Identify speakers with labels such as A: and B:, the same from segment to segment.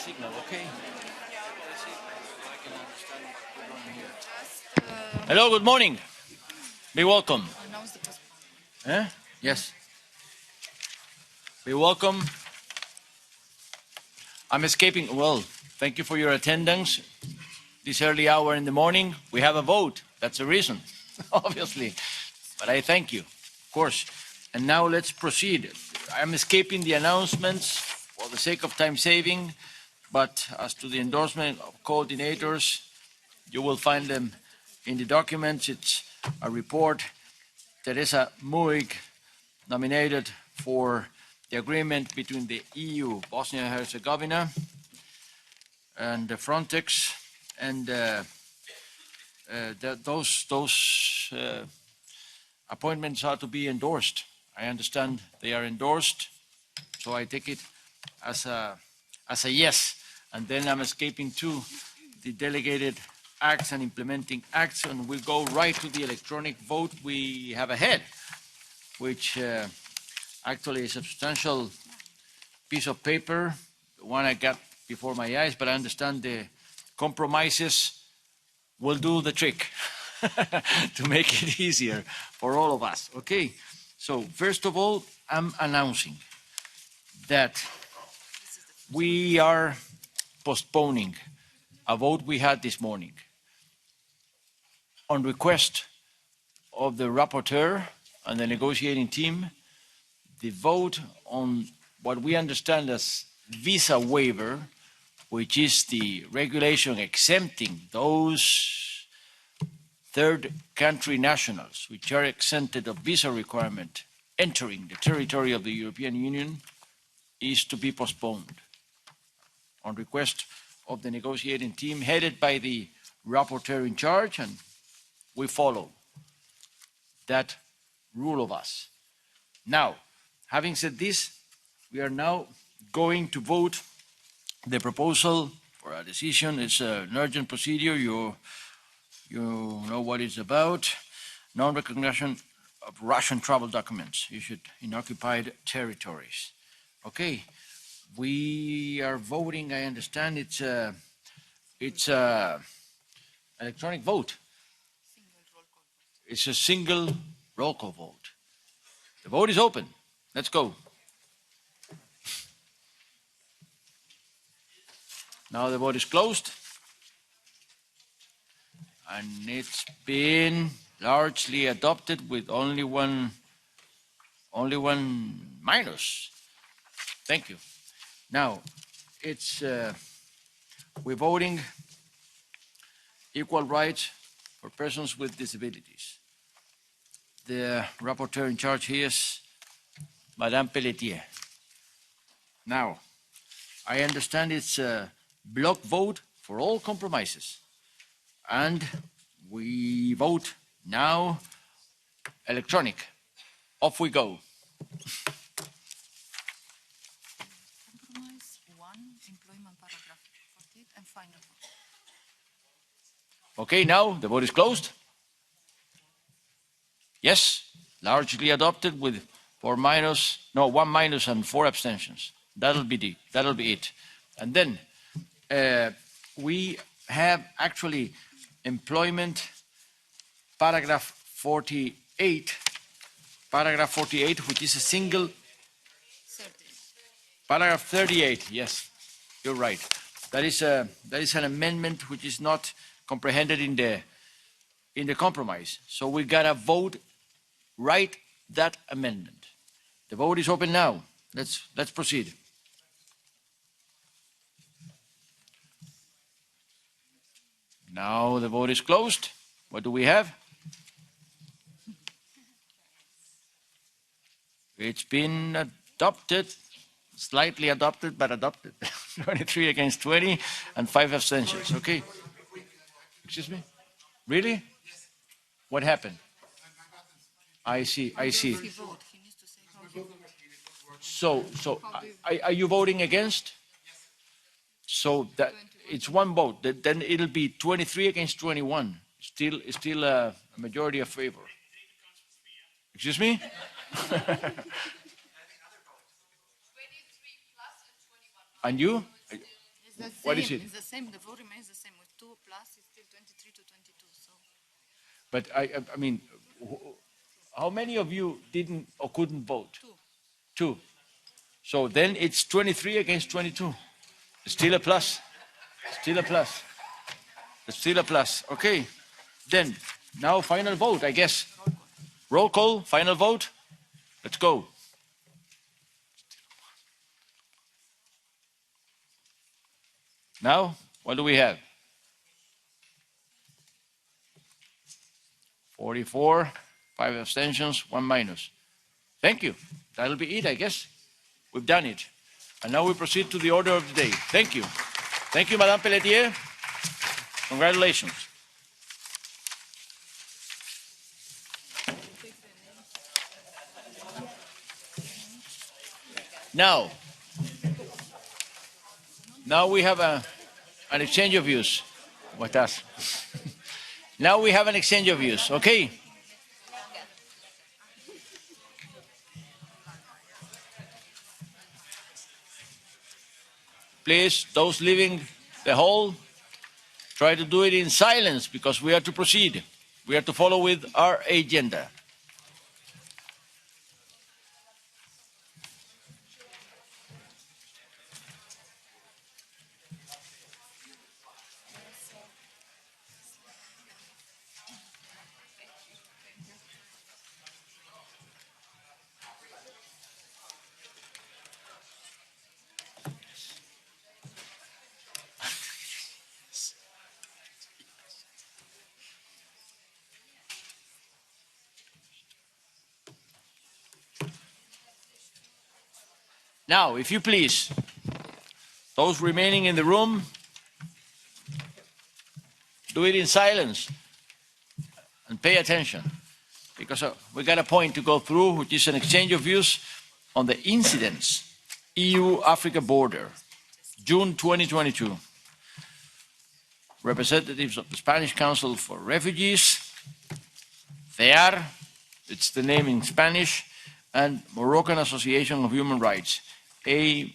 A: signal, okay? Hello, good morning. Be welcome. Yes. Be welcome. I'm escaping. Well, thank you for your attendance. This early hour in the morning, we have a vote. That's the reason, obviously. But I thank you, of course. And now let's proceed. I'm escaping the announcements for the sake of time saving, but as to the endorsement of coordinators, you will find them in the documents. It's a report. Teresa Muig nominated for the agreement between the EU, Bosnia and Herzegovina, and Frontex, and those appointments are to be endorsed. I understand they are endorsed, so I take it as a yes. And then I'm escaping to the delegated acts and implementing acts, and we'll go right to the electronic vote we have ahead, which actually is a substantial piece of paper, the one I got before my eyes, but I understand the compromises will do the trick to make it easier for all of us. Okay, so first of all, I'm announcing that we are postponing a vote we had this morning on request of the rapporteur and the negotiating team. The vote on what we understand as visa waiver, which is the regulation exempting those third country nationals which are exempted of visa requirement entering the territory of the European Union, is to be postponed on request of the negotiating team headed by the rapporteur in charge, and we follow that rule of us. Now, having said this, we are now going to vote the proposal for a decision. It's an urgent procedure. You know what it's about. Non-recognition of Russian travel documents issued in occupied territories. Okay, we are voting. I understand it's a electronic vote. It's a single roll call vote. The vote is open. Let's go. Now the vote is closed. And it's been largely adopted with only one minus. Thank you. Now, it's we're voting equal rights for persons with disabilities. The rapporteur in charge here is Madame Pelletier. Now, I understand it's a block vote for all compromises. And we vote now electronic. Off we go.
B: Compromise 1, employment paragraph 48 and final.
A: Okay, now the vote is closed. Yes, largely adopted with one minus and 4 abstentions. That'll be it. And then we have actually employment paragraph 48, which is a single
B: 30.
A: paragraph 38. Yes, you're right. That is an amendment which is not comprehended in the compromise. So we gotta vote right that amendment. The vote is open now. Let's proceed. Now the vote is closed. What do we have? It's been adopted, slightly adopted, but adopted. 23 against 20 and 5 abstentions. Okay. Excuse me? Really? What happened? I see. So are you voting against? So that it's one vote. Then it'll be 23 against 21. Still a majority of favor. Excuse me? 23 plus and 21. And you? What is it?
B: It's the same. The vote remains the same. With 2 plus, it's still 23 to 22. So.
A: But I mean, how many of you didn't or couldn't vote?
B: 2.
A: 2. So then it's 23 against 22. It's still a plus. Still a plus. It's still a plus. Okay. Then, now final vote, I guess. Roll call, final vote. Let's go. Now, what do we have? 44, 5 abstentions, 1 minus. Thank you. That'll be it, I guess. We've done it. And now we proceed to the order of the day. Thank you. Thank you, Madame Pelletier. Congratulations. Now we have an exchange of views. What does? Now we have an exchange of views, okay? Please, those leaving the hall, try to do it in silence because we are to proceed. We are to follow with our agenda. Now, if you please, those remaining in the room, do it in silence and pay attention because we got a point to go through, which is an exchange of views on the incidents, EU-Africa border, June 2022. Representatives of the Spanish Council for Refugees, CEAR, it's the name in Spanish, and Moroccan Association of Human Rights, ADH.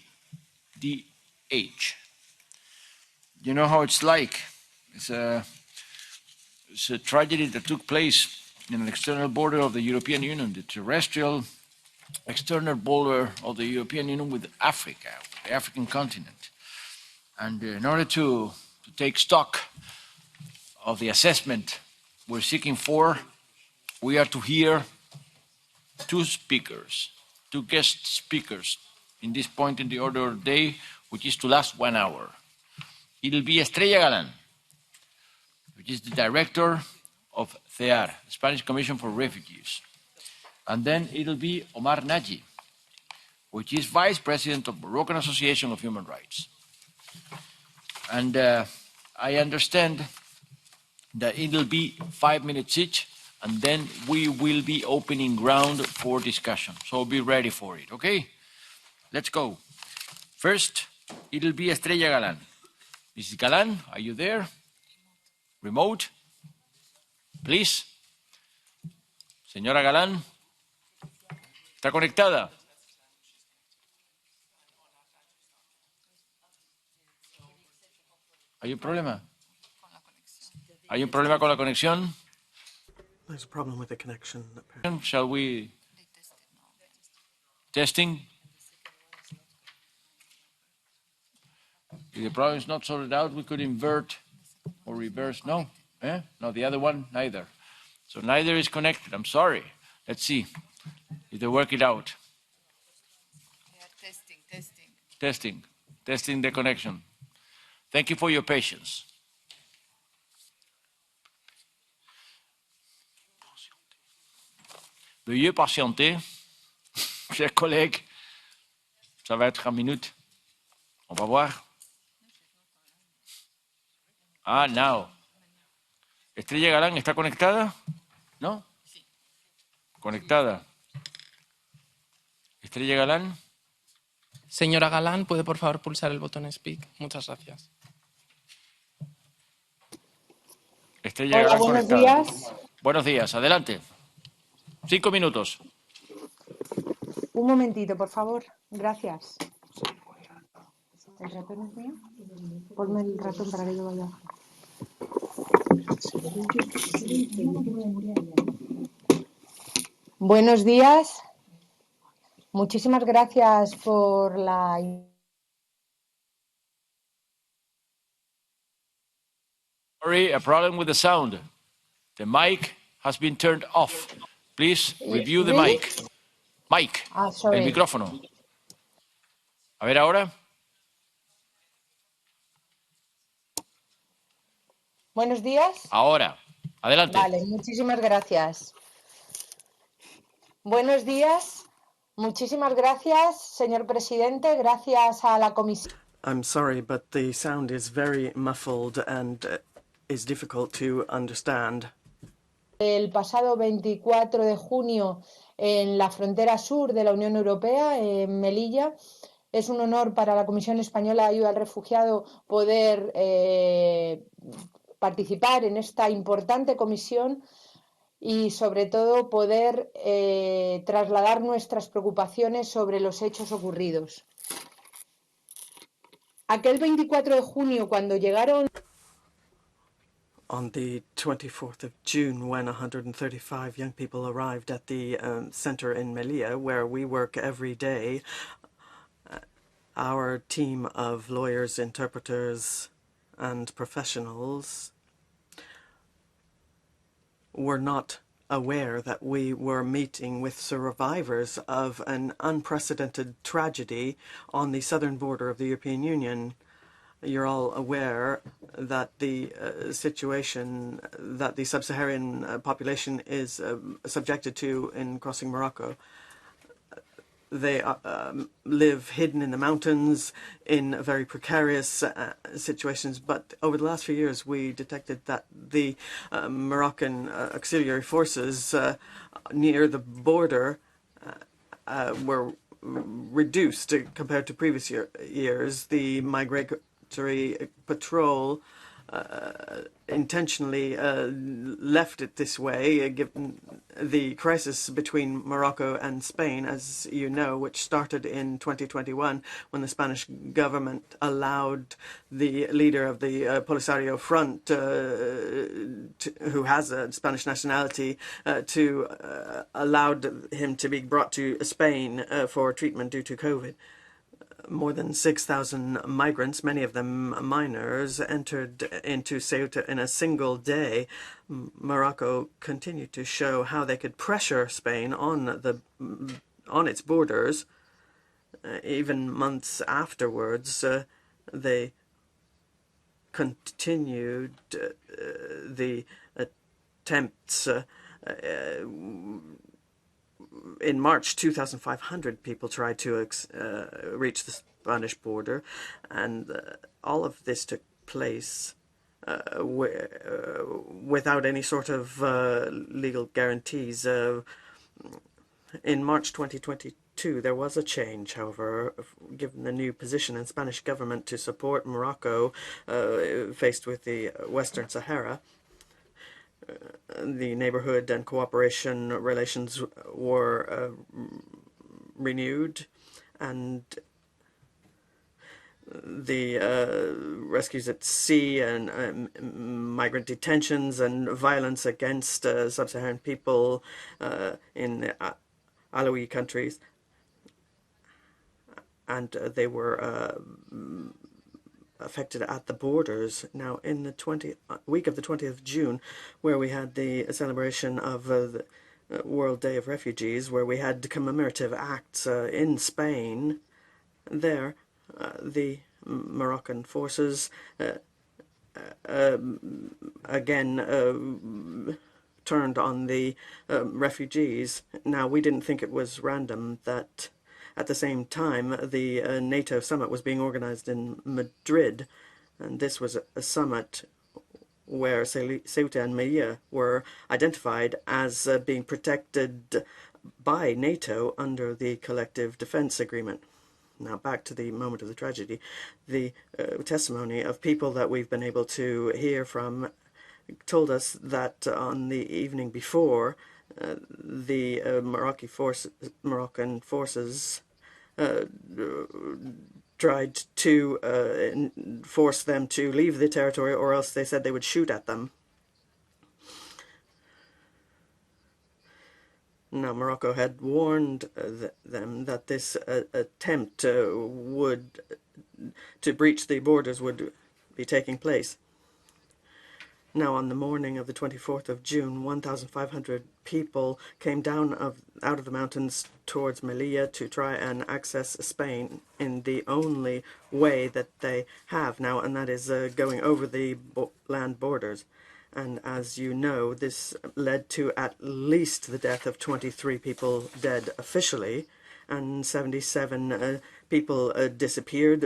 A: You know how it's like. It's a tragedy that took place in an external border of the European Union, the terrestrial external border of the European Union with Africa, the African continent. And in order to take stock of the assessment we're seeking for, we are to hear 2 speakers, 2 guest speakers in this point in the order of the day, which is to last 1 hour. It'll be Estrella Galán, which is the director of CEAR, the Spanish Commission for Refugees. And then it'll be Omar Naji, which is vice president of Moroccan Association of Human Rights. And I understand that it'll be 5 minutes each, and then we will be opening ground for discussion. So be ready for it, okay? Let's go. First, it'll be Estrella Galán. Mrs. Galán, are you there? Remote? Please. Señora Galán, ¿está conectada? ¿Hay un problema? ¿Hay un problema con la conexión?
C: There's a problem with the connection.
A: Shall we? Testing? If the problem is not sorted out, we could invert or reverse. No? No, the other one, neither. So neither is connected. I'm sorry. Let's see if they work it out.
B: They are
A: Testing the connection. Thank you for your patience. Veuillez patienter, chers collègues. Ça va être 1 minute. On va voir. Ah, now. Estrella Galán, ¿está conectada? ¿No?
B: Sí.
A: Conectada. Estrella Galán.
D: Señora Galán, ¿puede por favor pulsar el botón Speak? Muchas gracias.
A: Estrella
E: Hola,
A: Galán
E: buenos
A: conectada.
E: días.
A: Buenos días, adelante. 5 minutos.
E: Un momentito, por favor. Gracias. ¿El ratón es mío? Ponme el ratón para que yo vaya. Buenos días. Muchísimas gracias por la...
A: Sorry, a problem with the sound. The mic has been turned off. Please review the
E: Really?
A: mic. Mic, el
E: sorry.
A: micrófono. A ver ahora.
E: Buenos días.
A: Ahora. Adelante.
E: Vale, muchísimas gracias. Buenos días. Muchísimas gracias, señor presidente. Gracias a la comisión.
C: I'm sorry, but the sound is very muffled and is difficult to understand.
E: El pasado 24 de junio en la frontera sur de la Unión Europea, en Melilla. Es un honor para la Comisión Española de Ayuda al Refugiado poder participar en esta importante comisión y, sobre todo, poder trasladar nuestras preocupaciones sobre los hechos ocurridos. Aquel 24 de junio, cuando llegaron...
C: On the 24th of June, when 135 young people arrived at the center in Melilla, where we work every day, our team of lawyers, interpreters, and professionals were not aware that we were meeting with survivors of an unprecedented tragedy on the southern border of the European Union. You're all aware that the situation that the sub-Saharan population is subjected to in crossing Morocco. They live hidden in the mountains in very precarious situations. But over the last few years, we detected that the Moroccan auxiliary forces near the border were reduced compared to previous years. The migratory patrol intentionally left it this way, given the crisis between Morocco and Spain, as you know, which started in 2021 when the Spanish government allowed the leader of the Polisario Front, who has a Spanish nationality, allowed him to be brought to Spain for treatment due to COVID. More than 6,000 migrants, many of them minors, entered into Ceuta in a single day. Morocco continued to show how they could pressure Spain on its borders. Even months afterwards, they continued the attempts. In March, 2,500 people tried to reach the Spanish border, and all of this took place without any sort of legal guarantees. In March 2022, there was a change, however, given the new position in Spanish government to support Morocco faced with the Western Sahara. The neighborhood and cooperation relations were renewed, and the rescues at sea and migrant detentions and violence against sub-Saharan people in the Alawi countries, and they were affected at the borders. Now, in the week of the 20th of June, where we had the celebration of the World Day of Refugees, where we had commemorative acts in Spain, there the Moroccan forces again turned on the refugees. Now, we didn't think it was random that at the same time, the NATO summit was being organized in Madrid, and this was a summit where Ceuta and Melilla were identified as being protected by NATO under the collective defense agreement. Now, back to the moment of the tragedy. The testimony of people that we've been able to hear from told us that on the evening before, the Moroccan forces tried to force them to leave the territory, or else they said they would shoot at them. Now, Morocco had warned them that this attempt to breach the borders would be taking place. Now, on the morning of the 24th of June, 1,500 people came down out of the mountains towards Melilla to try and access Spain in the only way that they have now, and that is going over the land borders. And as you know, this led to at least the death of 23 people dead officially, and 77 people disappeared,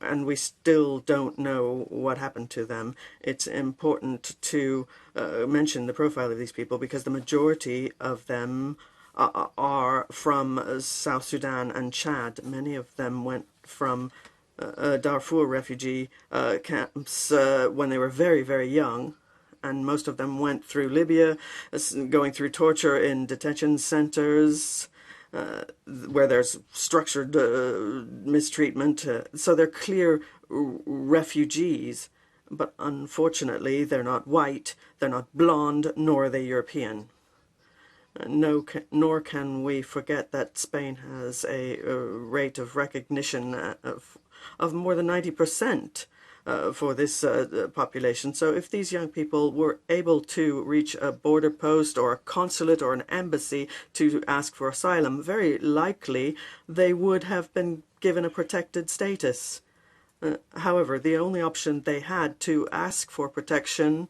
C: and we still don't know what happened to them. It's important to mention the profile of these people because the majority of them are from South Sudan and Chad. Many of them went from Darfur refugee camps when they were very, very young, and most of them went through Libya, going through torture in detention centers where there's structured mistreatment. So they're clear refugees, but unfortunately they're not white, they're not blonde, nor are they European. Nor can we forget that Spain has a rate of recognition of more than 90% for this population. So if these young people were able to reach a border post or a consulate or an embassy to ask for asylum, very likely they would have been given a protected status. However, the only option they had to ask for protection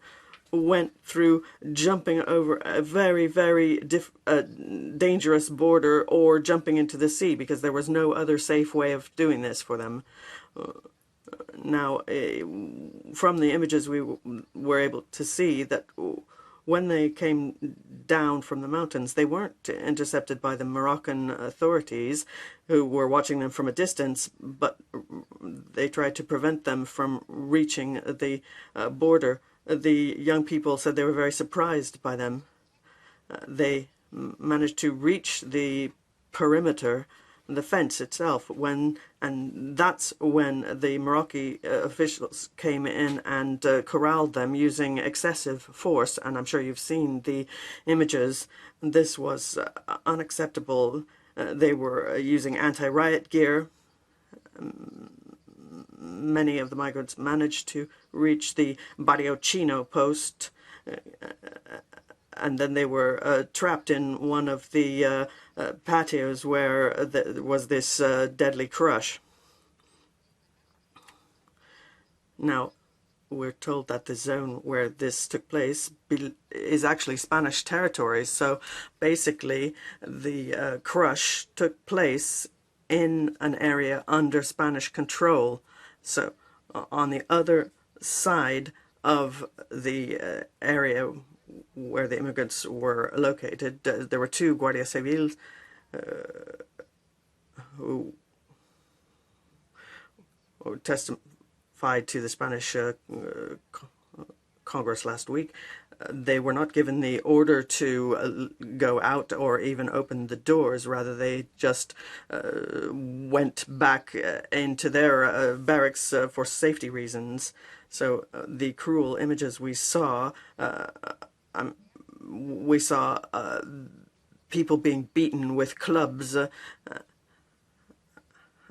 C: went through jumping over a very, very dangerous border or jumping into the sea, because there was no other safe way of doing this for them. Now, from the images we were able to see that when they came down from the mountains, they weren't intercepted by the Moroccan authorities who were watching them from a distance, but they tried to prevent them from reaching the border. The young people said they were very surprised by them. They managed to reach the perimeter, the fence itself, and that's when the Moroccan officials came in and corralled them using excessive force. And I'm sure you've seen the images. This was unacceptable. They were using anti-riot gear. Many of the migrants managed to reach the Barrio post, and then they were trapped in one of the patios where there was this deadly crush. Now, we're told that the zone where this took place is actually Spanish territory. So basically, the crush took place in an area under Spanish control. So on the other side of the area where the immigrants were located, there were two Guardia Civiles who testified to the Spanish Congress last week. They were not given the order to go out or even open the doors. Rather, they just went back into their barracks for safety reasons. So the cruel images we saw people being beaten with clubs,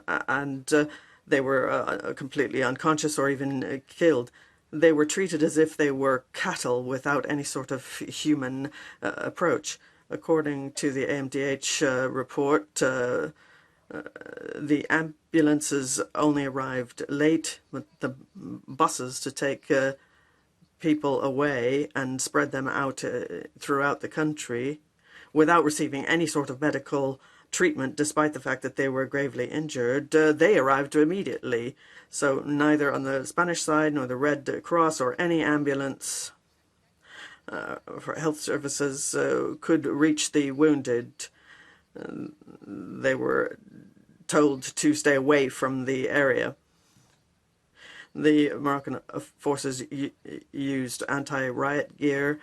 C: and they were completely unconscious or even killed. They were treated as if they were cattle without any sort of human approach. According to the AMDH report, the ambulances only arrived late with the buses to take people away and spread them out throughout the country without receiving any sort of medical treatment, despite the fact that they were gravely injured. They arrived immediately. So neither on the Spanish side nor the Red Cross or any ambulance for health services could reach the wounded. They were told to stay away from the area. The Moroccan forces used anti-riot gear,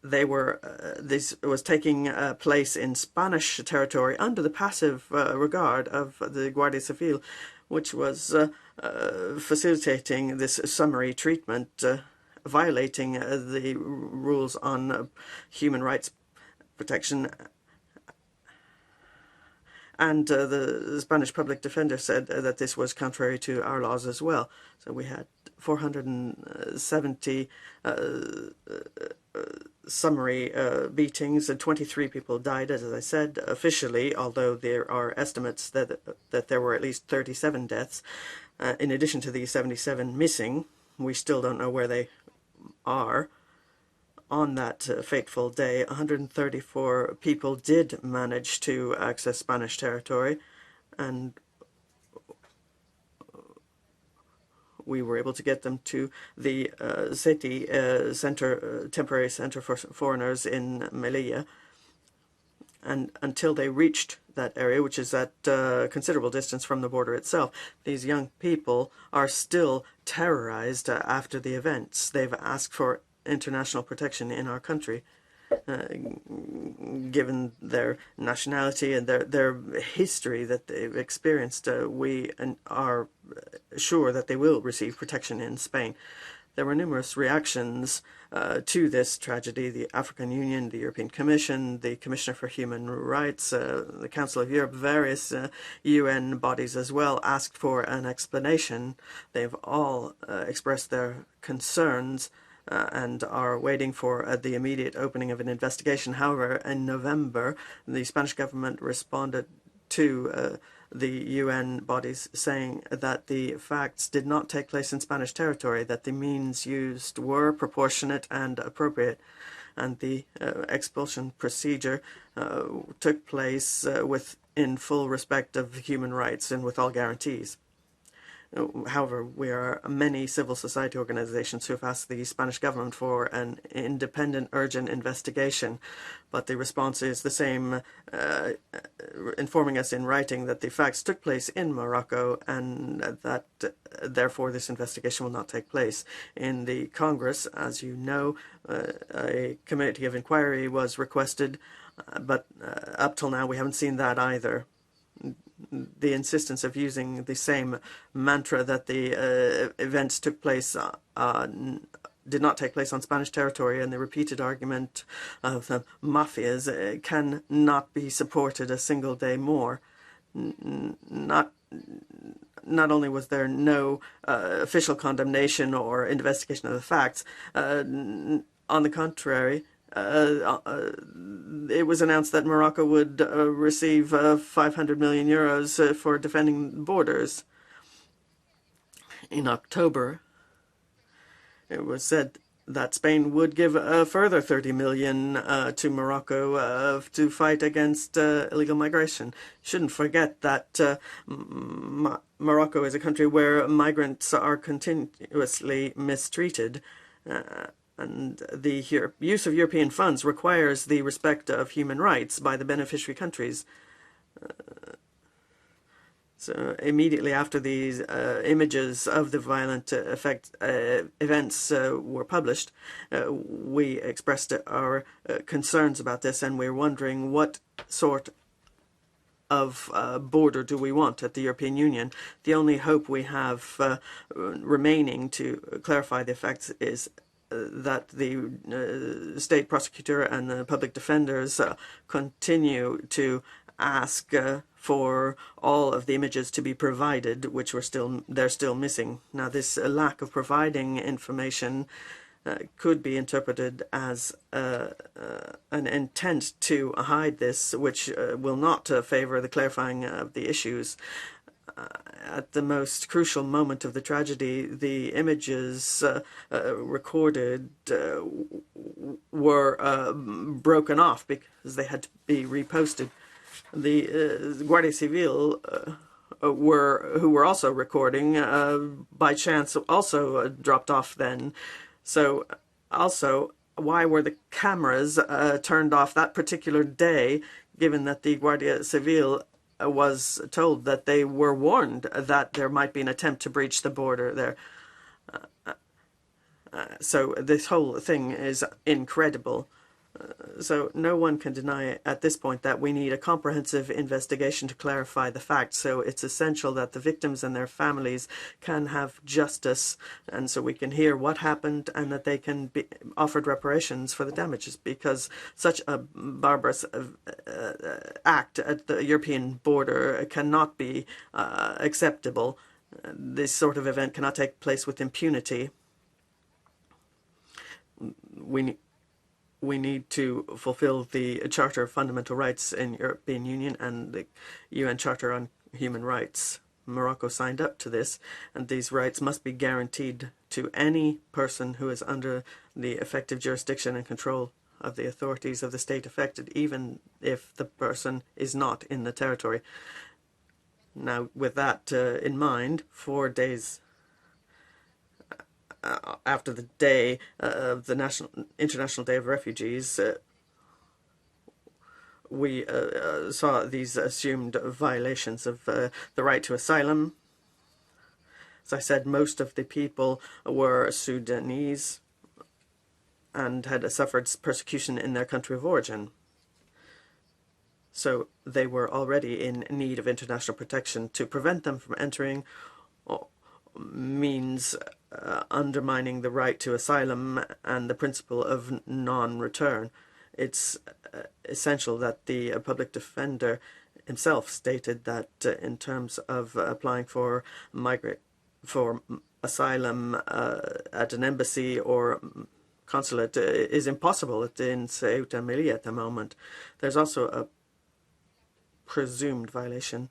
C: this was taking place in Spanish territory under the passive regard of the Guardia Civil, which was facilitating this summary treatment, violating the rules on human rights protection. And the Spanish public defender said that this was contrary to our laws as well. So we had 470 summary beatings, and 23 people died, as I said, officially, although there are estimates that there were at least 37 deaths. In addition to the 77 missing, we still don't know where they are. On that fateful day, 134 people did manage to access Spanish territory, and we were able to get them to the city center, temporary center for foreigners in Melilla. And until they reached that area, which is at considerable distance from the border itself, these young people are still terrorized after the events. They've asked for international protection in our country, given their nationality and their history that they've experienced. We are sure that they will receive protection in Spain. There were numerous reactions to this tragedy. The African Union, the European Commission, the Commissioner for Human Rights, the Council of Europe, various UN bodies as well asked for an explanation. They've all expressed their concerns and are waiting for the immediate opening of an investigation. However, in November, the Spanish government responded to the UN bodies saying that the facts did not take place in Spanish territory, that the means used were proportionate and appropriate, and the expulsion procedure took place in full respect of human rights and with all guarantees. However, there are many civil society organizations who have asked the Spanish government for an independent, urgent investigation, but the response is the same, informing us in writing that the facts took place in Morocco and that, therefore, this investigation will not take place. In the Congress, as you know, a committee of inquiry was requested, but up till now we haven't seen that either. The insistence of using the same mantra that the events took place did not take place on Spanish territory, and the repeated argument of the mafias cannot be supported a single day more. Not only was there no official condemnation or investigation of the facts, on the contrary, it was announced that Morocco would receive 500 million euros for defending borders. In October, it was said that Spain would give a further 30 million to Morocco to fight against illegal migration. Shouldn't forget that Morocco is a country where migrants are continuously mistreated. And the use of European funds requires the respect of human rights by the beneficiary countries. So immediately after these images of the violent events were published, we expressed our concerns about this, and we're wondering what sort of border do we want at the European Union. The only hope we have remaining to clarify the effects is that the state prosecutor and the public defenders continue to ask for all of the images to be provided, which they're still missing. Now, this lack of providing information could be interpreted as an intent to hide this, which will not favor the clarifying of the issues. At the most crucial moment of the tragedy, the images recorded were broken off because they had to be reposted. The Guardia Civil who were also recording, by chance also dropped off then. So also, why were the cameras turned off that particular day, given that the Guardia Civil was told that they were warned that there might be an attempt to breach the border there? So this whole thing is incredible. So no one can deny at this point that we need a comprehensive investigation to clarify the facts. So it's essential that the victims and their families can have justice, and so we can hear what happened and that they can be offered reparations for the damages, because such a barbarous act at the European border cannot be acceptable. This sort of event cannot take place with impunity. We need to fulfill the Charter of Fundamental Rights in European Union and the UN Charter on Human Rights. Morocco signed up to this, and these rights must be guaranteed to any person who is under the effective jurisdiction and control of the authorities of the state affected, even if the person is not in the territory. Now, with that in mind, 4 days after the day of the International Day of Refugees, we saw these assumed violations of the right to asylum. As I said, most of the people were Sudanese and had suffered persecution in their country of origin. So they were already in need of international protection. To prevent them from entering means undermining the right to asylum and the principle of non-return. It's essential that the public defender himself stated that in terms of applying for asylum at an embassy or consulate is impossible in Ceuta and Melilla at the moment. There's also a presumed violation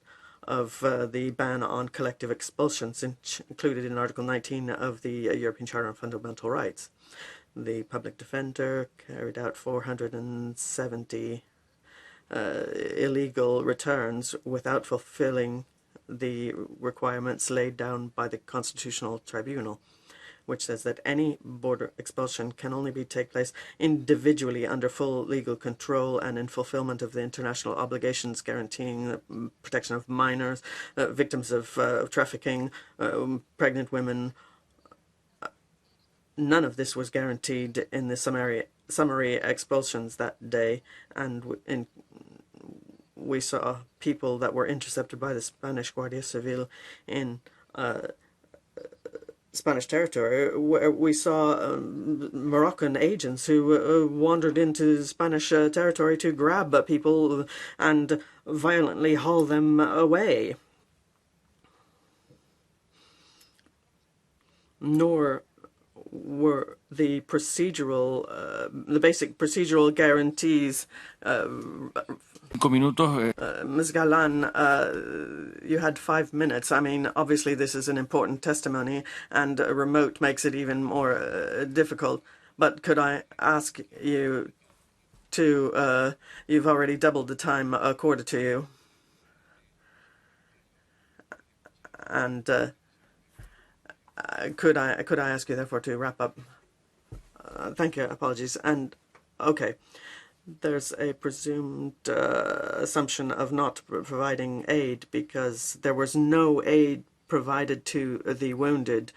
C: of the ban on collective expulsions included in Article 19 of the European Charter on Fundamental Rights. The public defender carried out 470 illegal returns without fulfilling the requirements laid down by the Constitutional Tribunal, which says that any border expulsion can only take place individually under full legal control and in fulfillment of the international obligations guaranteeing the protection of minors, victims of trafficking, pregnant women. None of this was guaranteed in the summary expulsions that day, and we saw people that were intercepted by the Spanish Guardia Civil in Spanish territory, where we saw Moroccan agents who wandered into Spanish territory to grab people and violently haul them away. Nor were the basic procedural guarantees. Ms. Galan, you had 5 minutes. I mean, obviously this is an important testimony, and remote makes it even more difficult. But could I ask you to, you've already doubled the time accorded to you. And could I ask you, therefore, to wrap up? Thank you. Apologies. And, okay. There's a presumed assumption of not providing aid because there was no aid provided to the wounded.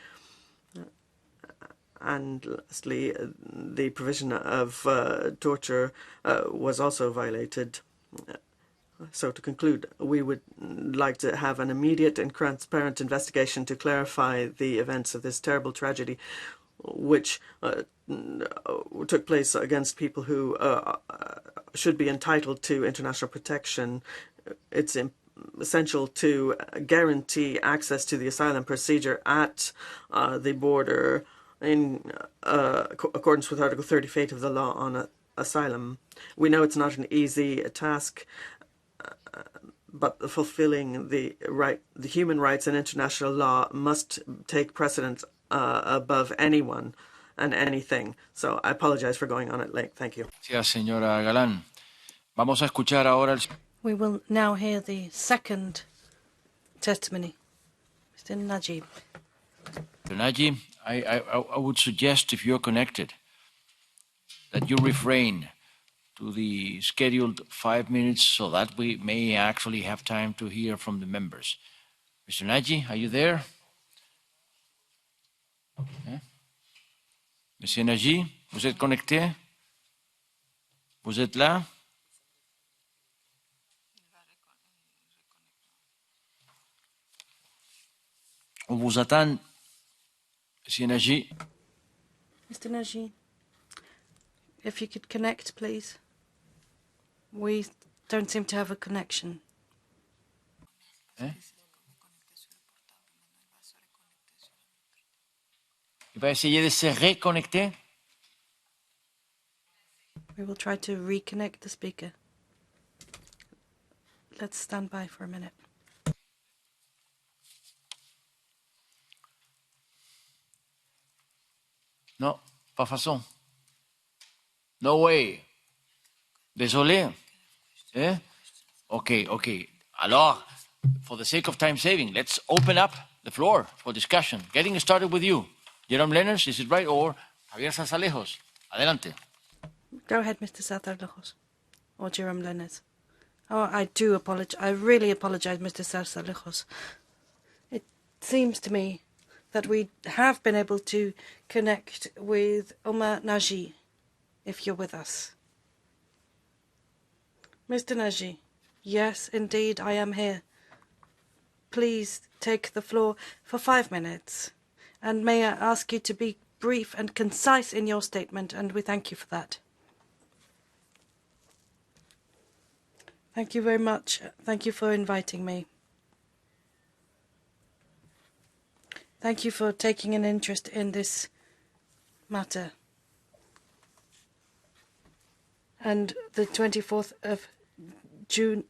C: And lastly, the provision of torture was also violated. So to conclude, we would like to have an immediate and transparent investigation to clarify the events of this terrible tragedy, which took place against people who should be entitled to international protection. It's essential to guarantee access to the asylum procedure at the border in accordance with Article 38 of the law on asylum. We know it's not an easy task, but fulfilling the human rights and international law must take precedence above anyone and anything. So I apologize for going on at length. Thank you.
A: Gracias, señora Galán. Vamos a escuchar ahora
F: We will now hear the second testimony. Mr. Najib.
A: Mr. Najib, I would suggest, if you're connected, that you refrain to the scheduled 5 minutes so that we may actually have time to hear from the members. Mr. Najib, are you there? Monsieur Najib, vous êtes connecté? Vous êtes là? On vous attend, Monsieur Nagy.
F: Mr. Nagy, if you could connect, please. We don't seem to have a connection.
A: Il va essayer de se reconnecter.
F: We will try to reconnect the speaker. Let's stand by for a minute.
A: Non, pas façon. No way. Désolé. Eh? Okay. Alors, for the sake of time saving, let's open up the floor for discussion. Getting started with you. Jerome Lenners, is it right? Or Javier Zarzalejos? Adelante.
F: Go ahead, Mr. Zarzalejos. Or Jerome Lenners. Oh, I do apologize. I really apologize, Mr. Zarzalejos. It seems to me that we have been able to connect with Omar Nagy, if you're with us. Mr. Nagy, yes, indeed, I am here. Please take the floor for 5 minutes. And may I ask you to be brief and concise in your statement, and we thank you for that. Thank you very much. Thank you for inviting me. Thank you for taking an interest in this matter. And the 24th of June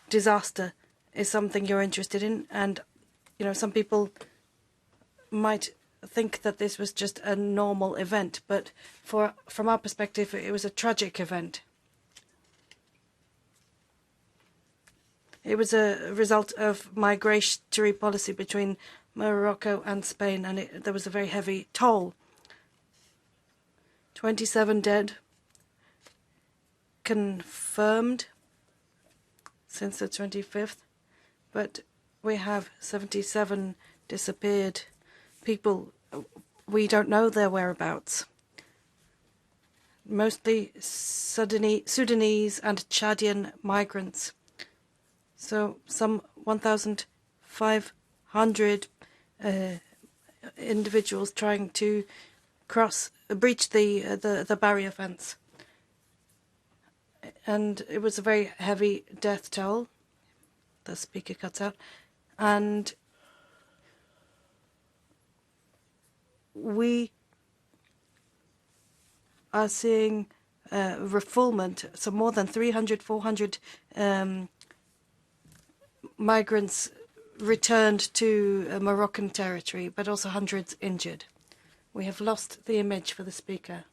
F: disaster is something you're interested in. And, you know, some people might think that this was just a normal event, but from our perspective, it was a tragic event. It was a result of migratory policy between Morocco and Spain, and there was a very heavy toll. 27 dead confirmed since the 25th, but we have 77 disappeared people. We don't know their whereabouts. Mostly Sudanese and Chadian migrants. So some 1,500 individuals trying to breach the barrier fence. And it was a very heavy death toll. The speaker cuts out. And we are seeing refoulement. So more than 300, 400 migrants returned to Moroccan territory, but also hundreds injured. We have lost the image for the speaker.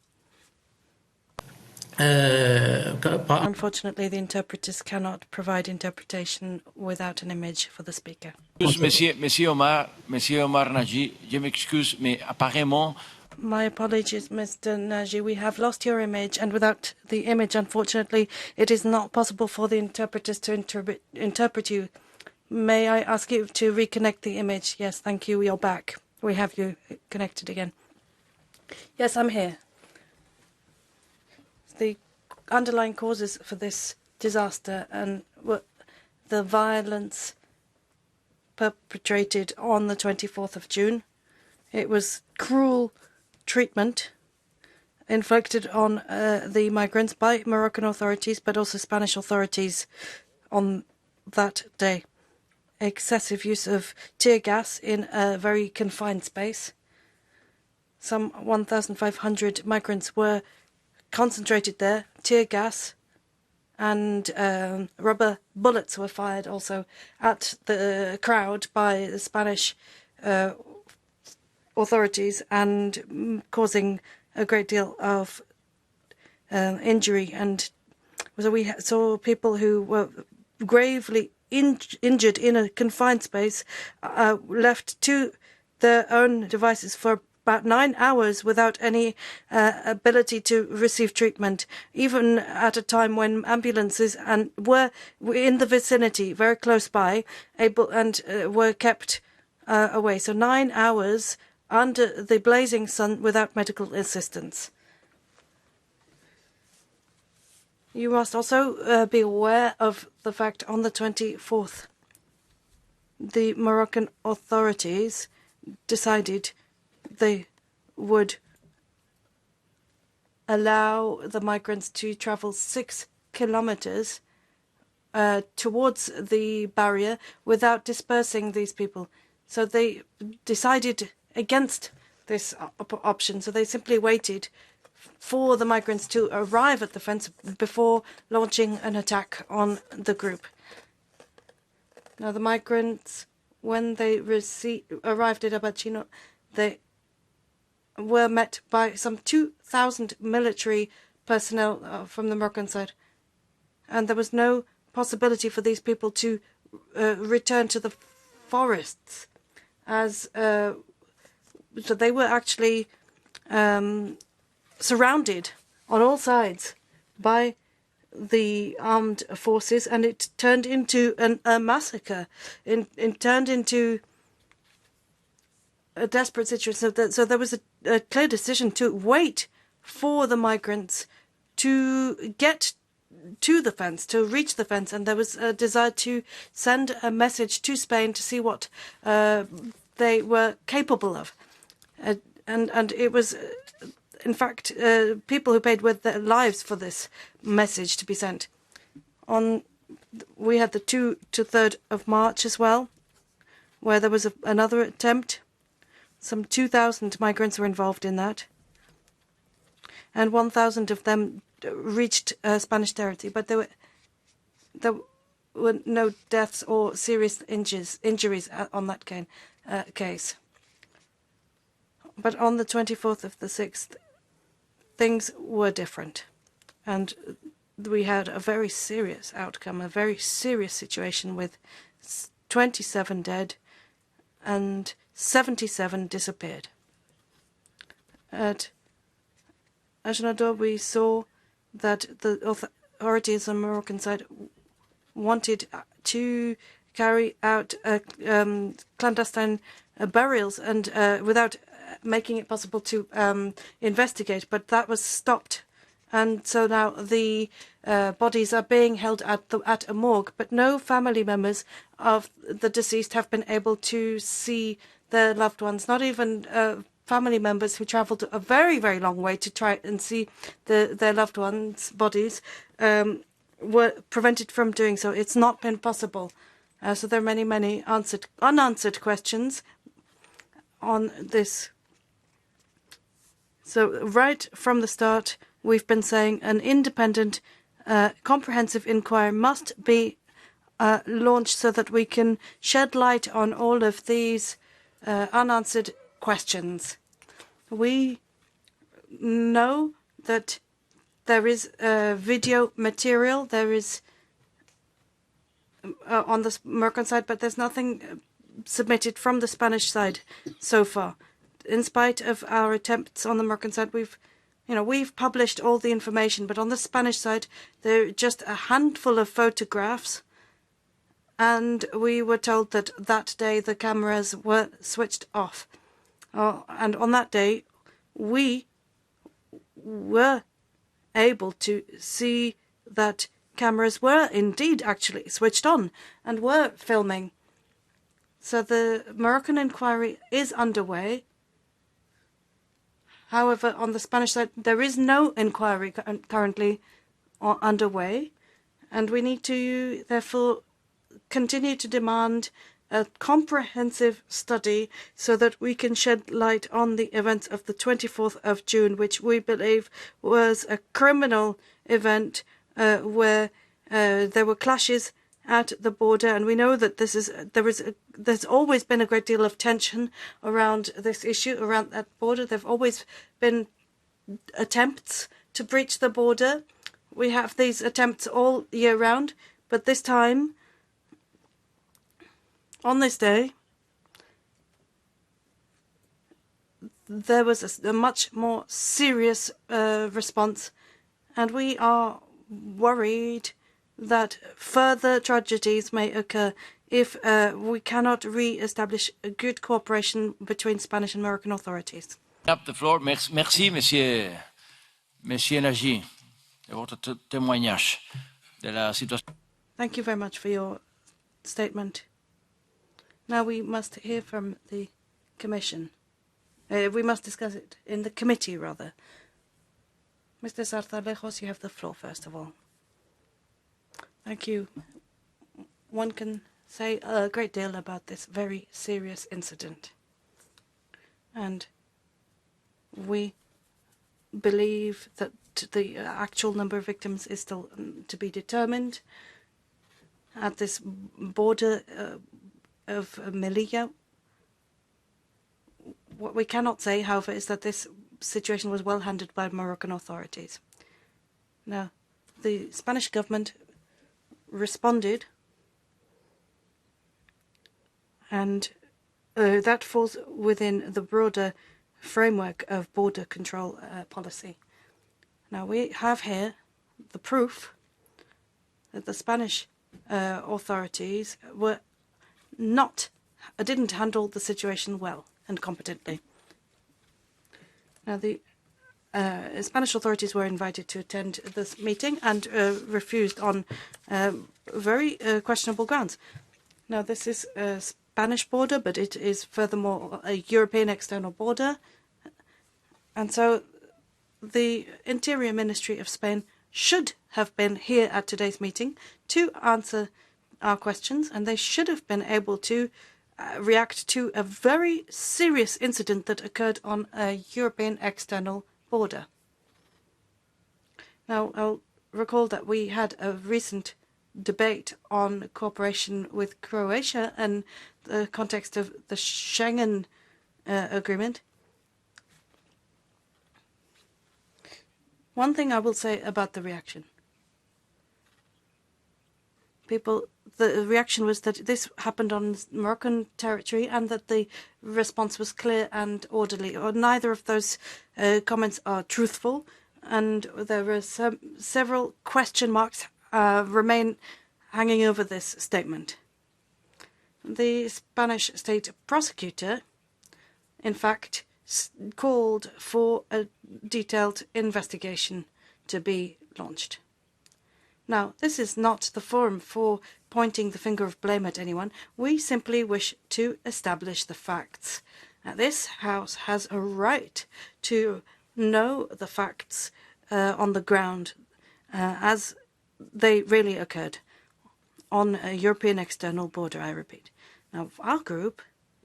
F: Unfortunately, the interpreters cannot provide interpretation without an image for the speaker.
A: Monsieur Omar Nagy, je m'excuse, mais apparemment...
F: My apologies, Mr. Nagy. We have lost your image, and without the image, unfortunately, it is not possible for the interpreters to interpret you. May I ask you to reconnect the image? Yes, thank you. You're back. We have you connected again. Yes, I'm here. The underlying causes for this disaster and the violence perpetrated on the 24th of June. It was cruel treatment inflicted on the migrants by Moroccan authorities, but also Spanish authorities on that day. Excessive use of tear gas in a very confined space. Some 1,500 migrants were concentrated there. Tear gas and rubber bullets were fired also at the crowd by the Spanish authorities and causing a great deal of injury. And so we saw people who were gravely injured in a confined space, left to their own devices for about 9 hours without any ability to receive treatment, even at a time when ambulances were in the vicinity, very close by, were kept away. So 9 hours under the blazing sun without medical assistance. You must also be aware of the fact on the 24th, the Moroccan authorities decided they would allow the migrants to travel 6 kilometers towards the barrier without dispersing these people. So they decided against this option. So they simply waited for the migrants to arrive at the fence before launching an attack on the group. Now, the migrants, when they arrived at Abachino, they were met by some 2,000 military personnel from the Moroccan side. And there was no possibility for these people to return to the forests, as so they were actually surrounded on all sides by the armed forces, and it turned into a massacre. It turned into a desperate situation. So there was a clear decision to wait for the migrants to get to the fence, to reach the fence, and there was a desire to send a message to Spain to see what they were capable of. And it was, in fact, people who paid with their lives for this message to be sent. We had the 2 to 3rd of March as well, where there was another attempt. Some 2,000 migrants were involved in that, and 1,000 of them reached Spanish territory, but there were no deaths or serious injuries on that case. But on the 24th of the 6th, things were different, and we had a very serious outcome, a very serious situation with 27 dead and 77 disappeared. At Ajnador, we saw that the authorities on the Moroccan side wanted to carry out clandestine burials and without making it possible to investigate, but that was stopped. And so now the bodies are being held at a morgue, but no family members of the deceased have been able to see their loved ones, not even family members who travelled a very, very long way to try and see their loved ones' bodies were prevented from doing so. It's not been possible. So there are many, many unanswered questions on this. So right from the start, we've been saying an independent, comprehensive inquiry must be launched so that we can shed light on all of these unanswered questions. We know that there is video material, there is on the Moroccan side, but there's nothing submitted from the Spanish side so far. In spite of our attempts on the Moroccan side, we've published all the information, but on the Spanish side, there are just a handful of photographs, and we were told that that day the cameras were switched off. And on that day, we were able to see that cameras were indeed actually switched on and were filming. So the Moroccan inquiry is underway. However, on the Spanish side, there is no inquiry currently underway, and we need to, therefore, continue to demand a comprehensive study so that we can shed light on the events of the 24th of June, which we believe was a criminal event where there were clashes at the border, and we know that there's always been a great deal of tension around this issue, around that border. There have always been attempts to breach the border. We have these attempts all year round, but this time, on this day, there was a much more serious response, and we are worried that further tragedies may occur if we cannot re-establish a good cooperation between Spanish and Moroccan authorities.
A: Up the floor. Merci, Monsieur Nagy. de votre témoignage de la situation.
F: Thank you very much for your statement. Now we must hear from the Commission. We must discuss it in the committee, rather. Mr. Zarzalejos, you have the floor, first of all. Thank you. One can say a great deal about this very serious incident. And we believe that the actual number of victims is still to be determined. At this border of Melilla, what we cannot say, however, is that this situation was well handled by Moroccan authorities. Now, the Spanish government responded, and that falls within the broader framework of border control policy. Now, we have here the proof that the Spanish authorities didn't handle the situation well and competently. Now, the Spanish authorities were invited to attend this meeting and refused on very questionable grounds. Now, this is a Spanish border, but it is furthermore a European external border. And so the Interior Ministry of Spain should have been here at today's meeting to answer our questions, and they should have been able to react to a very serious incident that occurred on a European external border. Now, I'll recall that we had a recent debate on cooperation with Croatia in the context of the Schengen agreement. One thing I will say about the reaction. The reaction was that this happened on Moroccan territory and that the response was clear and orderly. Or neither of those comments are truthful, and there were several question marks remain hanging over this statement. The Spanish state prosecutor, in fact, called for a detailed investigation to be launched. Now, this is not the forum for pointing the finger of blame at anyone. We simply wish to establish the facts. Now, this House has a right to know the facts on the ground as they really occurred on a European external border, I repeat. Now, our group,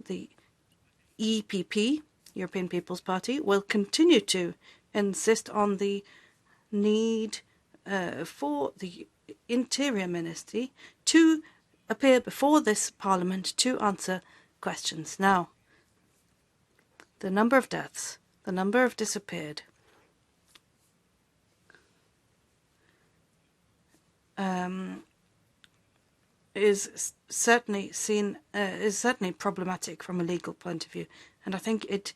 F: the EPP, European People's Party, will continue to insist on the need for the Interior Ministry to appear before this Parliament to answer questions. Now, the number of deaths, the number of disappeared, is certainly problematic from a legal point of view, and I think it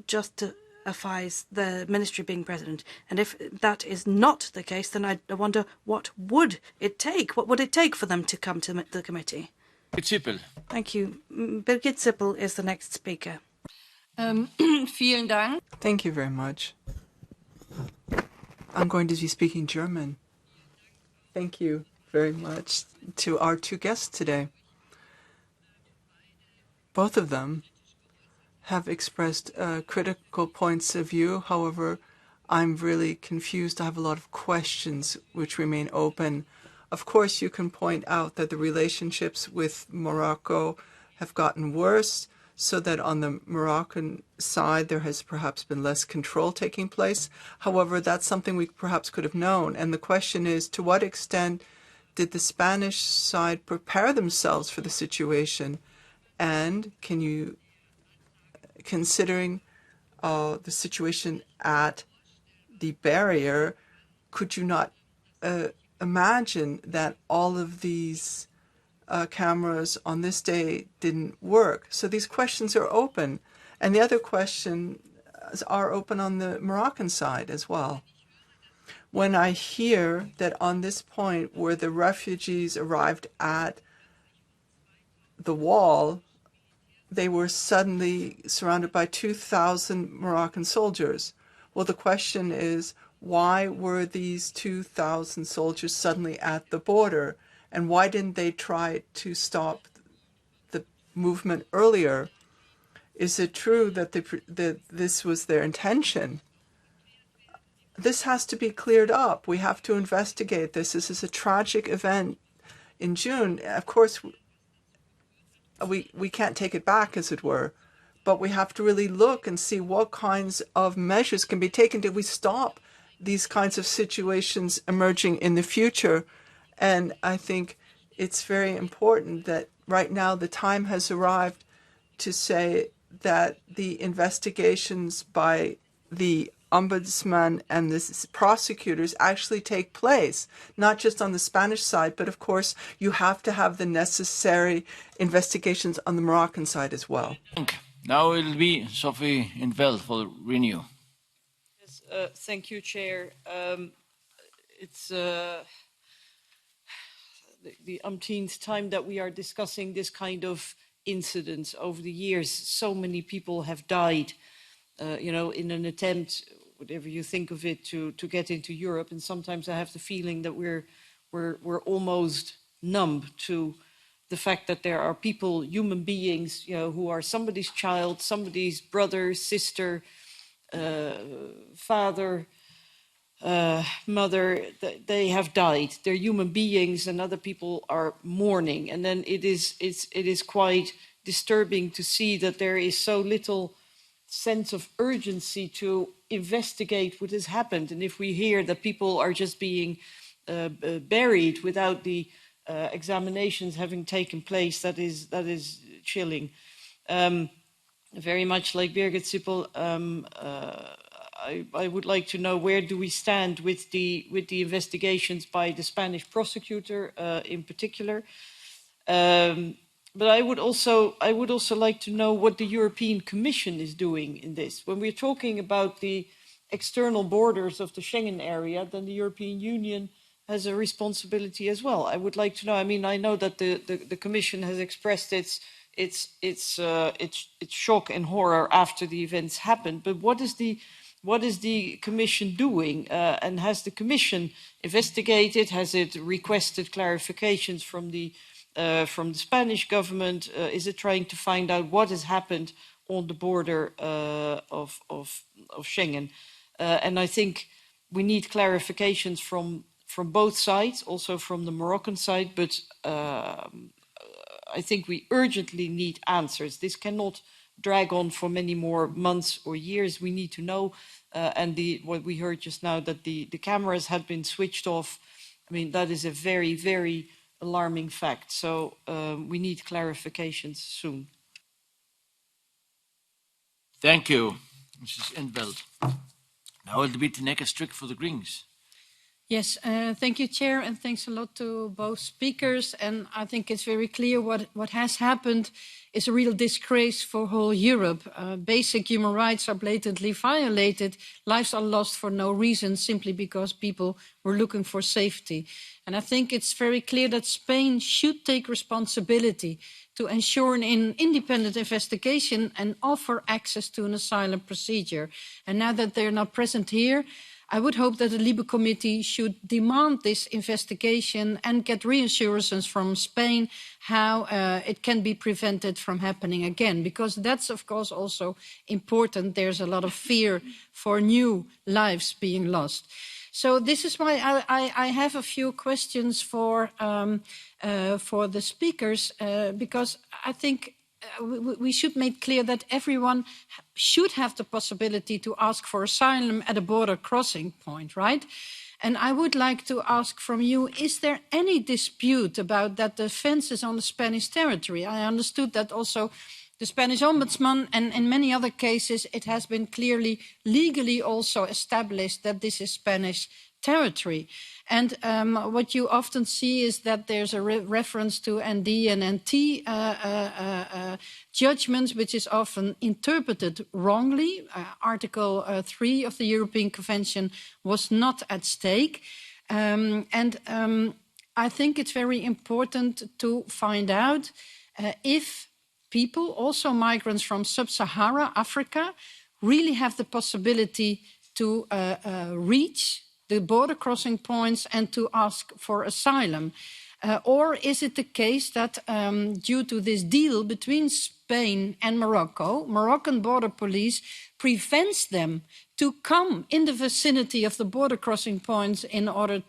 F: justifies the ministry being present. And if that is not the case, then I wonder what would it take? What would it take for them to come to the committee?
A: Zippel.
F: Thank you. Birgit Zippel is the next speaker.
B: Vielen Dank.
G: Thank you very much. I'm going to be speaking German. Thank you very much to our two guests today. Both of them have expressed critical points of view. However, I'm really confused. I have a lot of questions which remain open. Of course, you can point out that the relationships with Morocco have gotten worse, so that on the Moroccan side there has perhaps been less control taking place. However, that's something we perhaps could have known. And the question is, to what extent did the Spanish side prepare themselves for the situation? And can you, considering the situation at the barrier, could you not imagine that all of these cameras on this day didn't work? So these questions are open. And the other questions are open on the Moroccan side as well. When I hear that on this point where the refugees arrived at the wall, they were suddenly surrounded by 2,000 Moroccan soldiers. Well, the question is, why were these 2,000 soldiers suddenly at the border? And why didn't they try to stop the movement earlier? Is it true that this was their intention? This has to be cleared up. We have to investigate this. This is a tragic event in June. Of course, we can't take it back, as it were, but we have to really look and see what kinds of measures can be taken. Do we stop these kinds of situations emerging in the future? And I think it's very important that right now the time has arrived to say that the investigations by the ombudsman and the prosecutors actually take place, not just on the Spanish side, but of course you have to have the necessary investigations on the Moroccan side as well.
A: Now it'll be Sophie in 't Veld for Renew.
H: Yes, thank you, Chair. It's the umpteenth time that we are discussing this kind of incidents over the years. So many people have died, you know, in an attempt, whatever you think of it, to get into Europe. And sometimes I have the feeling that we're almost numb to the fact that there are people, human beings, you know, who are somebody's child, somebody's brother, sister, father, mother. They have died. They're human beings, and other people are mourning. And then it is quite disturbing to see that there is so little sense of urgency to investigate what has happened. And if we hear that people are just being buried without the examinations having taken place, that is chilling. Very much like Birgit Sippel, I would like to know, where do we stand with the investigations by the Spanish prosecutor in particular? But I would also like to know what the European Commission is doing in this. When we're talking about the external borders of the Schengen area, then the European Union has a responsibility as well. I would like to know. I mean, I know that the Commission has expressed its shock and horror after the events happened. But what is the Commission doing? And has the Commission investigated? Has it requested clarifications from the Spanish government? Is it trying to find out what has happened on the border of Schengen? And I think we need clarifications from both sides, also from the Moroccan side, but I think we urgently need answers. This cannot drag on for many more months or years. We need to know, and what we heard just now, that the cameras had been switched off. I mean, that is a very, very alarming fact. So we need clarifications soon.
A: Thank you, Mrs. in 't Veld. Now it'll be Tineke Strik for the Greens.
I: Yes, thank you, Chair, and thanks a lot to both speakers. And I think it's very clear what has happened is a real disgrace for whole Europe. Basic human rights are blatantly violated. Lives are lost for no reason, simply because people were looking for safety. And I think it's very clear that Spain should take responsibility to ensure an independent investigation and offer access to an asylum procedure. And now that they're not present here, I would hope that the LIBE committee should demand this investigation and get reassurances from Spain how it can be prevented from happening again, because that's of course also important. There's a lot of fear for new lives being lost. So this is why I have a few questions for the speakers, because I think we should make clear that everyone should have the possibility to ask for asylum at a border crossing point, right? And I would like to ask from you, is there any dispute about that the fence is on the Spanish territory? I understood that also the Spanish ombudsman, and in many other cases, it has been clearly legally also established that this is Spanish territory. And what you often see is that there's a reference to ND and NT judgments, which is often interpreted wrongly. Article 3 of the European Convention was not at stake. I think it's very important to find out if people, also migrants from sub-Sahara Africa, really have the possibility to reach the border crossing points and to ask for asylum? Or is it the case that due to this deal between Spain and Morocco, Moroccan border police prevents them to come in the vicinity of the border crossing points in order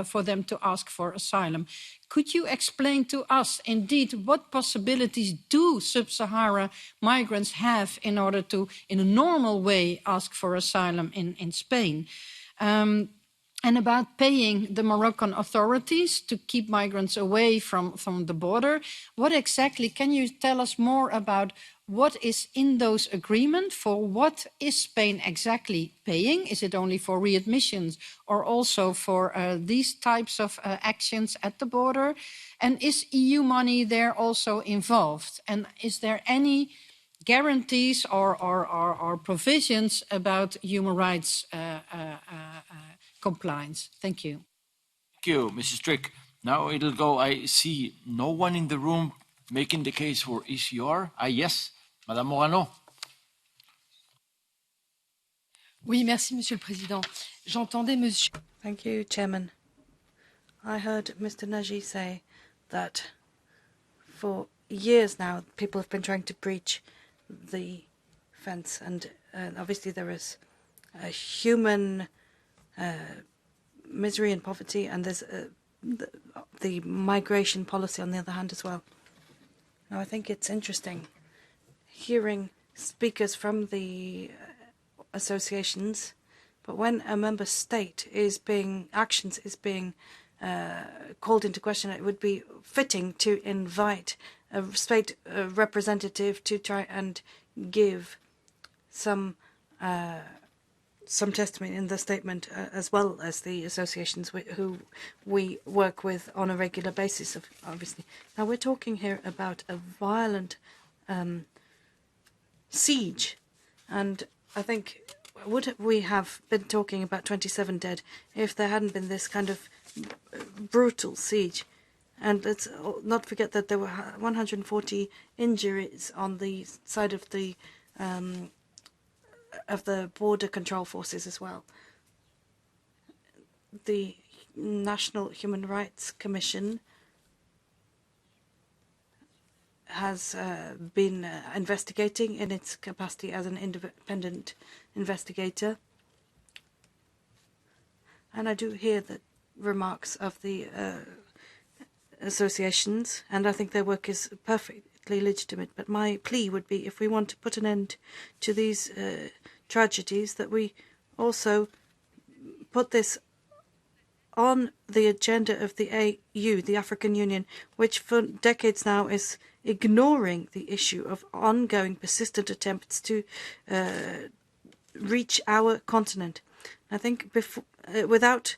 I: for them to ask for asylum? Could you explain to us indeed what possibilities do sub-Sahara migrants have in order to, in a normal way, ask for asylum in Spain? And about paying the Moroccan authorities to keep migrants away from the border, what exactly, can you tell us more about what is in those agreements? For what is Spain exactly paying? Is it only for readmissions or also for these types of actions at the border? And is EU money there also involved? And is there any guarantees or provisions about human rights compliance? Thank you.
A: Thank you, Mrs. Strick. Now it'll go. I see no one in the room making the case for ECR. Yes, Madame Morano.
J: Oui, merci, Monsieur le Président. J'entendais Monsieur...
F: Thank you, Chairman. I heard Mr. Nagy say that for years now, people have been trying to breach the fence, and obviously there is a human misery and poverty, and there's the migration policy on the other hand as well. Now, I think it's interesting hearing speakers from the associations, but when a member state is being called into question, it would be fitting to invite a state representative to try and give some testimony in the statement, as well as the associations who we work with on a regular basis, obviously. Now, we're talking here about a violent siege, and I think, would we have been talking about 27 dead if there hadn't been this kind of brutal siege? And let's not forget that there were 140 injuries on the side of the border control forces as well. The National Human Rights Commission has been investigating in its capacity as an independent investigator. And I do hear the remarks of the associations, and I think their work is perfectly legitimate. But my plea would be, if we want to put an end to these tragedies, that we also put this on the agenda of the AU, the African Union, which for decades now is ignoring the issue of ongoing, persistent attempts to reach our continent. I think without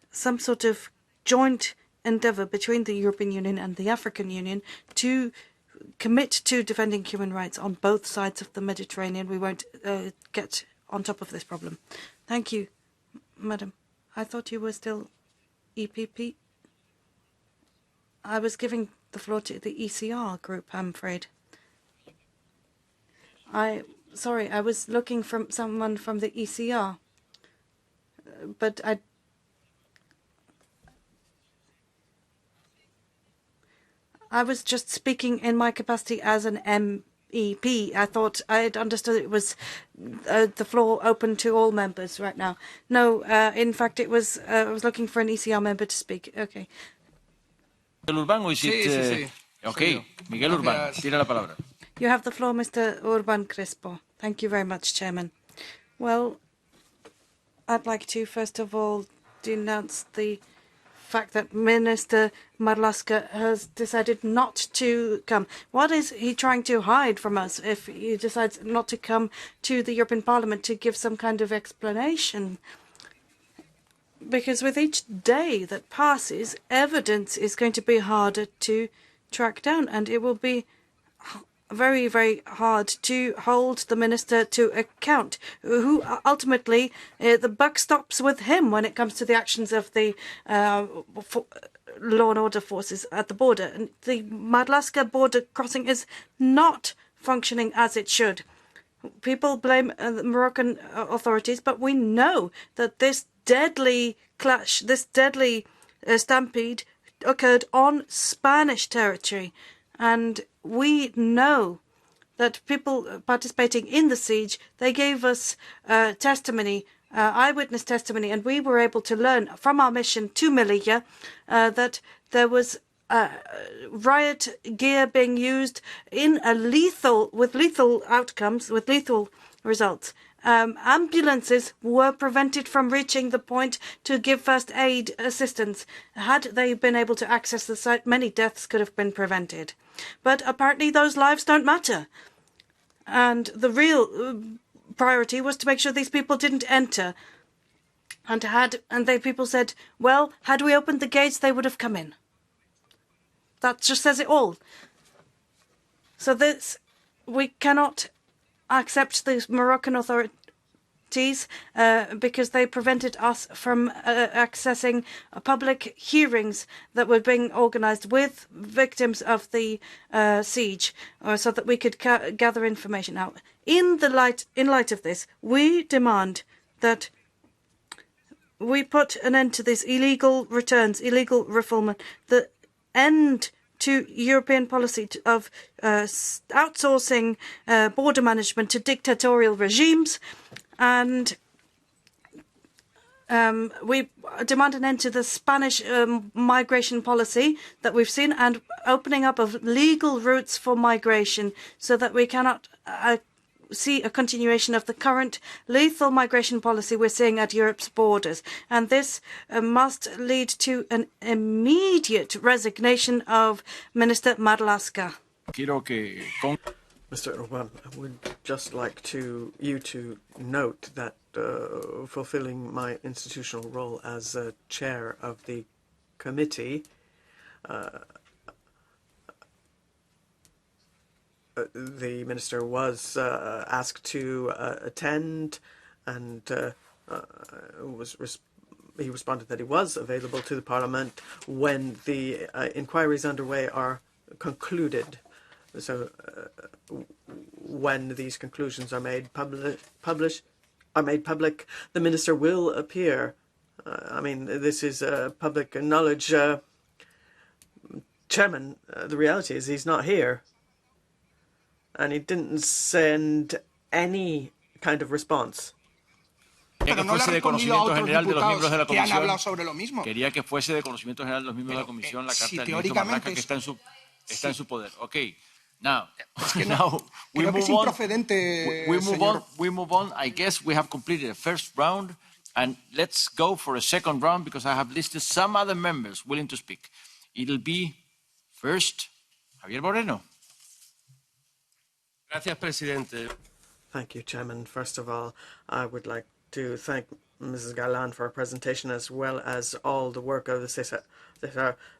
F: some sort of joint endeavour between the European Union and the African Union to commit to defending human rights on both sides of the Mediterranean, we won't get on top of this problem. Thank you, Madam. I thought you were still EPP. I was giving the floor to the ECR group, I'm afraid. Sorry, I was looking for someone from the ECR, but I was just speaking in my capacity as an MEP. I thought I had understood it was the floor open to all members right now. No, in fact, I was looking for an ECR member to speak. Okay.
A: Miguel Urbán, or is it? Okay, Miguel Urbán, tira la palabra.
F: You have the floor, Mr. Urban Crespo. Thank you very much, Chairman. Well, I'd like to first of all denounce the fact that Minister Marlaska has decided not to come. What is he trying to hide from us if he decides not to come to the European Parliament to give some kind of explanation? Because with each day that passes, evidence is going to be harder to track down, and it will be very, very hard to hold the minister to account, who ultimately the buck stops with him when it comes to the actions of the law and order forces at the border. And the Marlaska border crossing is not functioning as it should. People blame the Moroccan authorities, but we know that this deadly clash, this deadly stampede occurred on Spanish territory. And we know that people participating in the siege, they gave us testimony, eyewitness testimony, and we were able to learn from our mission to Melilla that there was riot gear being used in a with lethal outcomes, with lethal results. Ambulances were prevented from reaching the point to give first aid assistance. Had they been able to access the site, many deaths could have been prevented. But apparently those lives don't matter. And the real priority was to make sure these people didn't enter. And people said, well, had we opened the gates, they would have come in. That just says it all. So we cannot accept the Moroccan authorities because they prevented us from accessing public hearings that were being organised with victims of the siege, so that we could gather information. Now, in light of this, we demand that we put an end to these illegal returns, illegal refoulement, the end to European policy of outsourcing border management to dictatorial regimes, and we demand an end to the Spanish migration policy that we've seen, and opening up of legal routes for migration so that we cannot see a continuation of the current lethal migration policy we're seeing at Europe's borders. And this must lead to an immediate resignation of Minister Marlaska.
C: Mr. Orban, I would just like you to note that fulfilling my institutional role as chair of the committee, the minister was asked to attend, and he responded that he was available to the Parliament when the inquiries underway are concluded. So when these conclusions are made public, the minister will appear. I mean, this is public knowledge. Chairman, the reality is he's not here. And he didn't send any kind of response.
A: Quería que fuese de conocimiento general de los miembros de la comisión. Quería que fuese de conocimiento general de los miembros de la comisión la carta del ministro Marlaska, que está en su poder. Okay. Now we move on. I guess we have completed the first round, and let's go for a second round because I have listed some other members willing to speak. It'll be first Javier Moreno.
K: Gracias, presidente.
C: Thank you, Chairman. First of all, I would like to thank Mrs. Galán for her presentation, as well as all the work of the cese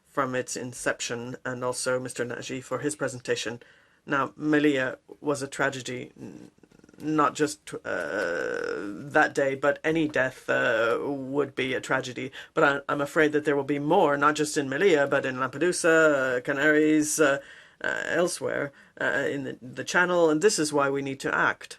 C: from its inception, and also Mr. Nagy for his presentation. Now, Melilla was a tragedy, not just that day, but any death would be a tragedy. But I'm afraid that there will be more, not just in Melilla, but in Lampedusa, Canaries, elsewhere in the Channel, and this is why we need to act.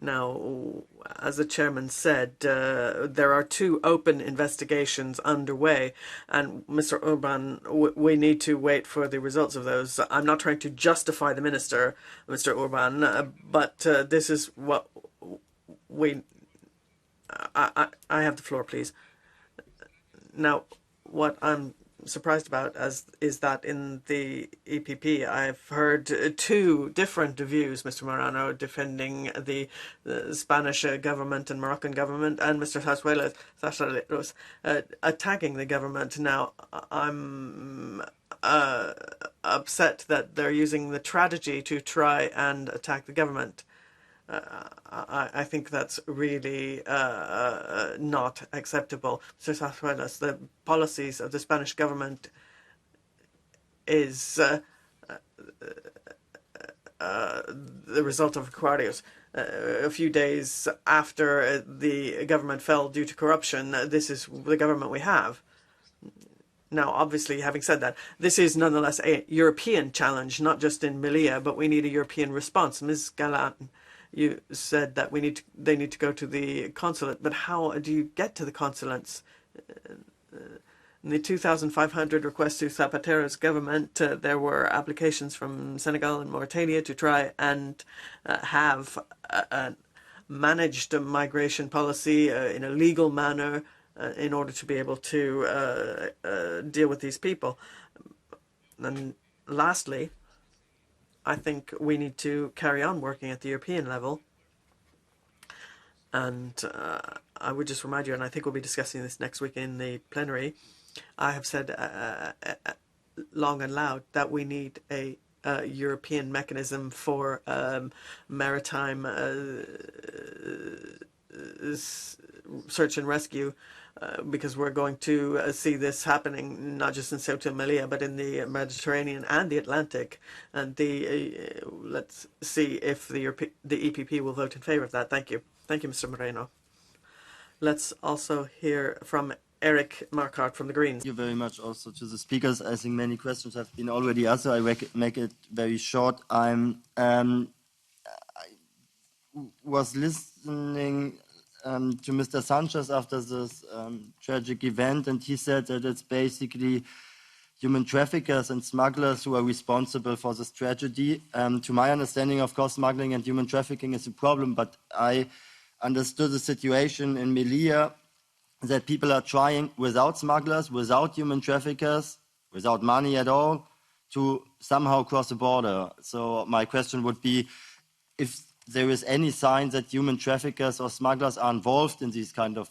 C: Now, as the chairman said, there are 2 open investigations underway, and Mr. Orban, we need to wait for the results of those. I'm not trying to justify the minister, Mr. Orban, but this is what we... I have the floor, please. Now, what I'm surprised about is that in the EPP I've heard 2 different views, Mr. Morano defending the Spanish government and Moroccan government, and Mr. Sarsuelos attacking the government. Now I'm upset that they're using the tragedy to try and attack the government. I think that's really not acceptable. Mr. Sarsuelos, the policies of the Spanish government is the result of Aquarius. A few days after the government fell due to corruption, this is the government we have. Now, obviously, having said that, this is nonetheless a European challenge, not just in Melilla, but we need a European response. Ms. Galan, you said that they need to go to the consulate, but how do you get to the consulates? In the 2,500 requests to Zapatero's government, there were applications from Senegal and Mauritania to try and have a managed migration policy in a legal manner in order to be able to deal with these people. And lastly, I think we need to carry on working at the European level. And I would just remind you, and I think we'll be discussing this next week in the plenary, I have said long and loud that we need a European mechanism for maritime search and rescue, because we're going to see this happening not just in Ceuta and Melilla, but in the Mediterranean and the Atlantic. And let's see if the EPP will vote in favour of that. Thank you. Thank you, Mr. Moreno. Let's also hear from Eric Marquardt from the Greens.
K: Thank you very much also to the speakers. I think many questions have been already answered. I make it very short. I was listening to Mr. Sanchez after this tragic event, and he said that it's basically human traffickers and smugglers who are responsible for this tragedy. To my understanding, of course, smuggling and human trafficking is a problem, but I understood the situation in Melilla that people are trying without smugglers, without human traffickers, without money at all, to somehow cross the border. So my question would be if there is any sign that human traffickers or smugglers are involved in these kind of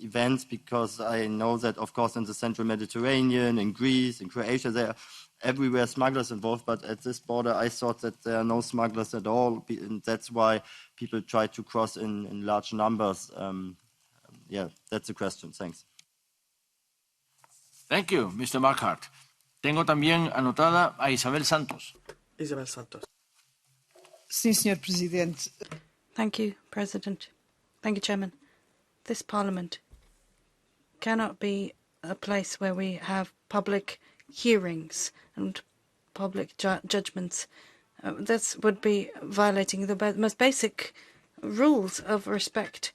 K: events, because I know that, of course, in the central Mediterranean, in Greece, in Croatia, there are everywhere smugglers involved, but at this border I thought that there are no smugglers at all, and that's why people try to cross in large numbers. Yeah, that's the question. Thanks.
A: Thank you, Mr. Marquardt. Tengo también anotada a Isabel Santos.
C: Isabel Santos.
L: Sim, Sr. Presidente.
F: Thank you, President. Thank you, Chairman. This Parliament cannot be a place where we have public hearings and public judgments. This would be violating the most basic rules of respect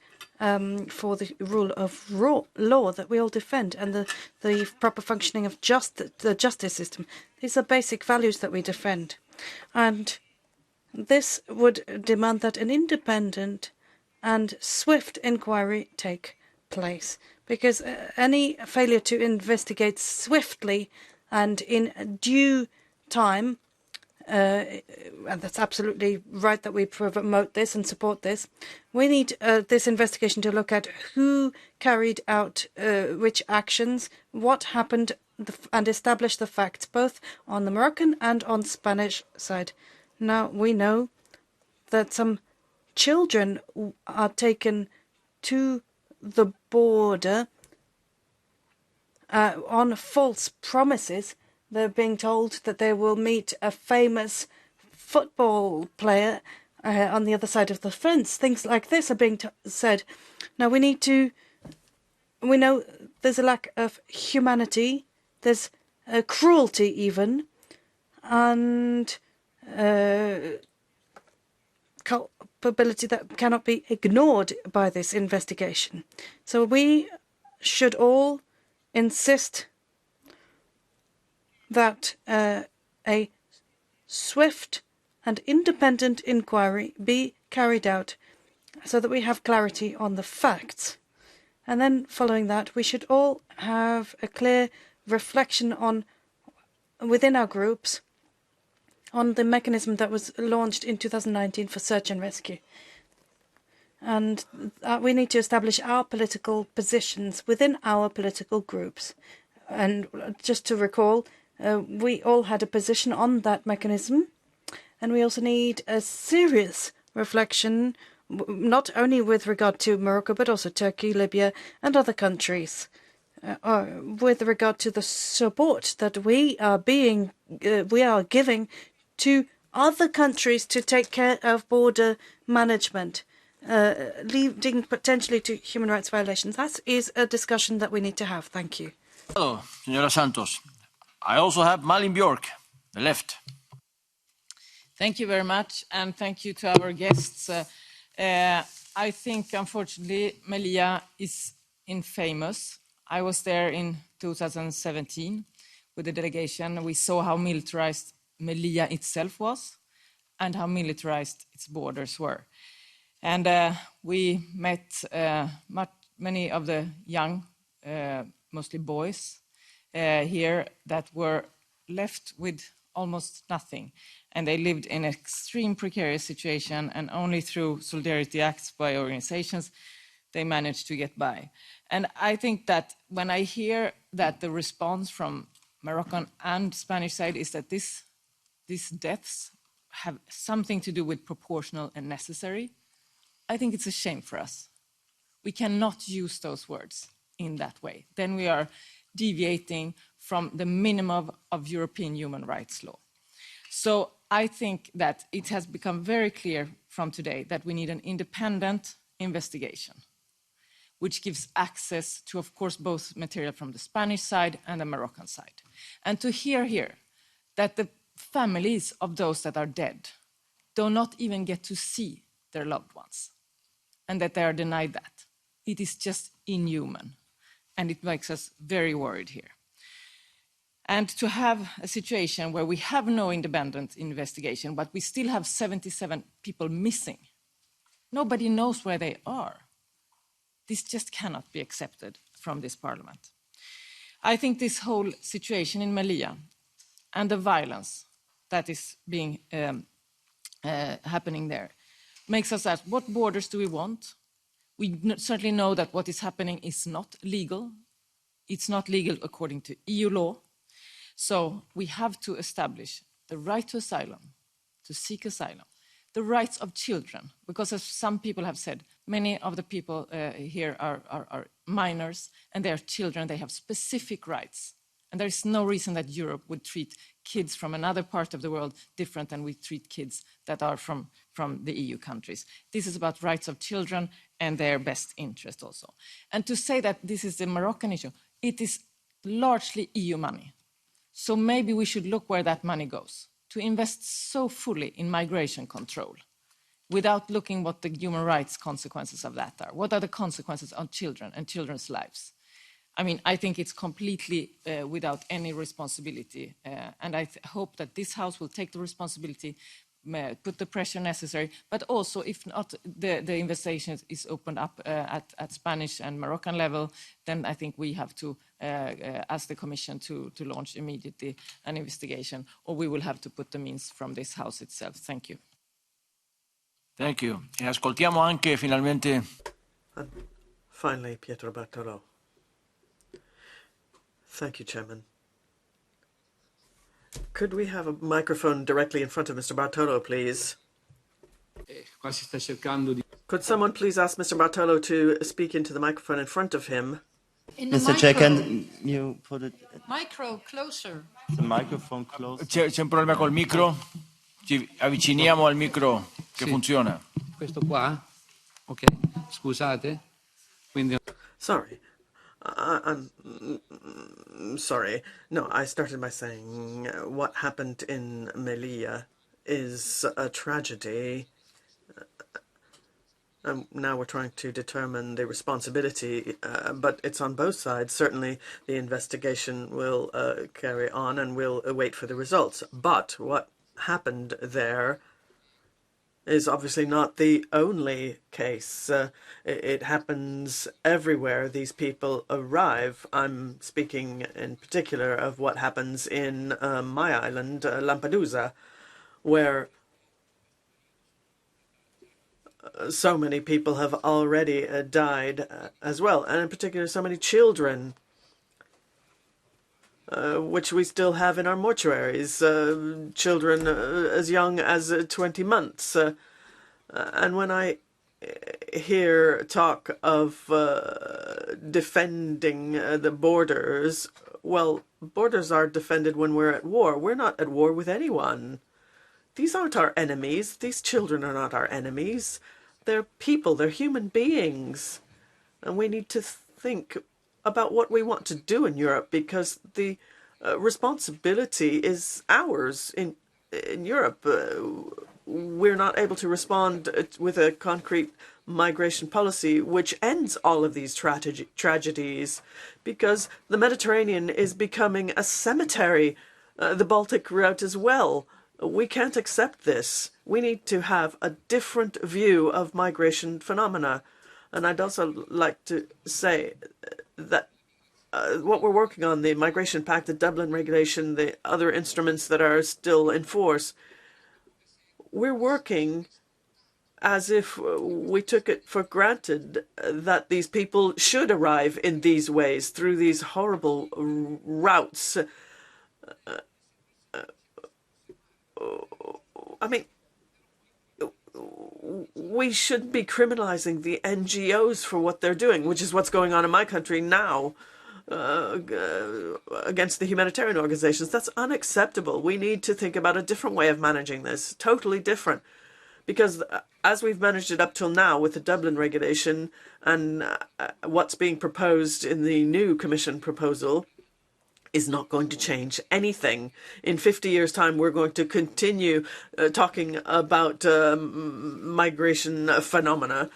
F: for the rule of law that we all defend, and the proper functioning of the justice system. These are basic values that we defend. And this would demand that an independent and swift inquiry take place, because any failure to investigate swiftly and in due time, and that's absolutely right that we promote this and support this, we need this investigation to look at who carried out which actions, what happened, and establish the facts both on the Moroccan and on Spanish side. Now, we know that some children are taken to the border on false promises. They're being told that they will meet a famous football player on the other side of the fence. Things like this are being said. Now, we know there's a lack of humanity, there's cruelty even, and culpability that cannot be ignored by this investigation. So we should all insist that a swift and independent inquiry be carried out so that we have clarity on the facts. And then following that, we should all have a clear reflection on, within our groups, on the mechanism that was launched in 2019 for search and rescue. And we need to establish our political positions within our political groups. And just to recall, we all had a position on that mechanism, and we also need a serious reflection, not only with regard to Morocco, but also Turkey, Libya, and other countries, with regard to the support that we are giving to other countries to take care of border management, leading potentially to human rights violations. That is a discussion that we need to have. Thank you.
A: Hello, Señora Santos. I also have Malin Bjork, the left.
M: Thank you very much, and thank you to our guests. I think, unfortunately, Melilla is infamous. I was there in 2017 with the delegation. We saw how militarized Melilla itself was and how militarized its borders were. And we met many of the young, mostly boys, here that were left with almost nothing. And they lived in an extreme precarious situation, and only through solidarity acts by organizations, they managed to get by. And I think that when I hear that the response from Moroccan and Spanish side is that these deaths have something to do with proportional and necessary, I think it's a shame for us. We cannot use those words in that way. Then we are deviating from the minimum of European human rights law. So I think that it has become very clear from today that we need an independent investigation, which gives access to, of course, both material from the Spanish side and the Moroccan side. And to hear here that the families of those that are dead do not even get to see their loved ones, and that they are denied that, it is just inhuman. And it makes us very worried here. And to have a situation where we have no independent investigation, but we still have 77 people missing. Nobody knows where they are. This just cannot be accepted from this parliament. I think this whole situation in Melilla and the violence that is being happening there makes us ask, what borders do we want? We certainly know that what is happening is not legal. It's not legal according to EU law. So we have to establish the right to asylum, to seek asylum, the rights of children, because as some people have said, many of the people here are minors and they are children, they have specific rights. And there is no reason that Europe would treat kids from another part of the world different than we treat kids that are from the EU countries. This is about rights of children and their best interest also. And to say that this is the Moroccan issue, it is largely EU money. So maybe we should look where that money goes, to invest so fully in migration control without looking what the human rights consequences of that are. What are the consequences on children and children's lives? I mean, I think it's completely without any responsibility. And I hope that this House will take the responsibility, put the pressure necessary, but also if not the investigation is opened up at Spanish and Moroccan level, then I think we have to ask the Commission to launch immediately an investigation, or we will have to put the means from this House itself. Thank you.
A: Thank you. E ascoltiamo anche finalmente.
C: Finally, Pietro Bartolo. Thank you, Chairman. Could we have a microphone directly in front of Mr. Bartolo, please? Could someone please ask Mr. Bartolo to speak into the microphone in front of him?
K: Mr. Chair, can you put it...
I: Micro closer.
K: The microphone close.
A: C'è un problema col micro? Ci avviciniamo al micro che funziona.
N: Questo qua? Ok, scusate. Quindi...
C: Sorry. I'm sorry. No, I started by saying what happened in Melilla is a tragedy. Now we're trying to determine the responsibility, but it's on both sides. Certainly the investigation will carry on and we'll wait for the results. But what happened there is obviously not the only case. It happens everywhere these people arrive. I'm speaking in particular of what happens in my island, Lampedusa, where so many people have already died as well, and in particular so many children, which we still have in our mortuaries, children as young as 20 months. And when I hear talk of defending the borders, well, borders are defended when we're at war. We're not at war with anyone. These aren't our enemies. These children are not our enemies. They're people. They're human beings. And we need to think about what we want to do in Europe, because the responsibility is ours in Europe. We're not able to respond with a concrete migration policy which ends all of these tragedies, because the Mediterranean is becoming a cemetery, the Baltic route as well. We can't accept this. We need to have a different view of migration phenomena. And I'd also like to say that what we're working on, the Migration Pact, the Dublin Regulation, the other instruments that are still in force, we're working as if we took it for granted that these people should arrive in these ways, through these horrible routes. I mean, we should be criminalizing the NGOs for what they're doing, which is what's going on in my country now against the humanitarian organizations. That's unacceptable. We need to think about a different way of managing this, totally different. Because as we've managed it up till now with the Dublin regulation and what's being proposed in the new Commission proposal is not going to change anything. In 50 years' time, we're going to continue talking about migration phenomena.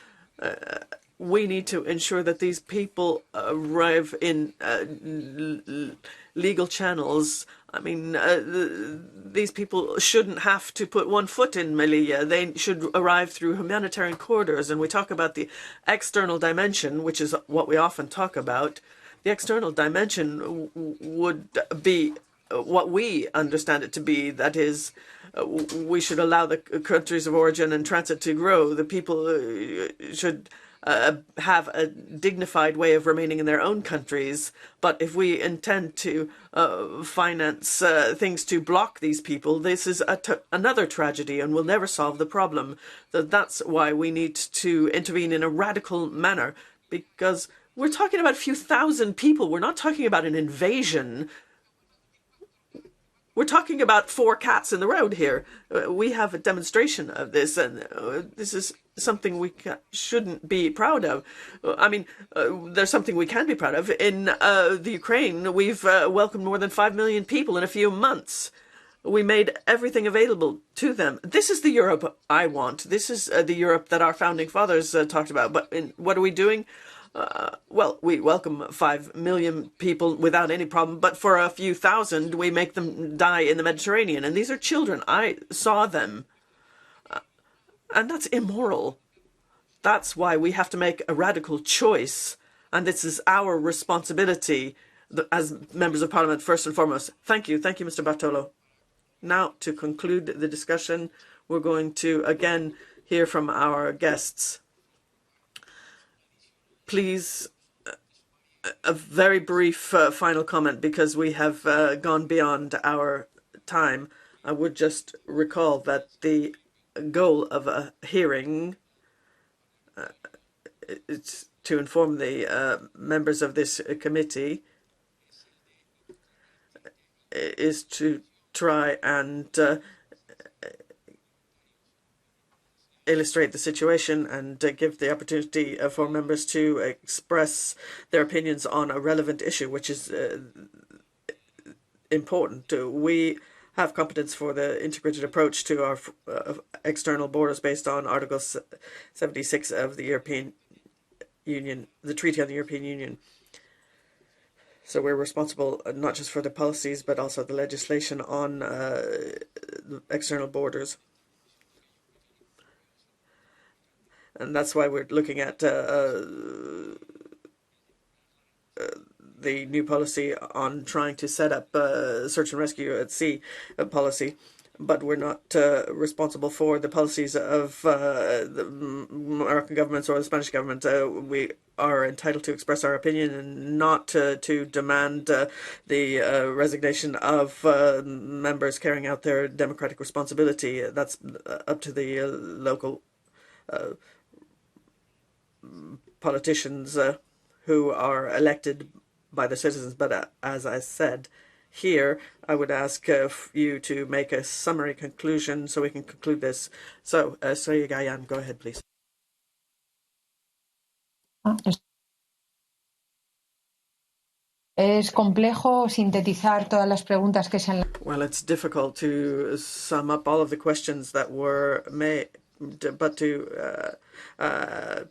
C: We need to ensure that these people arrive in legal channels. I mean, these people shouldn't have to put one foot in Melilla. They should arrive through humanitarian corridors. And we talk about the external dimension, which is what we often talk about. The external dimension would be what we understand it to be. That is, we should allow the countries of origin and transit to grow. The people should have a dignified way of remaining in their own countries. But if we intend to finance things to block these people, this is another tragedy and will never solve the problem. That's why we need to intervene in a radical manner, because we're talking about a few thousand people. We're not talking about an invasion. We're talking about 4 cats in the road here. We have a demonstration of this, and this is something we shouldn't be proud of. I mean, there's something we can be proud of. In the Ukraine, we've welcomed more than 5 million people in a few months. We made everything available to them. This is the Europe I want. This is the Europe that our founding fathers talked about. But what are we doing? Well, we welcome 5 million people without any problem, but for a few thousand, we make them die in the Mediterranean. And these are children. I saw them. And that's immoral. That's why we have to make a radical choice. And this is our responsibility as members of Parliament, first and foremost. Thank you. Thank you, Mr. Bartolo. Now, to conclude the discussion, we're going to again hear from our guests. Please, a very brief final comment, because we have gone beyond our time. I would just recall that the goal of a hearing is to inform the members of this committee is to try and illustrate the situation and give the opportunity for members to express their opinions on a relevant issue, which is important. We have competence for the integrated approach to our external borders based on Article 76 of the European Union, the Treaty on the European Union. So we're responsible not just for the policies, but also the legislation on the external borders. And that's why we're looking at the new policy on trying to set up search and rescue at sea policy. But we're not responsible for the policies of the American governments or the Spanish government. We are entitled to express our opinion and not to demand the resignation of members carrying out their democratic responsibility. That's up to the local politicians who are elected by the citizens. But as I said, here I would ask you to make a summary conclusion so we can conclude this. So, Soya Gayan, go ahead, please. 。 。 。 。 。 。 。 。 。 。 。 。 。 。 。 。 。 。 。 。 。 。 。 。 。 . 。 . 。 。 . 。 。 . 。 . 。 . 。 . 。 . 。 . 。 . 。 . 。 . 。 . 。 . 。 . 。 . 。 . 。 . 。 . 。 . 。 .
E: Es complejo sintetizar todas las preguntas que se han.
C: Well, it's difficult to sum up all of the questions that were made, but to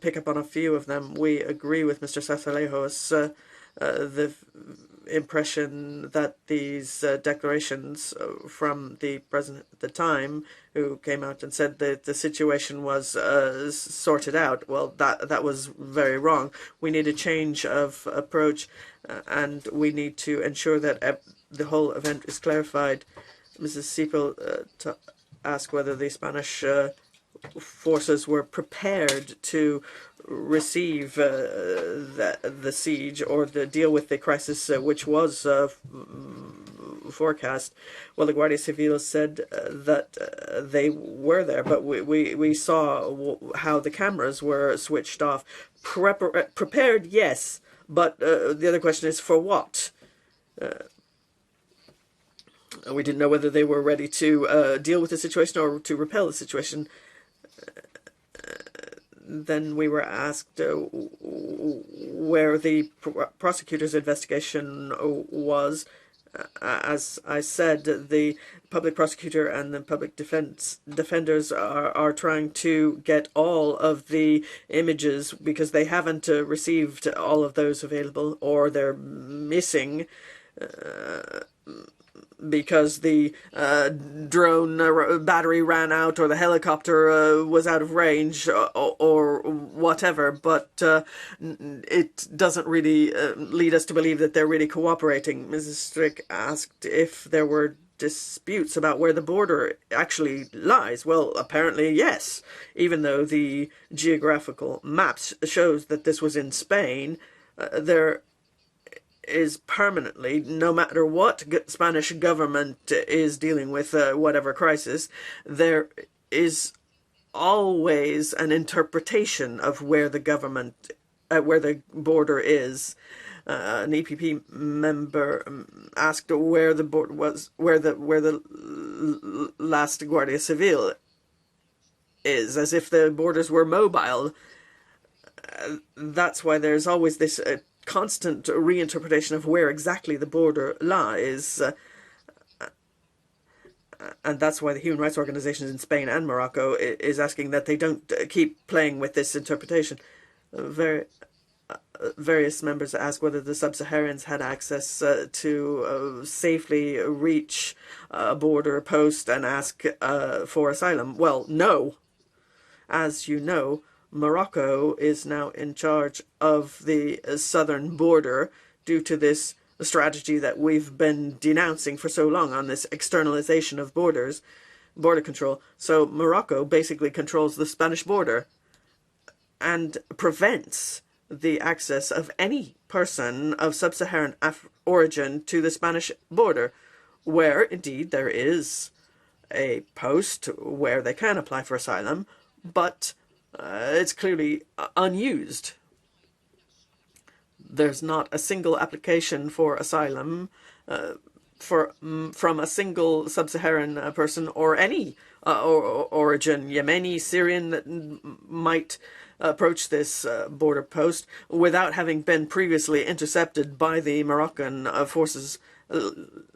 C: pick up on a few of them. We agree with Mr. Sasalejos. The impression that these declarations from the president at the time, who came out and said that the situation was sorted out, well, that was very wrong. We need a change of approach, and we need to ensure that the whole event is clarified. Mrs. Siepel asked whether the Spanish forces were prepared to receive the siege or to deal with the crisis which was forecast. Well, the Guardia Civil said that they were there, but we saw how the cameras were switched off. Prepared, yes, but the other question is for what? We didn't know whether they were ready to deal with the situation or to repel the situation. Then we were asked where the prosecutor's investigation was. As I said, the public prosecutor and the public defenders are trying to get all of the images because they haven't received all of those available, or they're missing because the drone battery ran out, or the helicopter was out of range, or whatever. But it doesn't really lead us to believe that they're really cooperating. Mrs. Strick asked if there were disputes about where the border actually lies. Well, apparently yes, even though the geographical maps shows that this was in Spain. There is permanently, no matter what Spanish government is dealing with, whatever crisis, there is always an interpretation of where the government, where the border is. An EPP member asked where the border was, where the last Guardia Civil is, as if the borders were mobile. That's why there's always this constant reinterpretation of where exactly the border lies. And that's why the human rights organizations in Spain and Morocco is asking that they don't keep playing with this interpretation. Various members ask whether the sub-Saharans had access to safely reach a border post and ask for asylum. Well, no. As you know, Morocco is now in charge of the southern border due to this strategy that we've been denouncing for so long on this externalization of borders, border control. So Morocco basically controls the Spanish border and prevents the access of any person of sub-Saharan origin to the Spanish border, where indeed there is a post where they can apply for asylum, but it's clearly unused. There's not a single application for asylum from a single sub-Saharan person or any origin, Yemeni, Syrian, that might approach this border post without having been previously intercepted by the Moroccan forces,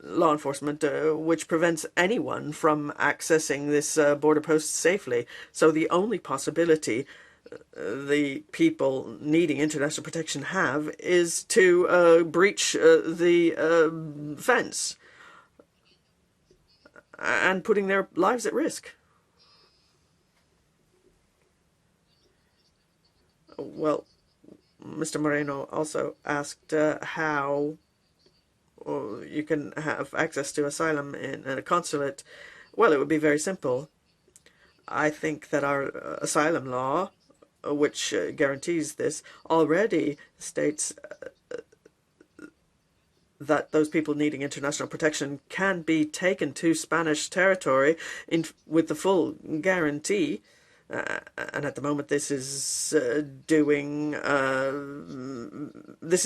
C: law enforcement, which prevents anyone from accessing this border post safely. So the only possibility the people needing international protection have is to breach the fence and putting their lives at risk. Well, Mr. Moreno also asked how you can have access to asylum in a consulate. Well, it would be very simple. I think that our asylum law, which guarantees this, already states that those people needing international protection can be taken to Spanish territory with the full guarantee. And at the moment, this is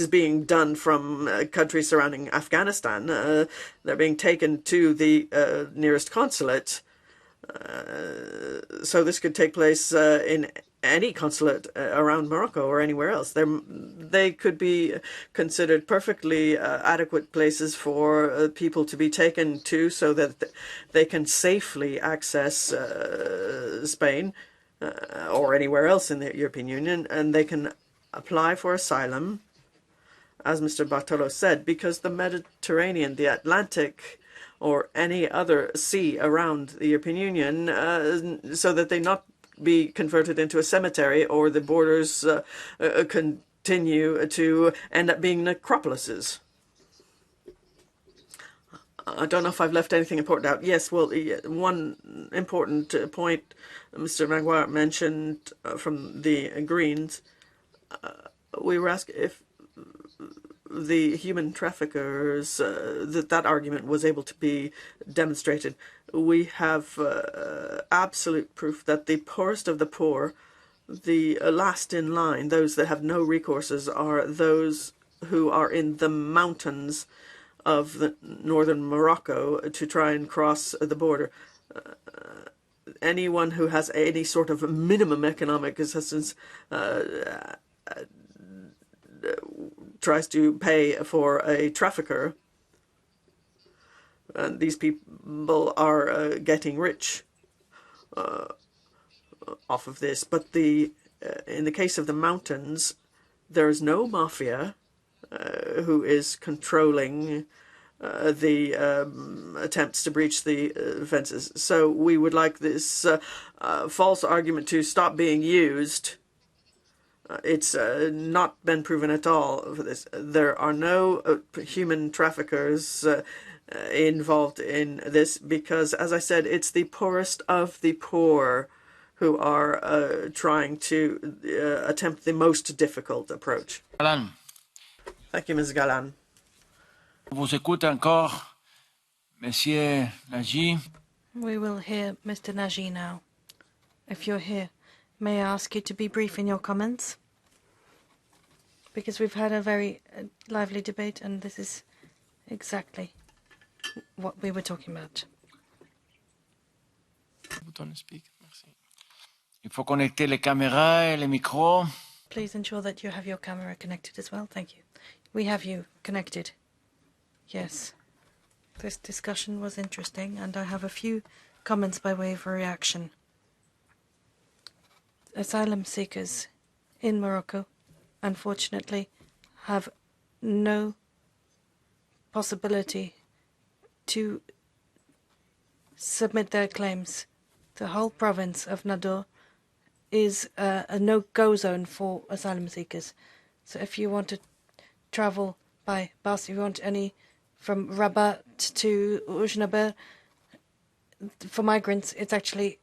C: being done from countries surrounding Afghanistan. They're being taken to the nearest consulate. So this could take place in any consulate around Morocco or anywhere else. They could be considered perfectly adequate places for people to be taken to so that they can safely access Spain or anywhere else in the European Union, and they can apply for asylum, as Mr. Bartolo said, because the Mediterranean, the Atlantic, or any other sea around the European Union, so that they not be converted into a cemetery or the borders continue to end up being necropolises. I don't know if I've left anything important out. Yes, well, one important point Mr. Maguire mentioned from the Greens, we were asked if the human traffickers, that argument was able to be demonstrated. We have absolute proof that the poorest of the poor, the last in line, those that have no recourses, are those who are in the mountains of the northern Morocco to try and cross the border. Anyone who has any sort of minimum economic assistance tries to pay for a trafficker, and these people are getting rich off of this. But in the case of the mountains, there is no mafia who is controlling the attempts to breach the fences. So we would like this false argument to stop being used. It's not been proven at all for this. There are no human traffickers involved in this because, as I said, it's the poorest of the poor who are trying to attempt the most difficult approach.
A: Galan.
C: Thank you, Ms. Galan.
A: Vous écoute encore, Monsieur Nagy.
F: We will hear Mr. Nagy now. If you're here, may I ask you to be brief in your comments? Because we've had a very lively debate, and this is exactly what we were talking about.
A: Il faut connecter les caméras et les micros.
F: Please ensure that you have your camera connected as well. Thank you. We have you connected. Yes. This discussion was interesting, and I have a few comments by way of reaction. Asylum seekers in Morocco, unfortunately, have no possibility to submit their claims. The whole province of Nador is a no-go zone for asylum seekers. So if you want to travel by bus, if you want any from Rabat to Ujnaber, for migrants, it's actually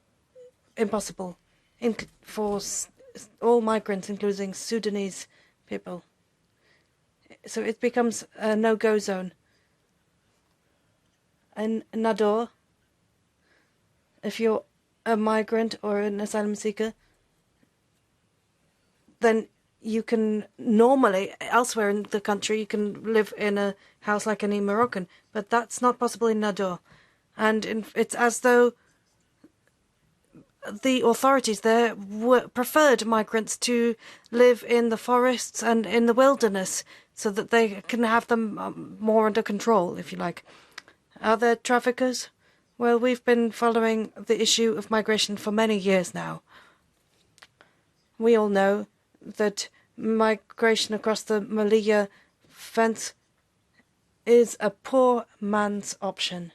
F: impossible. For all migrants, including Sudanese people. So it becomes a no-go zone. In Nador, if you're a migrant or an asylum seeker, then you can normally, elsewhere in the country, you can live in a house like any Moroccan, but that's not possible in Nador. And it's as though the authorities there preferred migrants to live in the forests and in the wilderness so that they can have them more under control, if you like. Are there traffickers? Well, we've been following the issue of migration for many years now. We all know that migration across the Melilla fence is a poor man's option.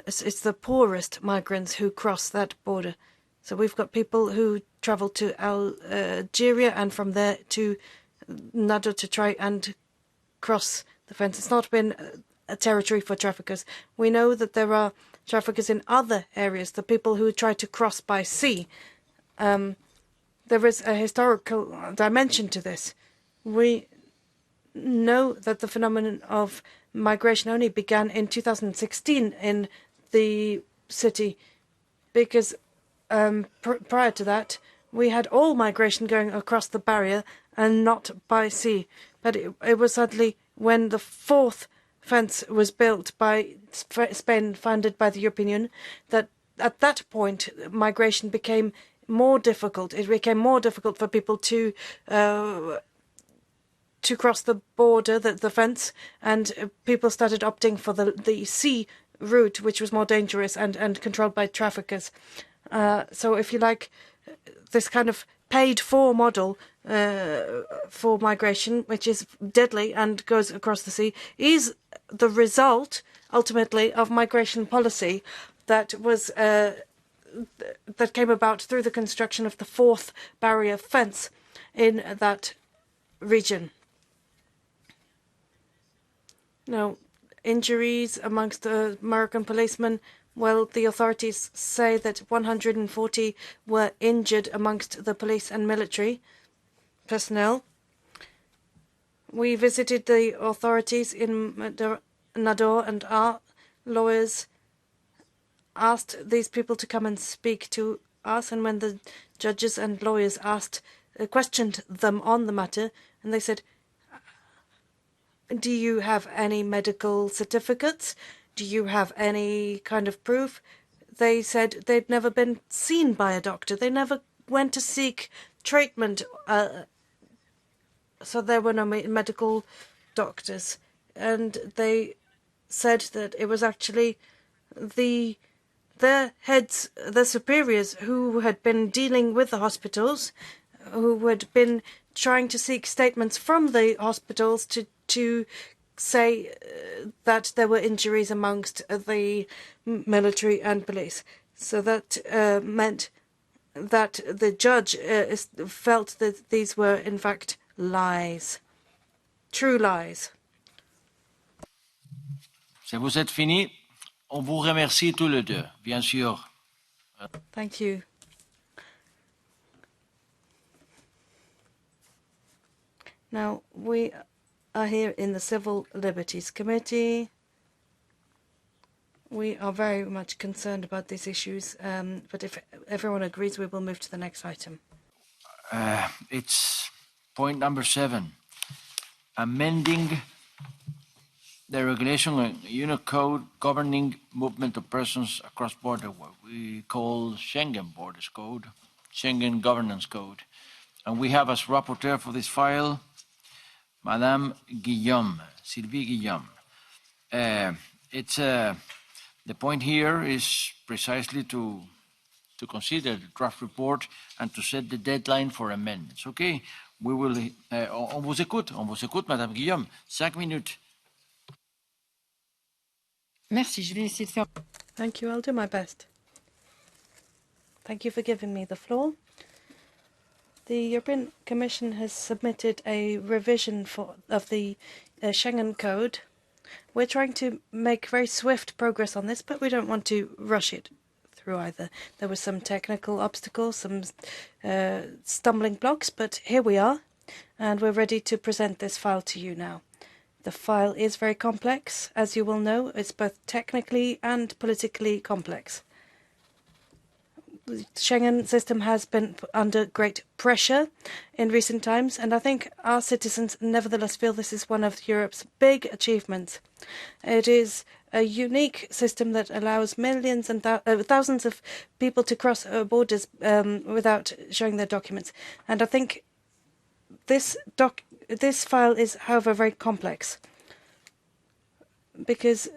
F: It's the poorest migrants who cross that border. So we've got people who travel to Algeria and from there to Nador to try and cross the fence. It's not been a territory for traffickers. We know that there are traffickers in other areas, the people who try to cross by sea. There is a historical dimension to this. We know that the phenomenon of migration only began in 2016 in the city, because prior to that, we had all migration going across the barrier and not by sea. But it was suddenly when the fourth fence was built by Spain, funded by the European Union, that at that point migration became more difficult. It became more difficult for people to cross the border, the fence, and people started opting for the sea route, which was more dangerous and controlled by traffickers. So if you like, this kind of paid-for model for migration, which is deadly and goes across the sea, is the result, ultimately, of migration policy that was that came about through the construction of the fourth barrier fence in that region. Now, injuries amongst the Moroccan policemen, well, the authorities say that 140 were injured amongst the police and military personnel. We visited the authorities in Nador, and our lawyers asked these people to come and speak to us, and when the judges and lawyers questioned them on the matter, and they said, do you have any medical certificates? Do you have any kind of proof? They said they'd never been seen by a doctor. They never went to seek treatment. So there were no medical doctors. And they said that it was actually their heads, their superiors, who had been dealing with the hospitals, who had been trying to seek statements from the hospitals to say that there were injuries amongst the military and police. So that meant that the judge felt that these were, in fact, lies. True lies.
A: Si vous êtes fini, on vous remercie tous les deux, bien sûr.
F: Thank you. Now, we are here in the Civil Liberties Committee. We are very much concerned about these issues, but if everyone agrees, we will move to the next item.
A: It's point number 7, amending the regulation on Union Code governing movement of persons across border, what we call Schengen Borders Code, Schengen Governance Code. And we have as rapporteur for this file, Madame Guillaume, Sylvie Guillaume. The point here is precisely to consider the draft report and to set the deadline for amendments. Okay, we will. On vous écoute, Madame Guillaume. 5 minutes.
J: Merci, je vais essayer de faire.
F: Thank you, I'll do my best. Thank you for giving me the floor. The European Commission has submitted a revision of the Schengen Code. We're trying to make very swift progress on this, but we don't want to rush it through either. There were some technical obstacles, some stumbling blocks, but here we are, and we're ready to present this file to you now. The file is very complex, as you will know. It's both technically and politically complex. The Schengen system has been under great pressure in recent times, and I think our citizens nevertheless feel this is one of Europe's big achievements. It is a unique system that allows millions and thousands of people to cross borders without showing their documents. And I think this file is, however, very complex, because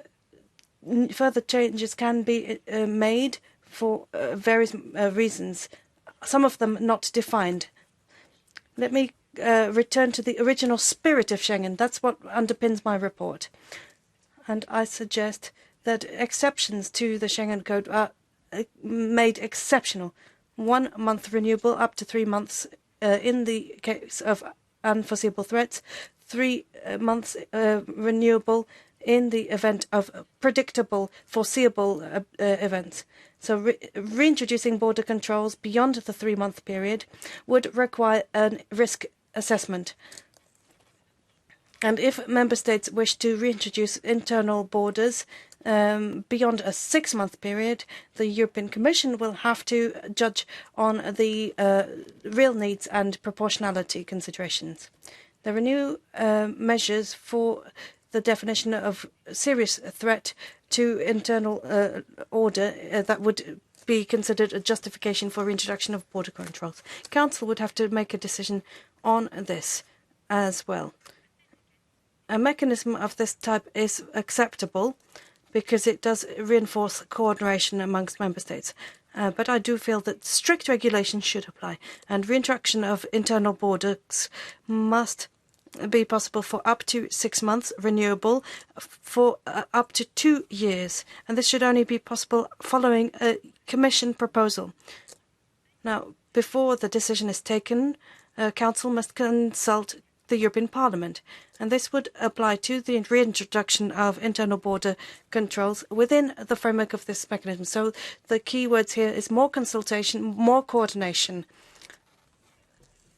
F: further changes can be made for various reasons, some of them not defined. Let me return to the original spirit of Schengen. That's what underpins my report. And I suggest that exceptions to the Schengen Code are made exceptional. 1 month renewable, up to 3 months in the case of unforeseeable threats, 3 months renewable in the event of predictable, foreseeable events. So reintroducing border controls beyond the 3-month period would require a risk assessment. And if member states wish to reintroduce internal borders beyond a 6-month period, the European Commission will have to judge on the real needs and proportionality considerations. There are new measures for the definition of serious threat to internal order that would be considered a justification for reintroduction of border controls. Council would have to make a decision on this as well. A mechanism of this type is acceptable because it does reinforce coordination amongst member states. But I do feel that strict regulation should apply, and reintroduction of internal borders must be possible for up to 6 months, renewable for up to 2 years. And this should only be possible following a Commission proposal. Now, before the decision is taken, Council must consult the European Parliament, and this would apply to the reintroduction of internal border controls within the framework of this mechanism. So the key words here is more consultation, more coordination.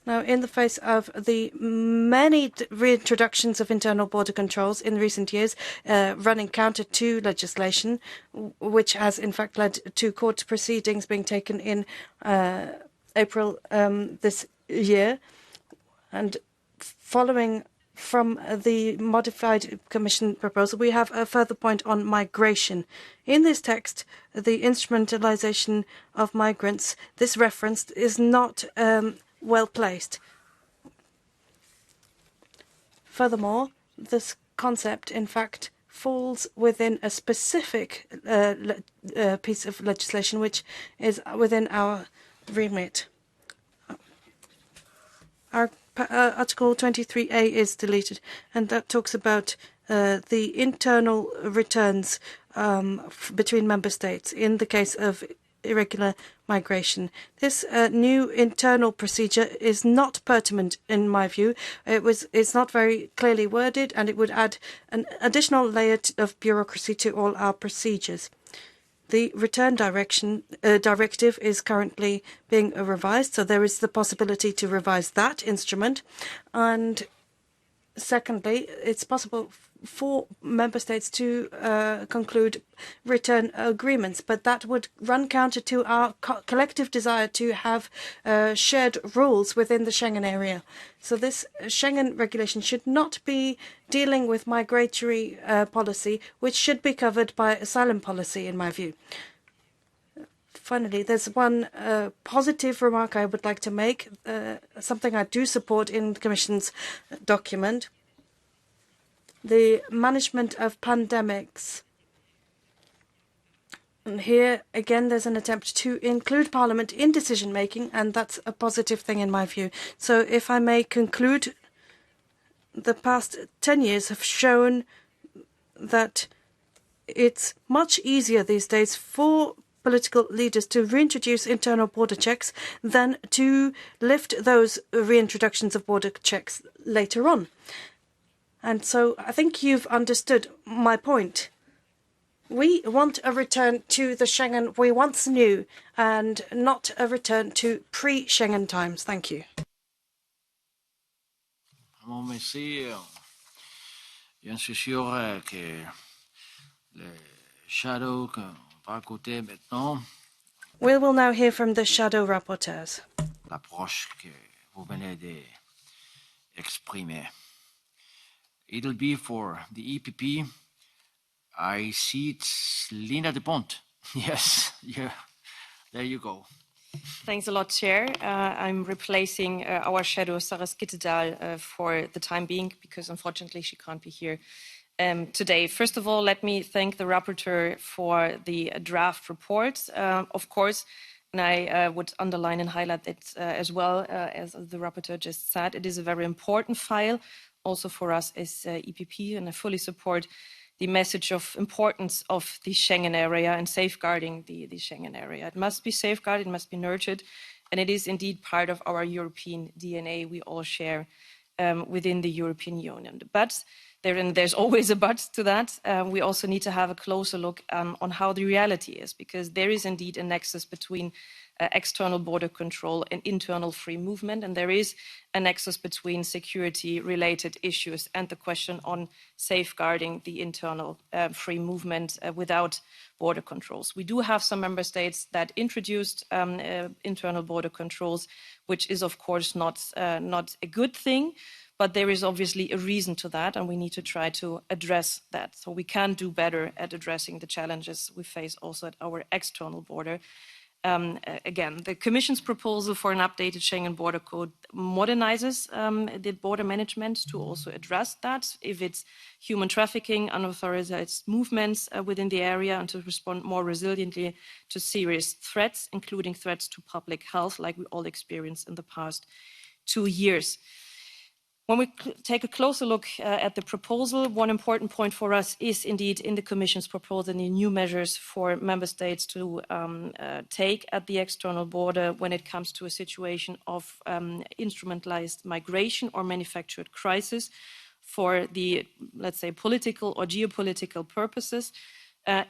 F: Now, in the face of the many reintroductions of internal border controls in recent years, running counter to legislation, which has in fact led to court proceedings being taken in April this year, and following from the modified Commission proposal, we have a further point on migration. In this text, the instrumentalization of migrants, this reference is not well placed. Furthermore, this concept, in fact, falls within a specific piece of legislation which is within our remit. Our Article 23A is deleted, and that talks about the internal returns between member states in the case of irregular migration. This new internal procedure is not pertinent in my view. It's not very clearly worded, and it would add an additional layer of bureaucracy to all our procedures. The return directive is currently being revised, so there is the possibility to revise that instrument. And secondly, it's possible for member states to conclude return agreements, but that would run counter to our collective desire to have shared rules within the Schengen area. So this Schengen regulation should not be dealing with migratory policy, which should be covered by asylum policy, in my view. Finally, there's one positive remark I would like to make, something I do support in the Commission's document. The management of pandemics. And here, again, there's an attempt to include Parliament in decision-making, and that's a positive thing in my view. So if I may conclude, the past 10 years have shown that it's much easier these days for political leaders to reintroduce internal border checks than to lift those reintroductions of border checks later on. And so I think you've understood my point. We want a return to the Schengen we once knew, and not a return to pre-Schengen times. Thank you.
A: Merci. Bien sûr que le shadow qu'on va écouter maintenant.
F: We will now hear from the shadow rapporteurs.
A: L'approche que vous venez d'exprimer. It'll be for the EPP. I see it's Lina de Pont. Yes, yeah, there you go.
O: Thanks a lot, Chair. I'm replacing our shadow, Sarah Skittedal, for the time being, because unfortunately she can't be here today. First of all, let me thank the rapporteur for the draft report, of course, and I would underline and highlight it as well, as the rapporteur just said. It is a very important file, also for us as EPP, and I fully support the message of importance of the Schengen area and safeguarding the Schengen area. It must be safeguarded, it must be nurtured, and it is indeed part of our European DNA we all share within the European Union. But there's always a but to that. We also need to have a closer look on how the reality is, because there is indeed a nexus between external border control and internal free movement, and there is a nexus between security-related issues and the question on safeguarding the internal free movement without border controls. We do have some member states that introduced internal border controls, which is of course not a good thing, But there is obviously a reason to that, and we need to try to address that. So we can do better at addressing the challenges we face also at our external border. Again, the Commission's proposal for an updated Schengen border code modernizes the border management to also address that, if it's human trafficking, unauthorized movements within the area, and to respond more resiliently to serious threats, including threats to public health, like we all experienced in the past 2 years. When we take a closer look at the proposal, one important point for us is indeed in the Commission's proposal the new measures for member states to take at the external border when it comes to a situation of instrumentalized migration or manufactured crisis for the, let's say, political or geopolitical purposes,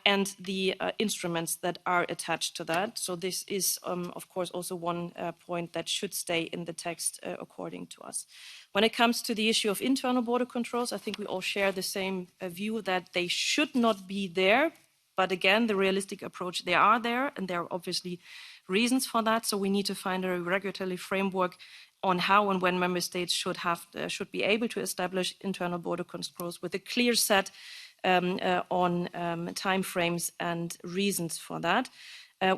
O: and the instruments that are attached to that. So this is, of course, also one point that should stay in the text according to us. When it comes to the issue of internal border controls, I think we all share the same view that they should not be there. But again, the realistic approach, they are there, and there are obviously reasons for that. So we need to find a regulatory framework on how and when member states should be able to establish internal border controls with a clear set on timeframes and reasons for that,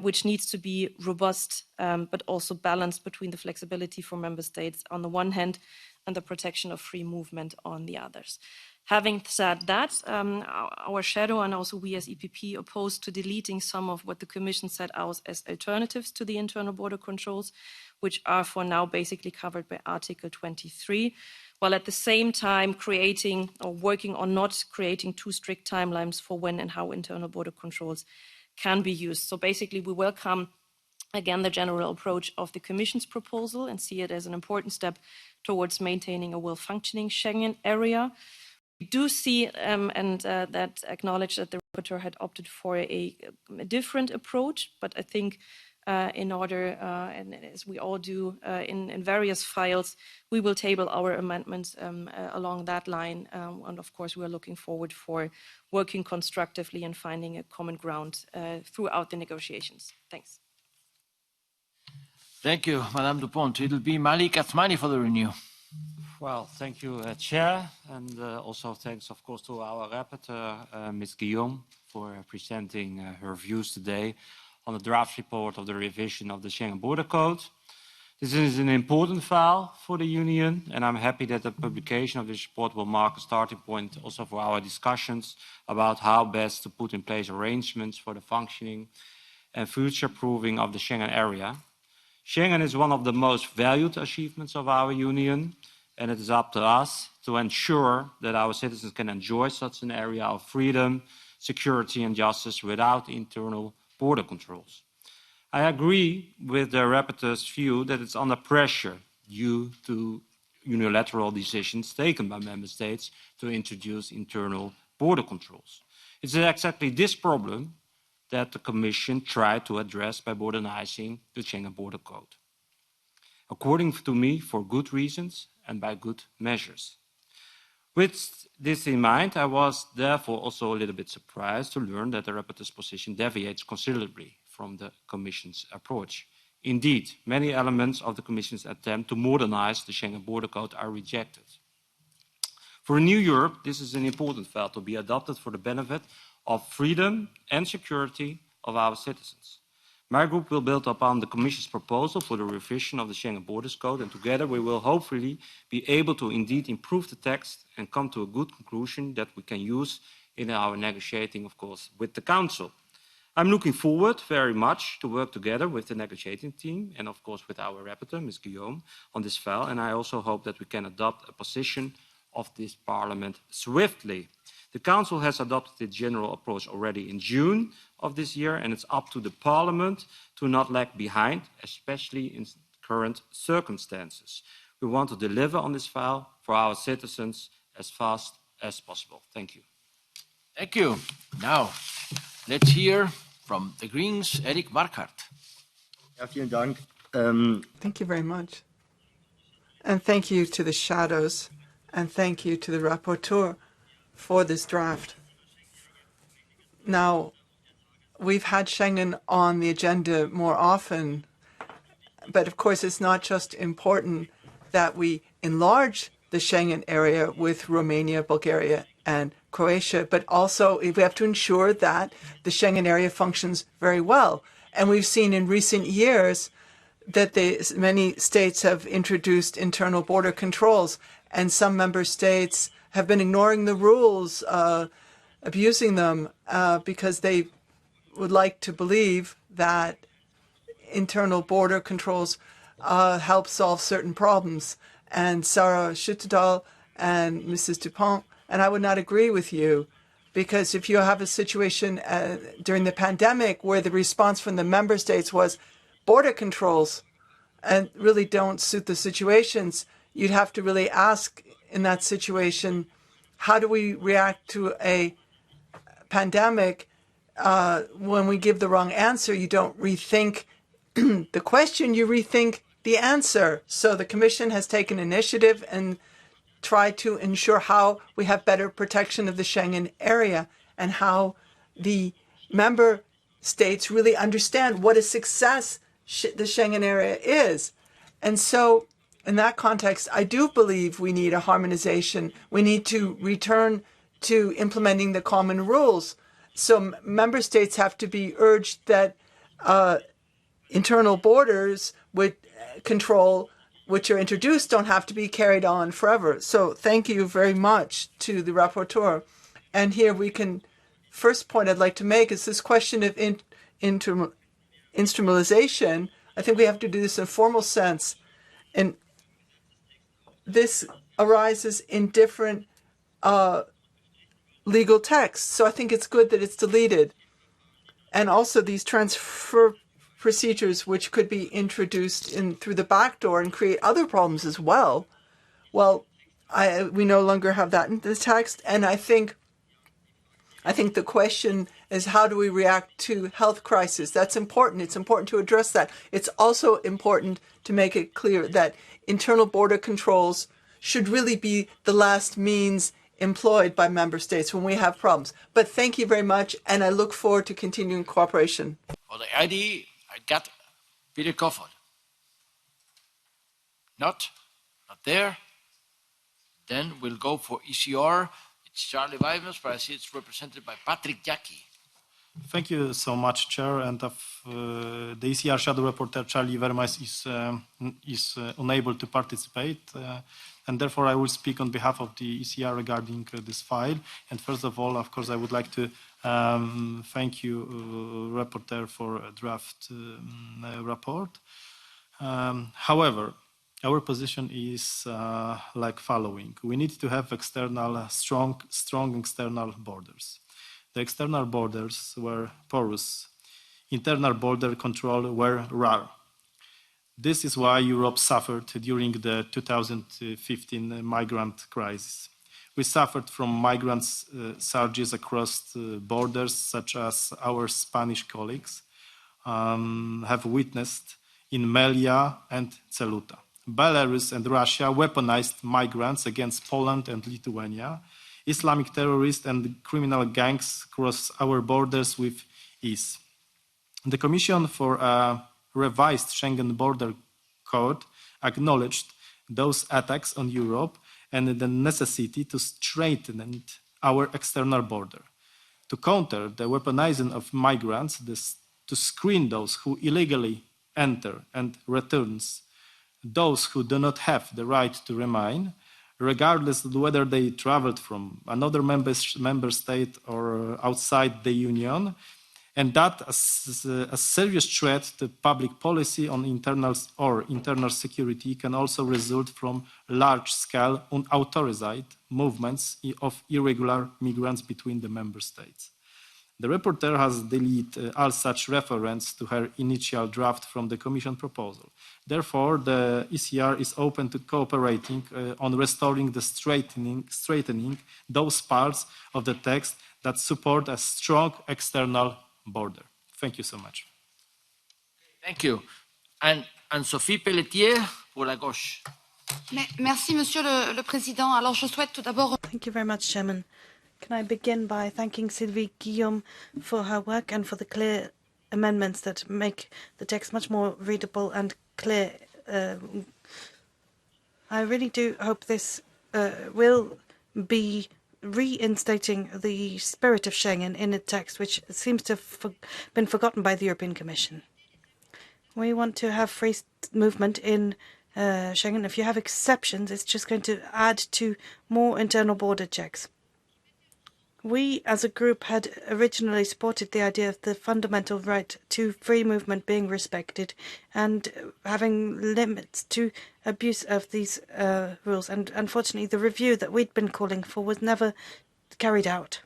O: which needs to be robust but also balanced between the flexibility for member states on the one hand and the protection of free movement on the others. Having said that, our shadow and also we as EPP opposed to deleting some of what the Commission set out as alternatives to the internal border controls, which are for now basically covered by Article 23, while at the same time creating or working on not creating too strict timelines for when and how internal border controls can be used. So basically we welcome again the general approach of the Commission's proposal and see it as an important step towards maintaining a well-functioning Schengen area. We do see that acknowledge that the rapporteur had opted for a different approach, but I think in order, and as we all do in various files, we will table our amendments along that line. And of course, we are looking forward for working constructively and finding a common ground throughout the negotiations. Thanks.
A: Thank you, Madame Dupont. It'll be Malik Athmani for the Renew.
N: Well, thank you, Chair, and also thanks, of course, to our rapporteur, Ms. Guillaume, for presenting her views today on the draft report of the revision of the Schengen Border Code. This is an important file for the Union, and I'm happy that the publication of this report will mark a starting point also for our discussions about how best to put in place arrangements for the functioning and future-proofing of the Schengen area. Schengen is one of the most valued achievements of our Union, and it is up to us to ensure that our citizens can enjoy such an area of freedom, security and justice without internal border controls. I agree with the rapporteur's view that it's under pressure due to unilateral decisions taken by member states to introduce internal border controls. It's exactly this problem that the Commission tried to address by modernizing the Schengen Border Code. According to me, for good reasons and by good measures. With this in mind, I was therefore also a little bit surprised to learn that the rapporteur's position deviates considerably from the Commission's approach. Indeed, many elements of the Commission's attempt to modernize the Schengen Border Code are rejected. For a new Europe, this is an important file to be adopted for the benefit of freedom and security of our citizens. My group will build upon the Commission's proposal for the revision of the Schengen Borders Code, and together we will hopefully be able to indeed improve the text and come to a good conclusion that we can use in our negotiating, of course, with the Council. I'm looking forward very much to work together with the negotiating team and, of course, with our rapporteur, Ms. Guillaume, on this file, and I also hope that we can adopt a position of this Parliament swiftly. The Council has adopted its general approach already in June of this year, and it's up to the Parliament to not lag behind, especially in current circumstances. We want to deliver on this file for our citizens as fast as possible. Thank you.
A: Thank you. Now, let's hear from the Greens, Eric Marquardt.
K: Ja, vielen Dank.
G: Thank you very much. And thank you to the shadows, and thank you to the rapporteur for this draft. Now, we've had Schengen on the agenda more often, but of course it's not just important that we enlarge the Schengen area with Romania, Bulgaria, and Croatia, but also we have to ensure that the Schengen area functions very well. And we've seen in recent years that many states have introduced internal border controls, and some member states have been ignoring the rules, abusing them, because they would like to believe that internal border controls help solve certain problems. And Sarah Schittedal and Mrs. Dupont, and I would not agree with you, because if you have a situation during the pandemic where the response from the member states was border controls and really don't suit the situations, you'd have to really ask in that situation, how do we react to a pandemic? When we give the wrong answer, you don't rethink the question, you rethink the answer. So the Commission has taken initiative and tried to ensure how we have better protection of the Schengen area and how the member states really understand what a success the Schengen area is. And so in that context, I do believe we need a harmonization. We need to return to implementing the common rules. So member states have to be urged that internal borders with control which are introduced don't have to be carried on forever. So thank you very much to the rapporteur. And here we can, first point I'd like to make is this question of instrumentalization. I think we have to do this in a formal sense. And this arises in different legal texts. So I think it's good that it's deleted. And also these transfer procedures which could be introduced through the back door and create other problems as well. Well, we no longer have that in the text. And I think the question is, how do we react to health crisis? That's important. It's important to address that. It's also important to make it clear that internal border controls should really be the last means employed by member states when we have problems. But thank you very much, and I look forward to continuing cooperation.
A: For the ID, I got Peter Kofod. Not there. Then we'll go for ECR. It's Charlie Weimers, but I see it's represented by Patrick Jackie.
P: Thank you so much, Chair. And the ECR Shadow Reporter, Charlie Weimers, is unable to participate. And therefore, I will speak on behalf of the ECR regarding this file. And first of all, of course, I would like to thank you, Rapporteur, for a draft report. However, our position is like following. We need to have strong external borders. The external borders were porous. Internal border control were rare. This is why Europe suffered during the 2015 migrant crisis. We suffered from migrant surges across borders, such as our Spanish colleagues have witnessed in Melilla and Celuta. Belarus and Russia weaponized migrants against Poland and Lithuania. Islamic terrorists and criminal gangs cross our borders with ease. The Commission for a revised Schengen Border Code acknowledged those attacks on Europe and the necessity to strengthen our external border. To counter the weaponizing of migrants, to screen those who illegally enter and returns those who do not have the right to remain, regardless of whether they traveled from another member state or outside the Union, and that as a serious threat to public policy on internal security can also result from large-scale unauthorized movements of irregular migrants between the member states. The rapporteur has deleted all such reference to her initial draft from the Commission proposal. Therefore, the ECR is open to cooperating on restoring the straightening those parts of the text that support a strong external border. Thank you so much.
A: Thank you. And Sophie Pelletier pour la gauche.
J: Merci, Monsieur le Président. Alors, je souhaite tout d'abord...
F: Thank you very much, Chairman. Can I begin by thanking Sylvie Guillaume for her work and for the clear amendments that make the text much more readable and clear. I really do hope this will be reinstating the spirit of Schengen in a text which seems to have been forgotten by the European Commission. We want to have free movement in Schengen. If you have exceptions, it's just going to add to more internal border checks. We, as a group, had originally supported the idea of the fundamental right to free movement being respected and having limits to abuse of these rules. And unfortunately, the review that we'd been calling for was never carried out.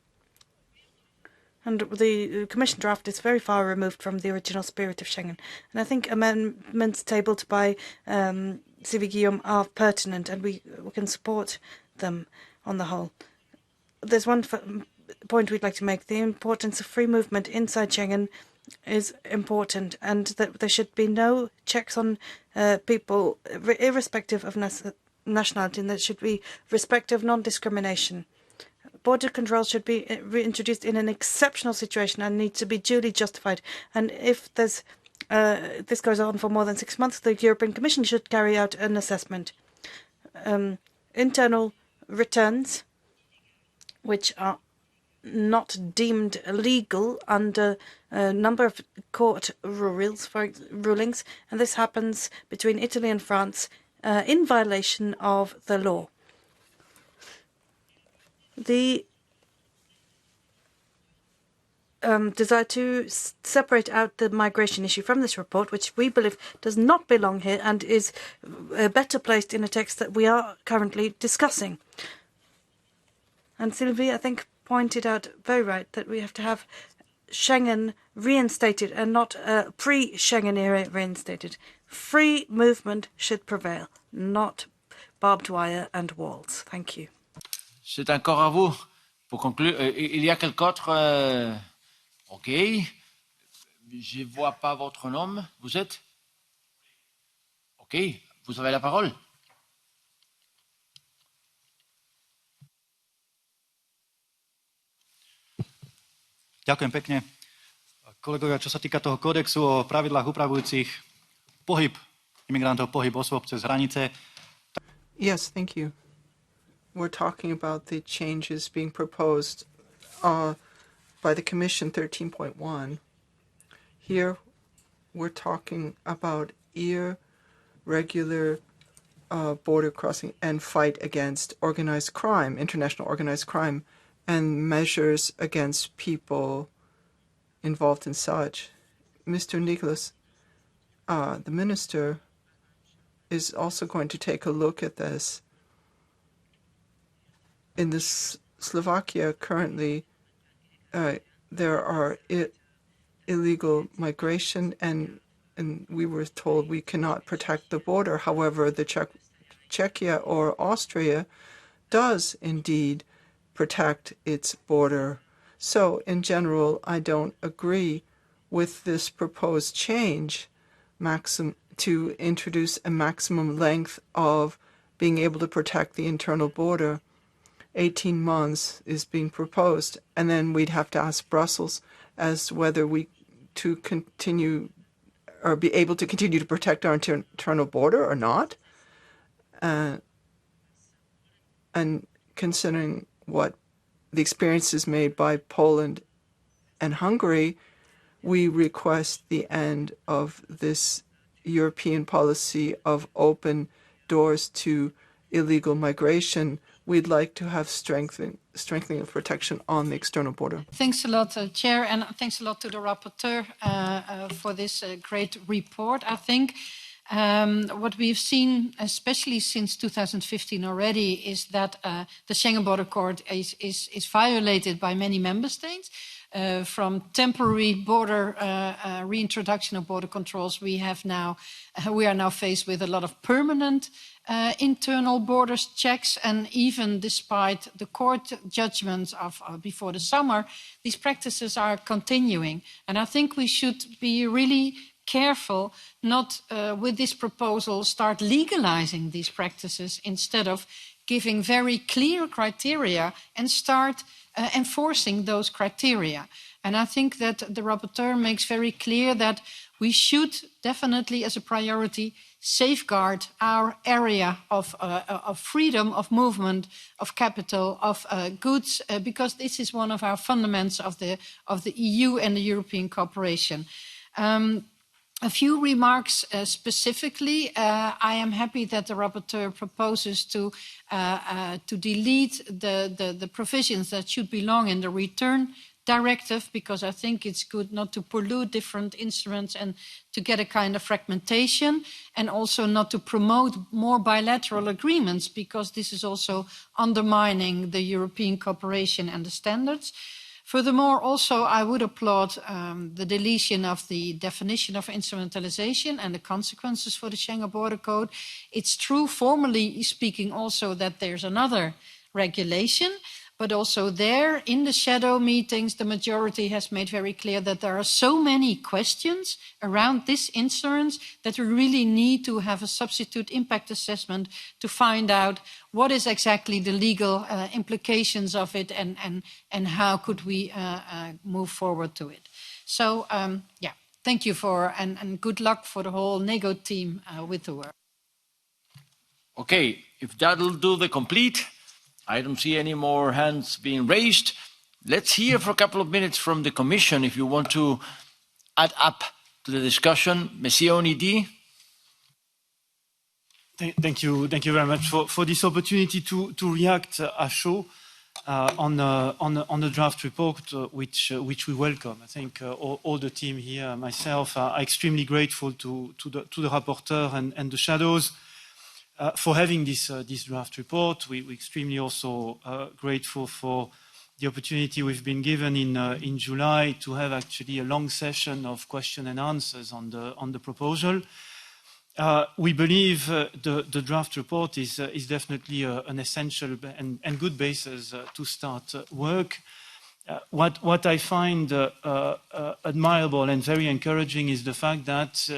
F: And the Commission draft is very far removed from the original spirit of Schengen. And I think amendments tabled by Sylvie Guillaume are pertinent, and we can support them on the whole. There's one point we'd like to make. The importance of free movement inside Schengen is important, and that there should be no checks on people, irrespective of nationality, and there should be respect of non-discrimination. Border controls should be reintroduced in an exceptional situation and need to be duly justified. And if there's this goes on for more than 6 months, the European Commission should carry out an assessment. Internal returns, which are not deemed illegal under a number of court rulings, and this happens between Italy and France in violation of the law. The desire to separate out the migration issue from this report, which we believe does not belong here and is better placed in a text that we are currently discussing. And Sylvie, I think, pointed out very right that we have to have Schengen reinstated and not pre-Schengen era reinstated. Free movement should prevail, not barbed wire and walls. Thank you.
A: C'est encore à vous. Pour conclure, il y a quelques autres... OK. Je ne vois pas votre nom. Vous êtes? OK. Vous avez la parole.
Q: Ďakujem pekne. Kolegovia, čo sa týka toho kódexu o pravidlách upravujúcich pohyb imigrantov, pohyb osôb cez hranice.
G: Yes, thank you. We're talking about the changes being proposed by the Commission 13.1. Here, we're talking about irregular border crossing and fight against organized crime, international organized crime, and measures against people involved in such. Mr. Nicholas, the minister, is also going to take a look at this. In Slovakia, currently, there are illegal migration, and we were told we cannot protect the border. However, the Czechia or Austria does indeed protect its border. So, in general, I don't agree with this proposed change to introduce a maximum length of being able to protect the internal border. 18 months is being proposed, and then we'd have to ask Brussels as whether we to continue or be able to continue to protect our internal border or not. And considering what the experiences made by Poland and Hungary, we request the end of this European policy of open doors to illegal migration. We'd like to have strengthening of protection on the external border.
I: Thanks a lot, Chair, and thanks a lot to the rapporteur for this great report. I think what we've seen, especially since 2015 already, is that the Schengen Border Code is violated by many member states. From temporary border reintroduction of border controls, we are now faced with a lot of permanent internal borders checks, and even despite the court judgments of before the summer, these practices are continuing. And I think we should be really careful not with this proposal start legalizing these practices instead of giving very clear criteria and start enforcing those criteria. And I think that the rapporteur makes very clear that we should definitely, as a priority, safeguard our area of freedom of movement, of capital, of goods, because this is one of our fundamentals of the EU and the European cooperation. A few remarks specifically. I am happy that the rapporteur proposes to delete the provisions that should belong in the return directive, because I think it's good not to pollute different instruments and to get a kind of fragmentation, and also not to promote more bilateral agreements, because this is also undermining the European cooperation and the standards. Furthermore, also, I would applaud the deletion of the definition of instrumentalization and the consequences for the Schengen Border Code. It's true, formally speaking, also that there's another regulation, but also there, in the shadow meetings, the majority has made very clear that there are so many questions around this insurance that we really need to have a substitute impact assessment to find out what is exactly the legal implications of it, and how could we move forward to it. So, yeah, thank you for, and good luck for the whole NEGO team with the work.
A: Okay, if that'll do the complete. I don't see any more hands being raised. Let's hear for a couple of minutes from the Commission if you want to add up to the discussion. Monsieur Onidi.
R: Thank you very much for this opportunity to react à chaud on the draft report, which we welcome. I think all the team here, myself, are extremely grateful to the rapporteur and the shadows for having this draft report. We're extremely also grateful for the opportunity we've been given in July to have actually a long session of question and answers on the proposal. We believe the draft report is definitely an essential and good basis to start work. What I find admirable and very encouraging is the fact that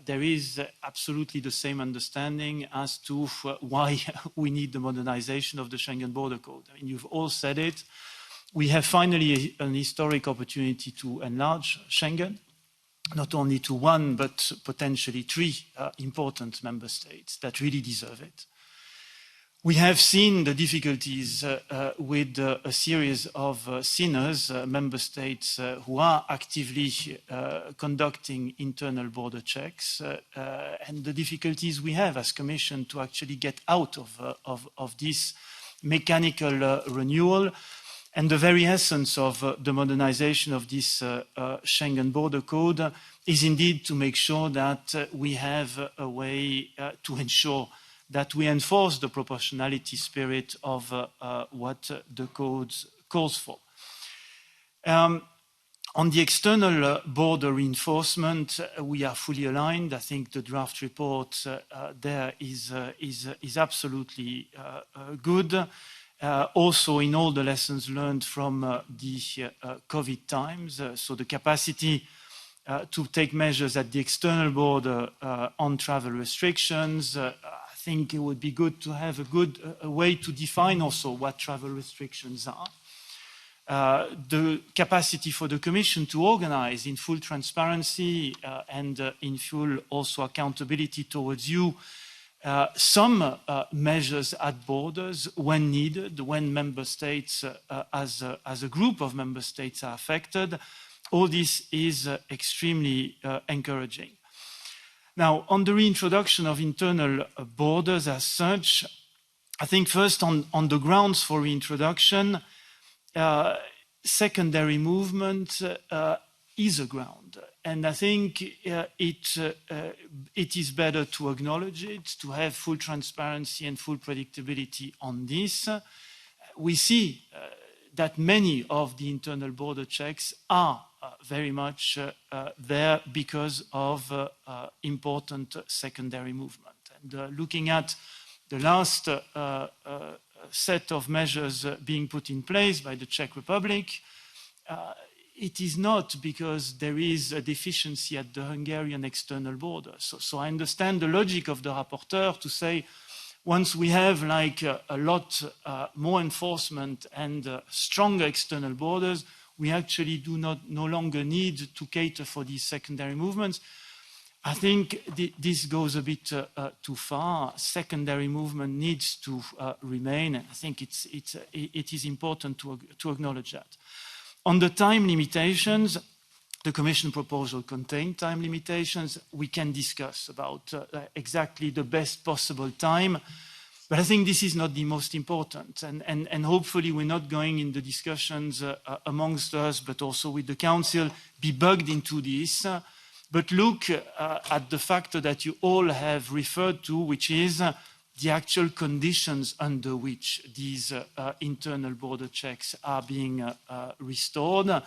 R: there is absolutely the same understanding as to why we need the modernization of the Schengen Border Code. I mean, you've all said it. We have finally an historic opportunity to enlarge Schengen, not only to one, but potentially three important member states that really deserve it. We have seen the difficulties with a series of sinners, member states who are actively conducting internal border checks, and the difficulties we have as Commission to actually get out of this mechanical renewal. And the very essence of the modernization of this Schengen Border Code is indeed to make sure that we have a way to ensure that we enforce the proportionality spirit of what the code calls for. On the external border reinforcement, we are fully aligned. I think the draft report there is absolutely good. Also in all the lessons learned from the COVID times, so the capacity to take measures at the external border on travel restrictions. I think it would be good to have a way to define also what travel restrictions are. The capacity for the Commission to organize in full transparency and in full also accountability towards you some measures at borders when needed, when member states as a group of member states are affected. All this is extremely encouraging. Now, on the reintroduction of internal borders as such, I think first on the grounds for reintroduction, secondary movement is a ground. And I think it is better to acknowledge it, to have full transparency and full predictability on this. We see that many of the internal border checks are very much there because of important secondary movement. And looking at the last set of measures being put in place by the Czech Republic, it is not because there is a deficiency at the Hungarian external border. So I understand the logic of the rapporteur to say, once we have like a lot more enforcement and stronger external borders, we actually no longer need to cater for these secondary movements. I think this goes a bit too far. Secondary movement needs to remain. I think it is important to acknowledge that. On the time limitations, the Commission proposal contained time limitations. We can discuss about exactly the best possible time, but I think this is not the most important. And hopefully we're not going in the discussions amongst us, but also with the Council, be bugged into this. But look at the factor that you all have referred to, which is the actual conditions under which these internal border checks are being restored.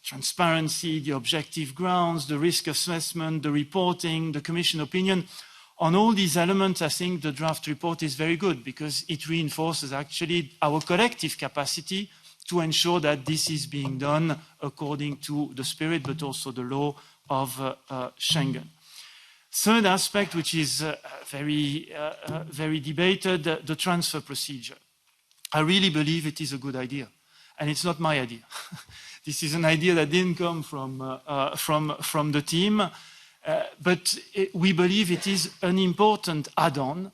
R: Transparency, the objective grounds, the risk assessment, the reporting, the Commission opinion. On all these elements, I think the draft report is very good because it reinforces actually our collective capacity to ensure that this is being done according to the spirit, but also the law of Schengen. Third aspect, which is very debated, the transfer procedure. I really believe it is a good idea, and it's not my idea. This is an idea that didn't come from the team, but we believe it is an important add-on.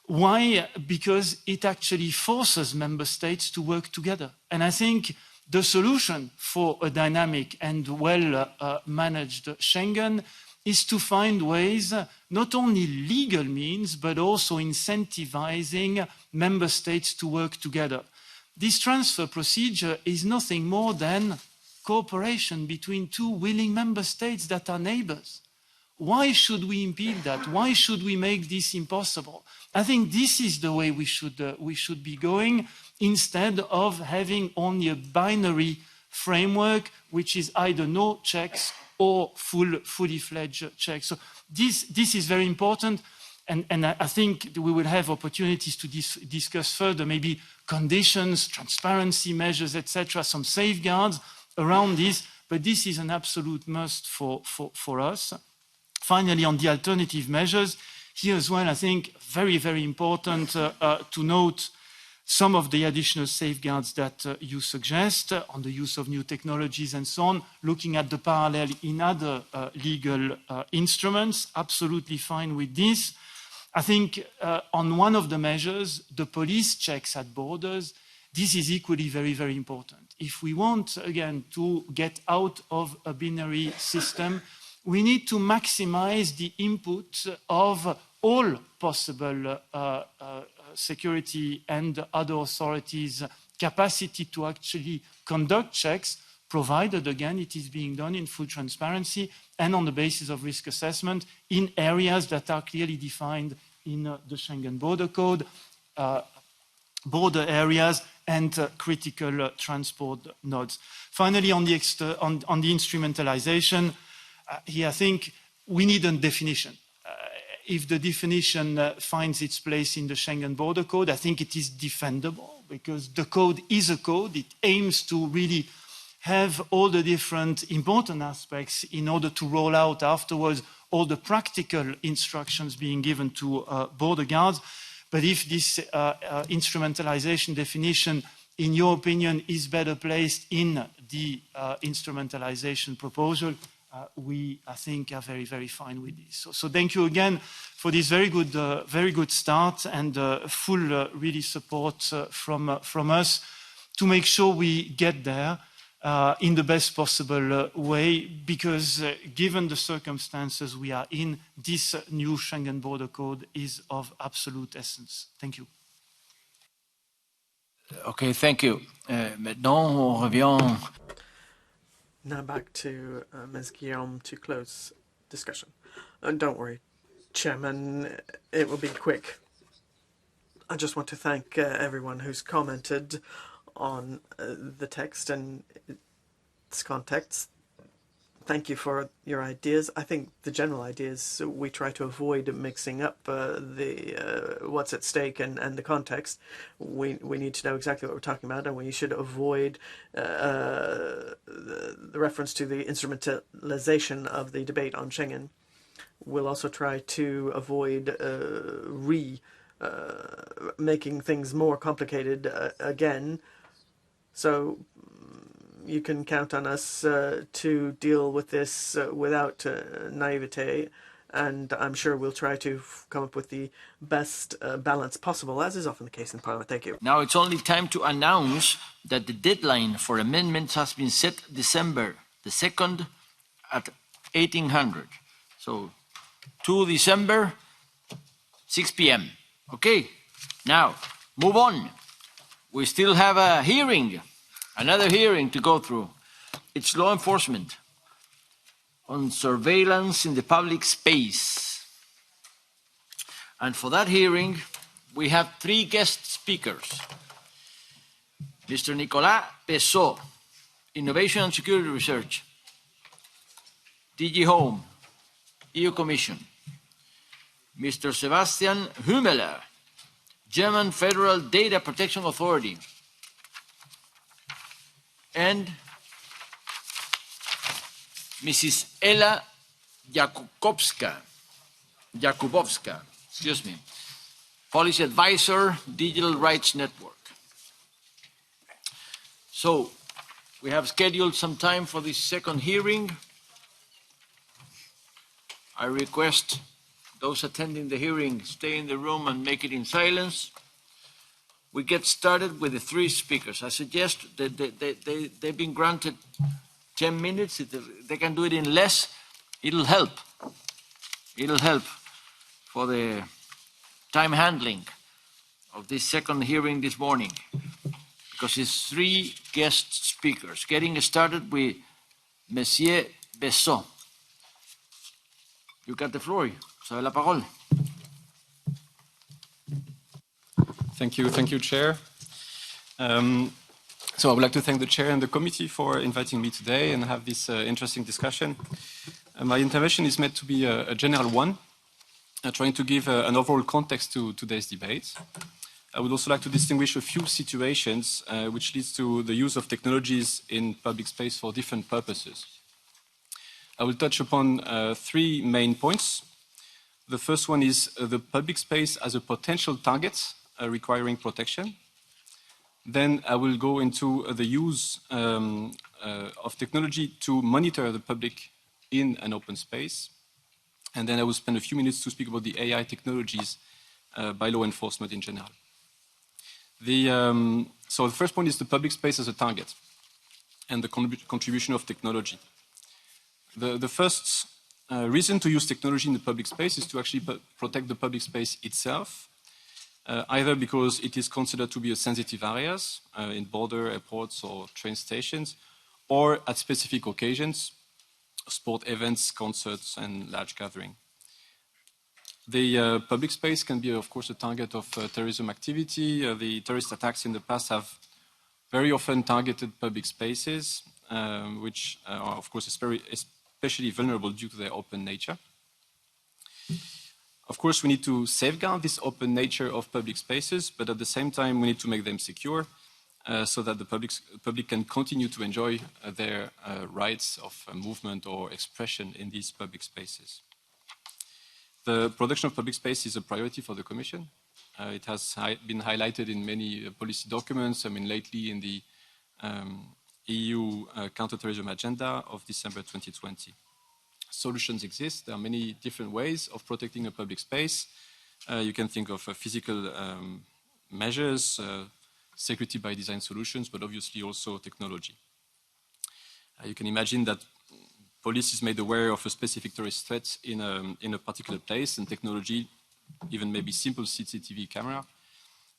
R: Why? Because it actually forces member states to work together. And I think the solution for a dynamic and well-managed Schengen is to find ways, not only legal means, but also incentivizing member states to work together. This transfer procedure is nothing more than cooperation between two willing member states that are neighbors. Why should we impede that? Why should we make this impossible? I think this is the way we should be going, instead of having only a binary framework, which is either no checks or fully fledged checks. So this is very important, and I think we will have opportunities to discuss further, maybe conditions, transparency measures, etc., some safeguards around this, but this is an absolute must for us. Finally, on the alternative measures, here as well, I think very, very important to note some of the additional safeguards that you suggest on the use of new technologies and so on, looking at the parallel in other legal instruments, absolutely fine with this. I think on one of the measures, the police checks at borders, this is equally very, very important. If we want, again, to get out of a binary system, we need to maximize the input of all possible security and other authorities' capacity to actually conduct checks, provided, again, it is being done in full transparency and on the basis of risk assessment in areas that are clearly defined in the Schengen Border Code, border areas and critical transport nodes. Finally, on the instrumentalization, here I think we need a definition. If the definition finds its place in the Schengen Border Code, I think it is defendable because the code is a code. It aims to really have all the different important aspects in order to roll out afterwards all the practical instructions being given to border guards. But if this instrumentalization definition, in your opinion, is better placed in the instrumentalization proposal, we, I think, are very, very fine with this. So thank you again for this very good start and full really support from us to make sure we get there in the best possible way, because given the circumstances we are in, this new Schengen Border Code is of absolute essence. Thank you.
A: Okay, thank you. Maintenant, on revient.
C: Now back to Ms. Guillaume to close discussion. Don't worry, Chairman, it will be quick. I just want to thank everyone who's commented on the text and its context. Thank you for your ideas. I think the general idea is we try to avoid mixing up what's at stake and the context. We need to know exactly what we're talking about, and we should avoid the reference to the instrumentalization of the debate on Schengen. We'll also try to avoid making things more complicated again. So you can count on us to deal with this without naivete, and I'm sure we'll try to come up with the best balance possible, as is often the case in Parliament. Thank you.
A: Now it's only time to announce that the deadline for amendments has been set December the 2nd at 1800. So 2 December, 6 p.m. Okay, now move on. We still have a hearing, another hearing to go through. It's law enforcement on surveillance in the public space. And for that hearing, we have 3 guest speakers. Mr. Nicolas Pessot, Innovation and Security Research, DG Home, EU Commission. Mr. Sebastian Hümeler, German Federal Data Protection Authority. And Mrs. Ella Jakubowska, Policy Advisor, Digital Rights Network. So, we have scheduled some time for this second hearing. I request those attending the hearing stay in the room and make it in silence. We get started with the 3 speakers. I suggest that they've been granted 10 minutes. If they can do it in less, it'll help. It'll help for the time handling of this second hearing this morning, because it's 3 guest speakers. Getting started with Monsieur Pessot. You got the floor. Vous avez la parole.
S: Thank you, Chair. So I would like to thank the Chair and the committee for inviting me today and have this interesting discussion. My intervention is meant to be a general one, trying to give an overall context to today's debate. I would also like to distinguish a few situations which leads to the use of technologies in public space for different purposes. I will touch upon 3 main points. The first one is the public space as a potential target requiring protection. Then I will go into the use of technology to monitor the public in an open space. And then I will spend a few minutes to speak about the AI technologies by law enforcement in general. So the first point is the public space as a target and the contribution of technology. The first reason to use technology in the public space is to actually protect the public space itself, either because it is considered to be a sensitive areas in border airports or train stations, or at specific occasions, sport events, concerts, and large gathering. The public space can be, of course, a target of terrorism activity. The terrorist attacks in the past have very often targeted public spaces, which are, of course, especially vulnerable due to their open nature. Of course, we need to safeguard this open nature of public spaces, but at the same time, we need to make them secure so that the public can continue to enjoy their rights of movement or expression in these public spaces. The production of public space is a priority for the Commission. It has been highlighted in many policy documents. I mean, lately in the EU counterterrorism agenda of December 2020. Solutions exist. There are many different ways of protecting a public space. You can think of physical measures, security by design solutions, but obviously also technology. You can imagine that police is made aware of a specific terrorist threat in a particular place, and technology, even maybe simple CCTV camera,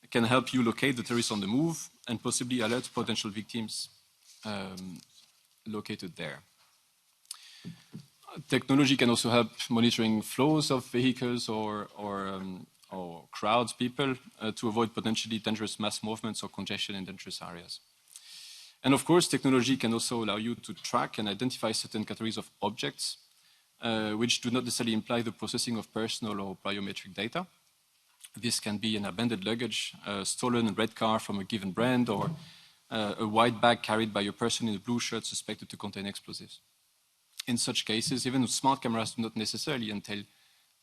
S: can help you locate the terrorists on the move and possibly alert potential victims located there. Technology can also help monitoring flows of vehicles or crowds, people, to avoid potentially dangerous mass movements or congestion in dangerous areas. And of course, technology can also allow you to track and identify certain categories of objects, which do not necessarily imply the processing of personal or biometric data. This can be an abandoned luggage, a stolen red car from a given brand, or a white bag carried by a person in a blue shirt suspected to contain explosives. In such cases, even smart cameras do not necessarily entail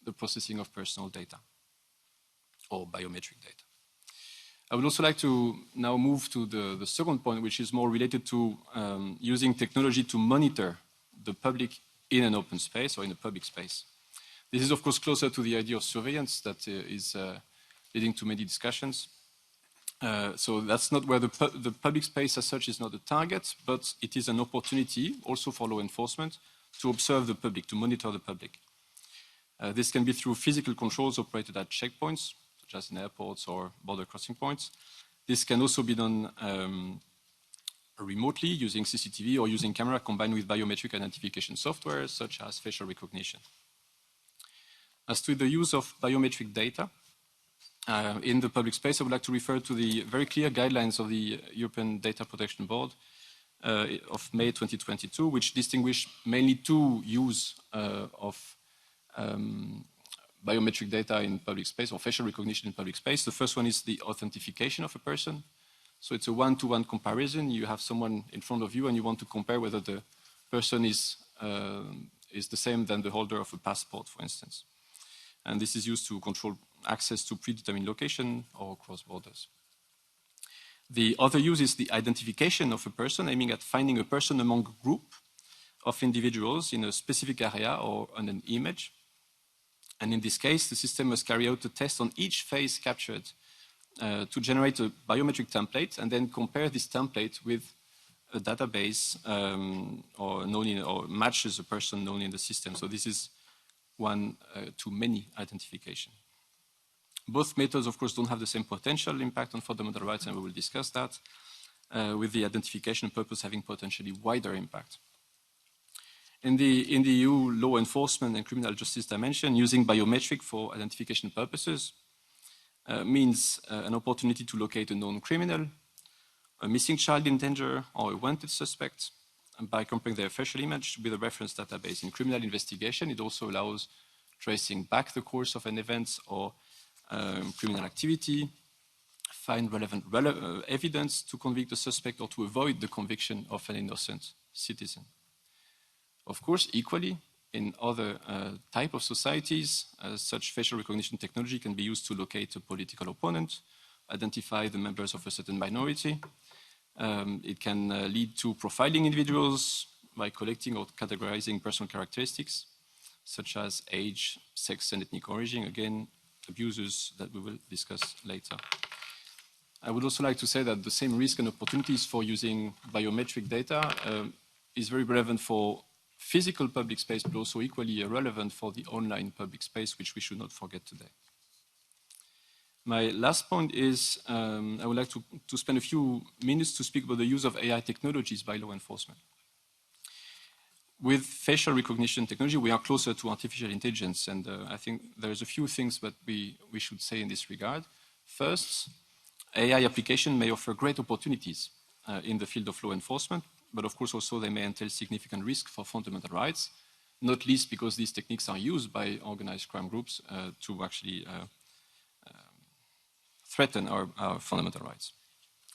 S: the processing of personal data or biometric data. I would also like to now move to the second point, which is more related to using technology to monitor the public in an open space or in a public space. This is, of course, closer to the idea of surveillance that is leading to many discussions. So that's not where the public space as such is not a target, but it is an opportunity also for law enforcement to observe the public, to monitor the public. This can be through physical controls operated at checkpoints, such as in airports or border crossing points. This can also be done remotely using CCTV or using camera combined with biometric identification software, such as facial recognition. As to the use of biometric data in the public space, I would like to refer to the very clear guidelines of the European Data Protection Board of May 2022, which distinguish mainly two use of biometric data in public space or facial recognition in public space. The first one is the authentication of a person. So it's a one-to-one comparison. You have someone in front of you and you want to compare whether the person is the same than the holder of a passport, for instance. And this is used to control access to predetermined location or cross borders. The other use is the identification of a person, aiming at finding a person among a group of individuals in a specific area or on an image. And in this case, the system must carry out a test on each face captured to generate a biometric template and then compare this template with a database or matches a person known in the system. So this is one-to-many identification. Both methods, of course, don't have the same potential impact on fundamental rights, and we will discuss that, with the identification purpose having potentially wider impact. In the EU law enforcement and criminal justice dimension, using biometric for identification purposes means an opportunity to locate a known criminal, a missing child in danger, or a wanted suspect, and by comparing their facial image with a reference database. In criminal investigation, it also allows tracing back the course of an event or criminal activity, find relevant evidence to convict the suspect or to avoid the conviction of an innocent citizen. Of course, equally, in other type of societies, such facial recognition technology can be used to locate a political opponent, identify the members of a certain minority. It can lead to profiling individuals by collecting or categorizing personal characteristics, such as age, sex, and ethnic origin. Again, abuses that we will discuss later. I would also like to say that the same risk and opportunities for using biometric data is very relevant for physical public space, but also equally relevant for the online public space, which we should not forget today. My last point is I would like to spend a few minutes to speak about the use of AI technologies by law enforcement. With facial recognition technology, we are closer to artificial intelligence, and I think there's a few things that we should say in this regard. First, AI application may offer great opportunities in the field of law enforcement, but of course also they may entail significant risk for fundamental rights, not least because these techniques are used by organized crime groups to actually threaten our fundamental rights.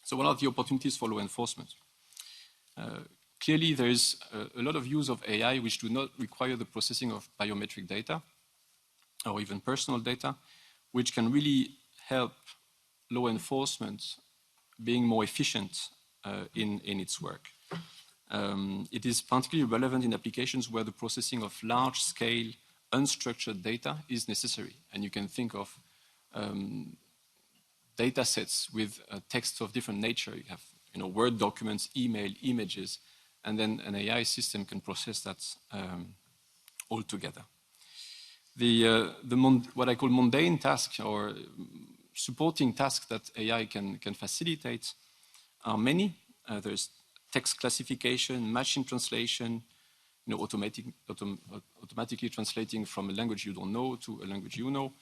S: So what are the opportunities for law enforcement? Clearly, there is a lot of use of AI which do not require the processing of biometric data or even personal data, which can really help law enforcement being more efficient in its work. It is particularly relevant in applications where the processing of large-scale, unstructured data is necessary. And you can think of data sets with texts of different nature. You have Word documents, email, images, and then an AI system can process that all together. What I call mundane tasks or supporting tasks that AI can facilitate are many. There's text classification, machine translation, automatically translating from a language you don't know to a language you know.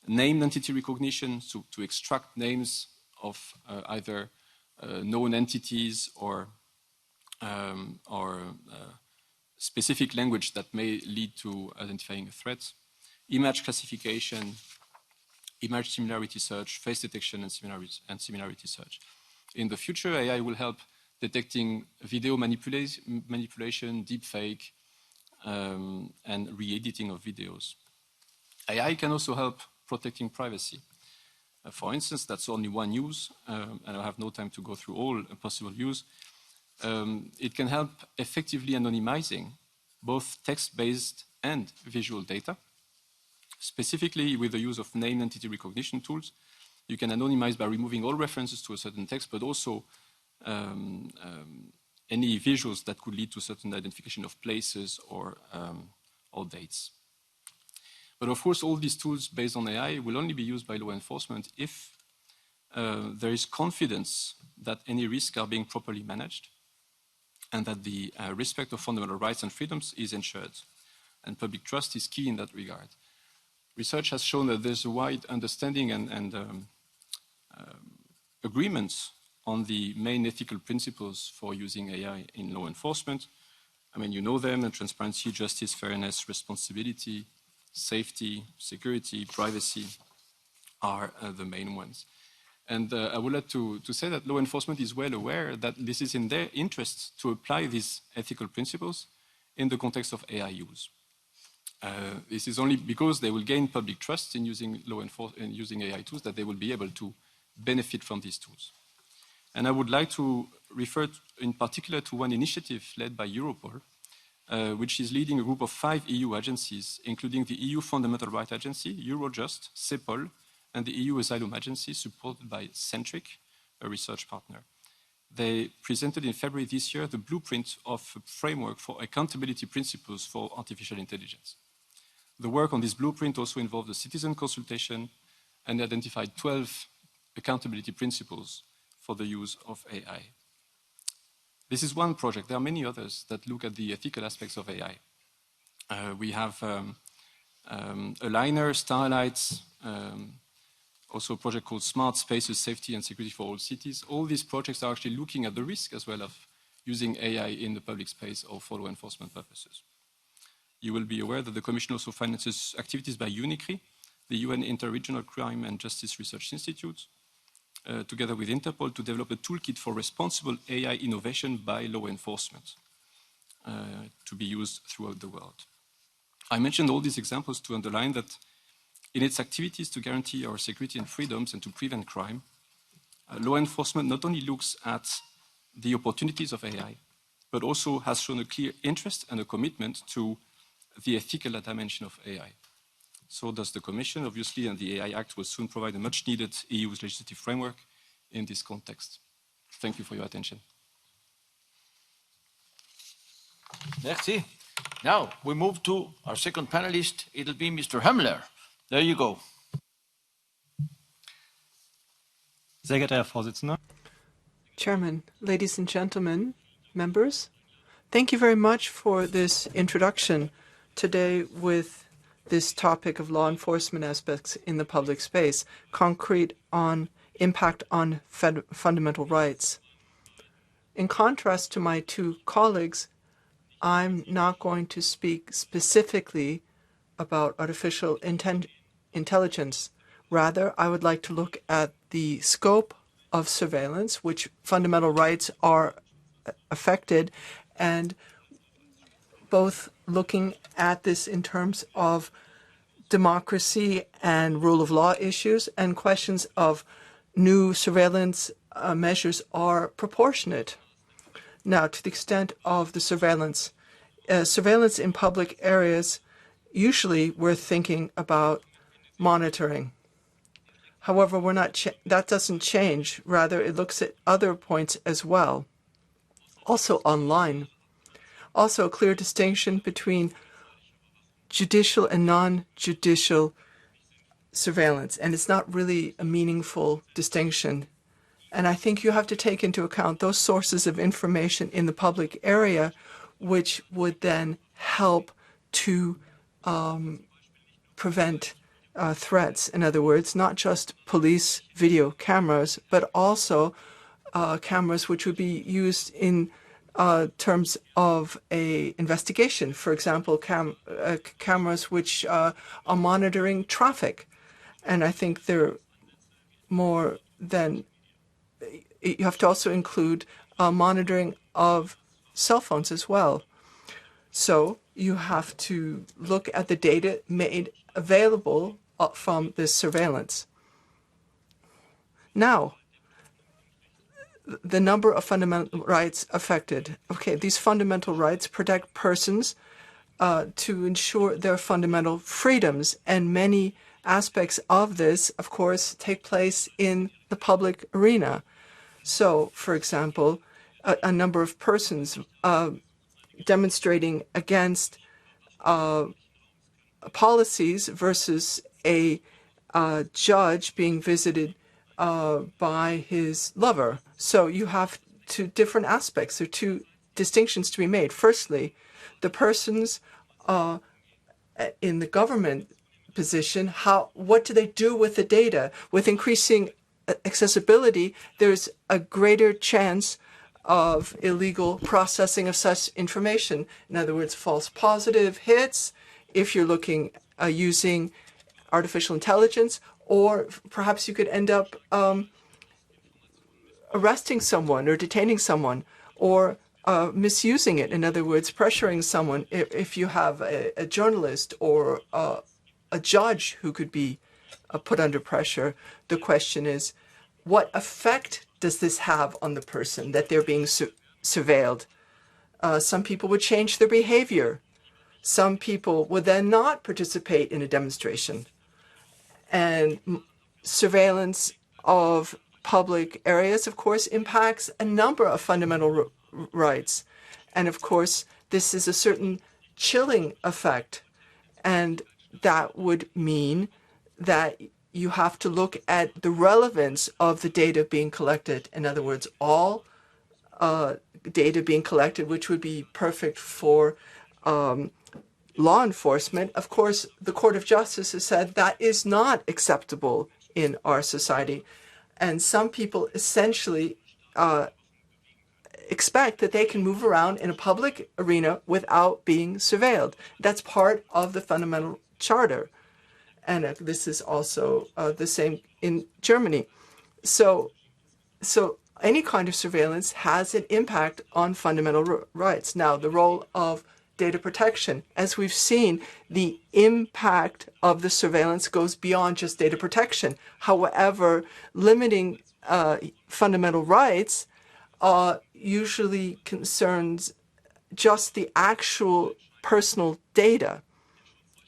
S: Name entity recognition, so to extract names of either known entities or specific language that may lead to identifying a threat. Image classification, image similarity search, face detection, and similarity search. In the future, AI will help detecting video manipulation, deepfake, and re-editing of videos. AI can also help protecting privacy. For instance, that's only one use, and I have no time to go through all possible use. It can help effectively anonymizing both text-based and visual data. Specifically, with the use of name entity recognition tools, you can anonymize by removing all references to a certain text, but also any visuals that could lead to certain identification of places or dates. But of course, all these tools based on AI will only be used by law enforcement if there is confidence that any risks are being properly managed and that the respect of fundamental rights and freedoms is ensured. And public trust is key in that regard. Research has shown that there's a wide understanding and agreement on the main ethical principles for using AI in law enforcement. I mean, you know them: transparency, justice, fairness, responsibility, safety, security, privacy are the main ones. And I would like to say that law enforcement is well aware that this is in their interest to apply these ethical principles in the context of AI use. This is only because they will gain public trust in using using AI tools that they will be able to benefit from these tools. And I would like to refer in particular to one initiative led by Europol, which is leading a group of 5 EU agencies, including the EU Fundamental Rights Agency, Eurojust, CEPOL, and the EU Asylum Agency, supported by Centric, a research partner. They presented in February this year the blueprint of a framework for accountability principles for artificial intelligence. The work on this blueprint also involved a citizen consultation and identified 12 accountability principles for the use of AI. This is one project. There are many others that look at the ethical aspects of AI. We have Aligner, Starlight, also a project called Smart Spaces, Safety and Security for All Cities. All these projects are actually looking at the risk as well of using AI in the public space or for law enforcement purposes. You will be aware that the Commission also finances activities by UNICRI, the UN Interregional Crime and Justice Research Institute, together with Interpol, to develop a toolkit for responsible AI innovation by law enforcement to be used throughout the world. I mentioned all these examples to underline that in its activities to guarantee our security and freedoms and to prevent crime, law enforcement not only looks at the opportunities of AI, but also has shown a clear interest and a commitment to the ethical dimension of AI. So does the Commission, obviously, and the AI Act will soon provide a much-needed EU legislative framework in this context. Thank you for your attention.
A: Merci. Now, we move to our second panelist. It'll be Mr. Hemmler. There you go.
T: Sehr geehrter Herr Vorsitzender.
G: Chairman, ladies and gentlemen, members, thank you very much for this introduction today with this topic of law enforcement aspects in the public space, concrete on impact on fundamental rights. In contrast to my two colleagues, I'm not going to speak specifically about artificial intelligence. Rather, I would like to look at the scope of surveillance, which fundamental rights are affected, and both looking at this in terms of democracy and rule of law issues and questions of new surveillance measures are proportionate. Now, to the extent of the surveillance, surveillance in public areas, usually we're thinking about monitoring. However, that doesn't change. Rather, it looks at other points as well. Also online. Also a clear distinction between judicial and non-judicial surveillance. And it's not really a meaningful distinction. And I think you have to take into account those sources of information in the public area which would then help to prevent threats. In other words, not just police video cameras, but also cameras which would be used in terms of a investigation. For example, cameras which are monitoring traffic. And I think they're more than, you have to also include monitoring of cell phones as well. So you have to look at the data made available from this surveillance. Now, the number of fundamental rights affected. Okay, these fundamental rights protect persons to ensure their fundamental freedoms, and many aspects of this, of course, take place in the public arena. So, for example, a number of persons demonstrating against policies versus a judge being visited by his lover. So you have two different aspects. There are two distinctions to be made. Firstly, the persons in the government position, what do they do with the data? With increasing accessibility, there's a greater chance of illegal processing of such information. In other words, false positive hits, if you're looking using artificial intelligence, or perhaps you could end up arresting someone or detaining someone, or misusing it. In other words, pressuring someone. If you have a journalist or a judge who could be put under pressure, the question is, what effect does this have on the person that they're being surveilled? Some people would change their behavior. Some people would then not participate in a demonstration. And surveillance of public areas, of course, impacts a number of fundamental rights. And of course, this is a certain chilling effect. And that would mean that you have to look at the relevance of the data being collected. In other words, all data being collected, which would be perfect for law enforcement. Of course, the Court of Justice has said that is not acceptable in our society. And some people essentially expect that they can move around in a public arena without being surveilled. That's part of the fundamental charter. And this is also the same in Germany. So any kind of surveillance has an impact on fundamental rights. Now, the role of data protection. As we've seen, the impact of the surveillance goes beyond just data protection. However, limiting fundamental rights usually concerns just the actual personal data.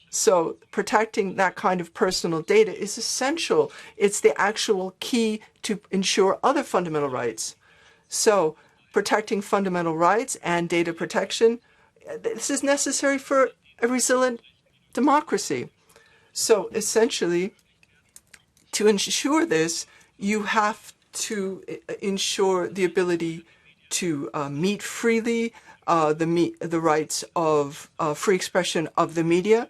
G: So protecting that kind of personal data is essential. It's the actual key to ensure other fundamental rights. So protecting fundamental rights and data protection, this is necessary for a resilient democracy. So essentially, to ensure this, you have to ensure the ability to meet freely, the rights of free expression of the media,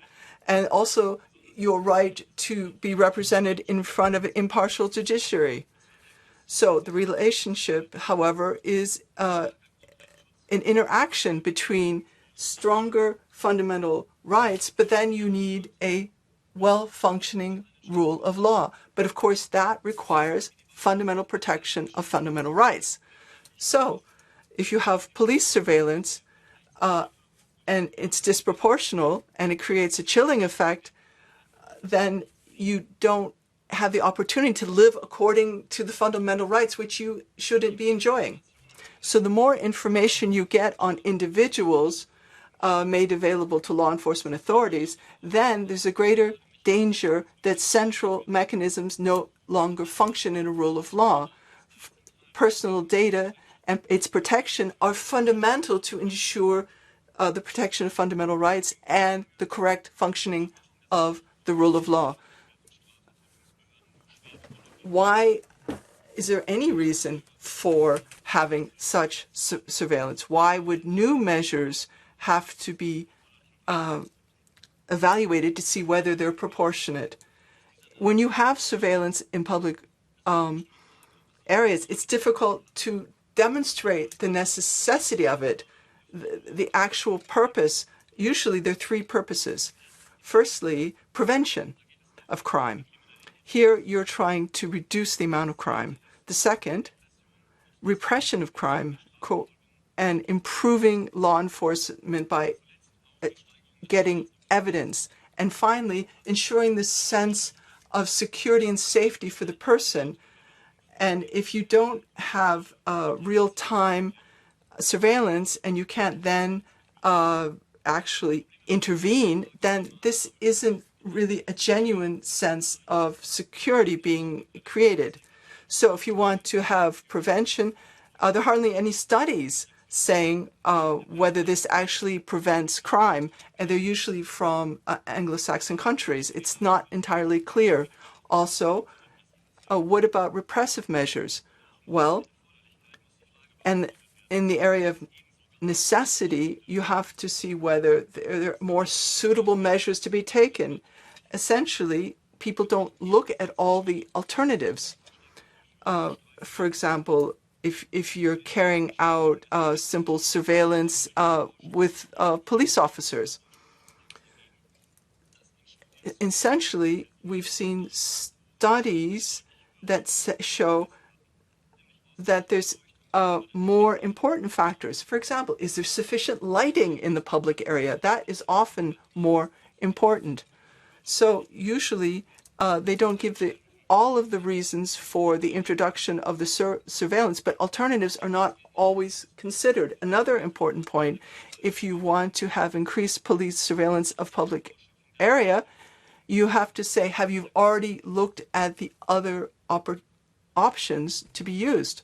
G: and also your right to be represented in front of an impartial judiciary. So the relationship, however, is an interaction between stronger fundamental rights, but then you need a well-functioning rule of law. But of course, that requires fundamental protection of fundamental rights. So if you have police surveillance and it's disproportional and it creates a chilling effect, then you don't have the opportunity to live according to the fundamental rights which you shouldn't be enjoying. So the more information you get on individuals made available to law enforcement authorities, then there's a greater danger that central mechanisms no longer function in a rule of law. Personal data and its protection are fundamental to ensure the protection of fundamental rights and the correct functioning of the rule of law. Why is there any reason for having such surveillance? Why would new measures have to be evaluated to see whether they're proportionate? When you have surveillance in public areas, it's difficult to demonstrate the necessity of it, the actual purpose. Usually there are three purposes. Firstly, prevention of crime. Here you're trying to reduce the amount of crime. The second, repression of crime and improving law enforcement by getting evidence. And finally, ensuring the sense of security and safety for the person And if you don't have real-time surveillance and you can't then actually intervene, then this isn't really a genuine sense of security being created. So if you want to have prevention, there are hardly any studies saying whether this actually prevents crime, and they're usually from Anglo-Saxon countries. It's not entirely clear. Also, what about repressive measures? Well, and in the area of necessity, you have to see whether there are more suitable measures to be taken. Essentially, people don't look at all the alternatives. For example, if you're carrying out simple surveillance with police officers. Essentially, we've seen studies that show that there's more important factors. For example, is there sufficient lighting in the public area? That is often more important. So usually they don't give all of the reasons for the introduction of the surveillance, but alternatives are not always considered. Another important point, if you want to have increased police surveillance of public area, you have to say, have you already looked at the other options to be used?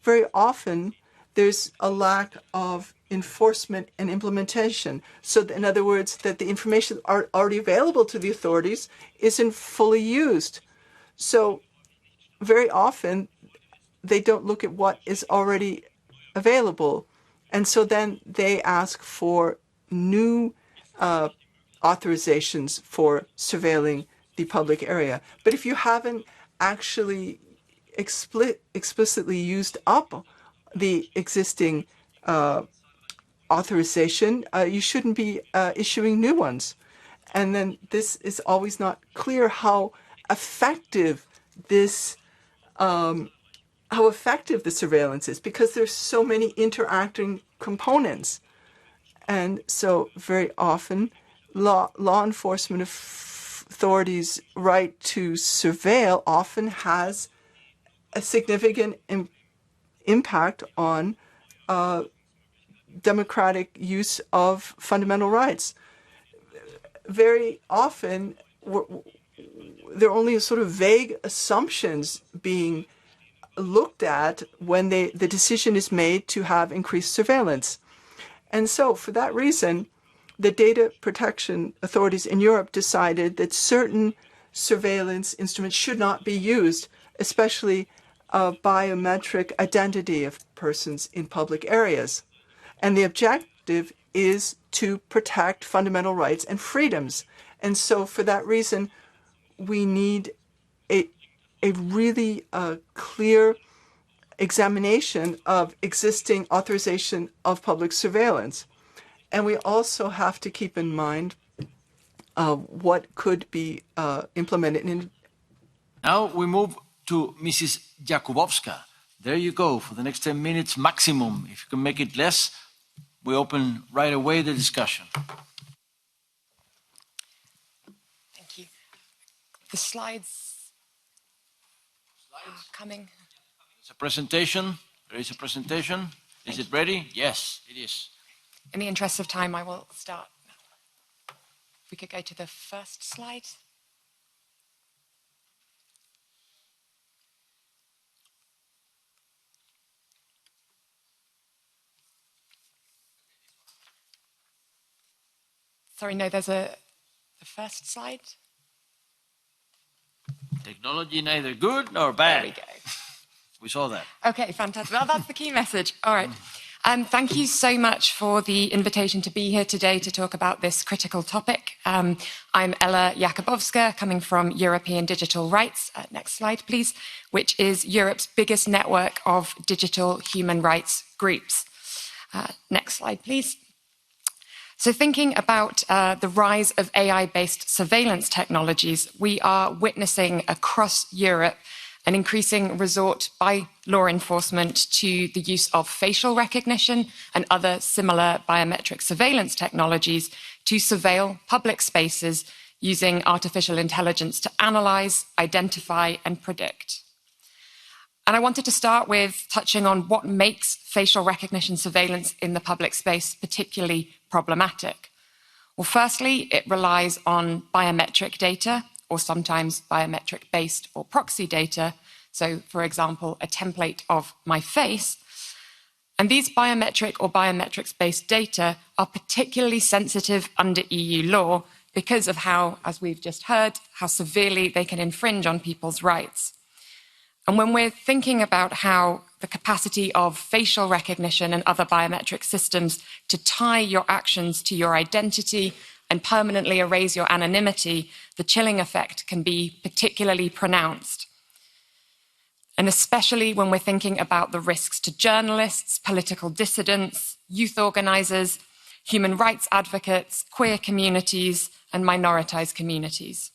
G: Very often, there's a lack of enforcement and implementation. So in other words, that the information already available to the authorities isn't fully used. So very often, they don't look at what is already available. And so then they ask for new authorizations for surveilling the public area. But if you haven't actually explicitly used up the existing authorization, you shouldn't be issuing new ones. And then this is always not clear how effective this how effective the surveillance is, because there's so many interacting components. And so very often law enforcement authorities' right to surveil often has a significant impact on democratic use of fundamental rights. Very often, there are only sort of vague assumptions being looked at when the decision is made to have increased surveillance. And so, for that reason, the data protection authorities in Europe decided that certain surveillance instruments should not be used, especially biometric identity of persons in public areas. And the objective is to protect fundamental rights and freedoms. And so for that reason, we need a really clear examination of existing authorization of public surveillance. And we also have to keep in mind what could be implemented.
A: Now we move to Mrs. Jakubowska. There you go for the next 10 minutes maximum. If you can make it less, we open right away the discussion.
U: Thank you. The slides are coming.
A: It's a presentation. There is a presentation. Is it ready? Yes, it is.
U: In the interest of time, I will start. If we could go to the first slide. Sorry, no, there's the first slide.
A: Technology neither good nor bad.
U: There we go.
A: We saw that.
U: Okay, fantastic. Well, that's the key message. All right. Thank you so much for the invitation to be here today to talk about this critical topic. I'm Ella Jakubowska, coming from European Digital Rights, next slide please, which is Europe's biggest network of digital human rights groups. Next slide please. So thinking about the rise of AI-based surveillance technologies, we are witnessing across Europe an increasing resort by law enforcement to the use of facial recognition and other similar biometric surveillance technologies to surveil public spaces using artificial intelligence to analyze, identify, and predict. And I wanted to start with touching on what makes facial recognition surveillance in the public space particularly problematic. Well, firstly, it relies on biometric data, or sometimes biometric-based or proxy data. So, for example, a template of my face. And these biometric or biometrics-based data are particularly sensitive under EU law because of how, as we've just heard, how severely they can infringe on people's rights. And when we're thinking about how the capacity of facial recognition and other biometric systems to tie your actions to your identity and permanently erase your anonymity, the chilling effect can be particularly pronounced. And especially when we're thinking about the risks to journalists, political dissidents, youth organisers, human rights advocates, queer communities, and minoritized communities.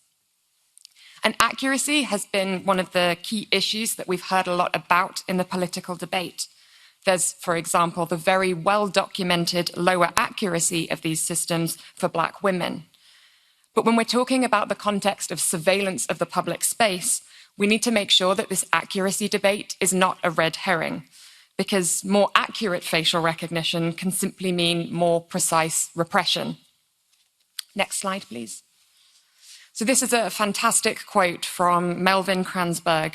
U: And accuracy has been one of the key issues that we've heard a lot about in the political debate. There's, for example, the very well-documented lower accuracy of these systems for Black women. But when we're talking about the context of surveillance of the public space, we need to make sure that this accuracy debate is not a red herring, because more accurate facial recognition can simply mean more precise repression. Next slide, please. So this is a fantastic quote from Melvin Kranzberg.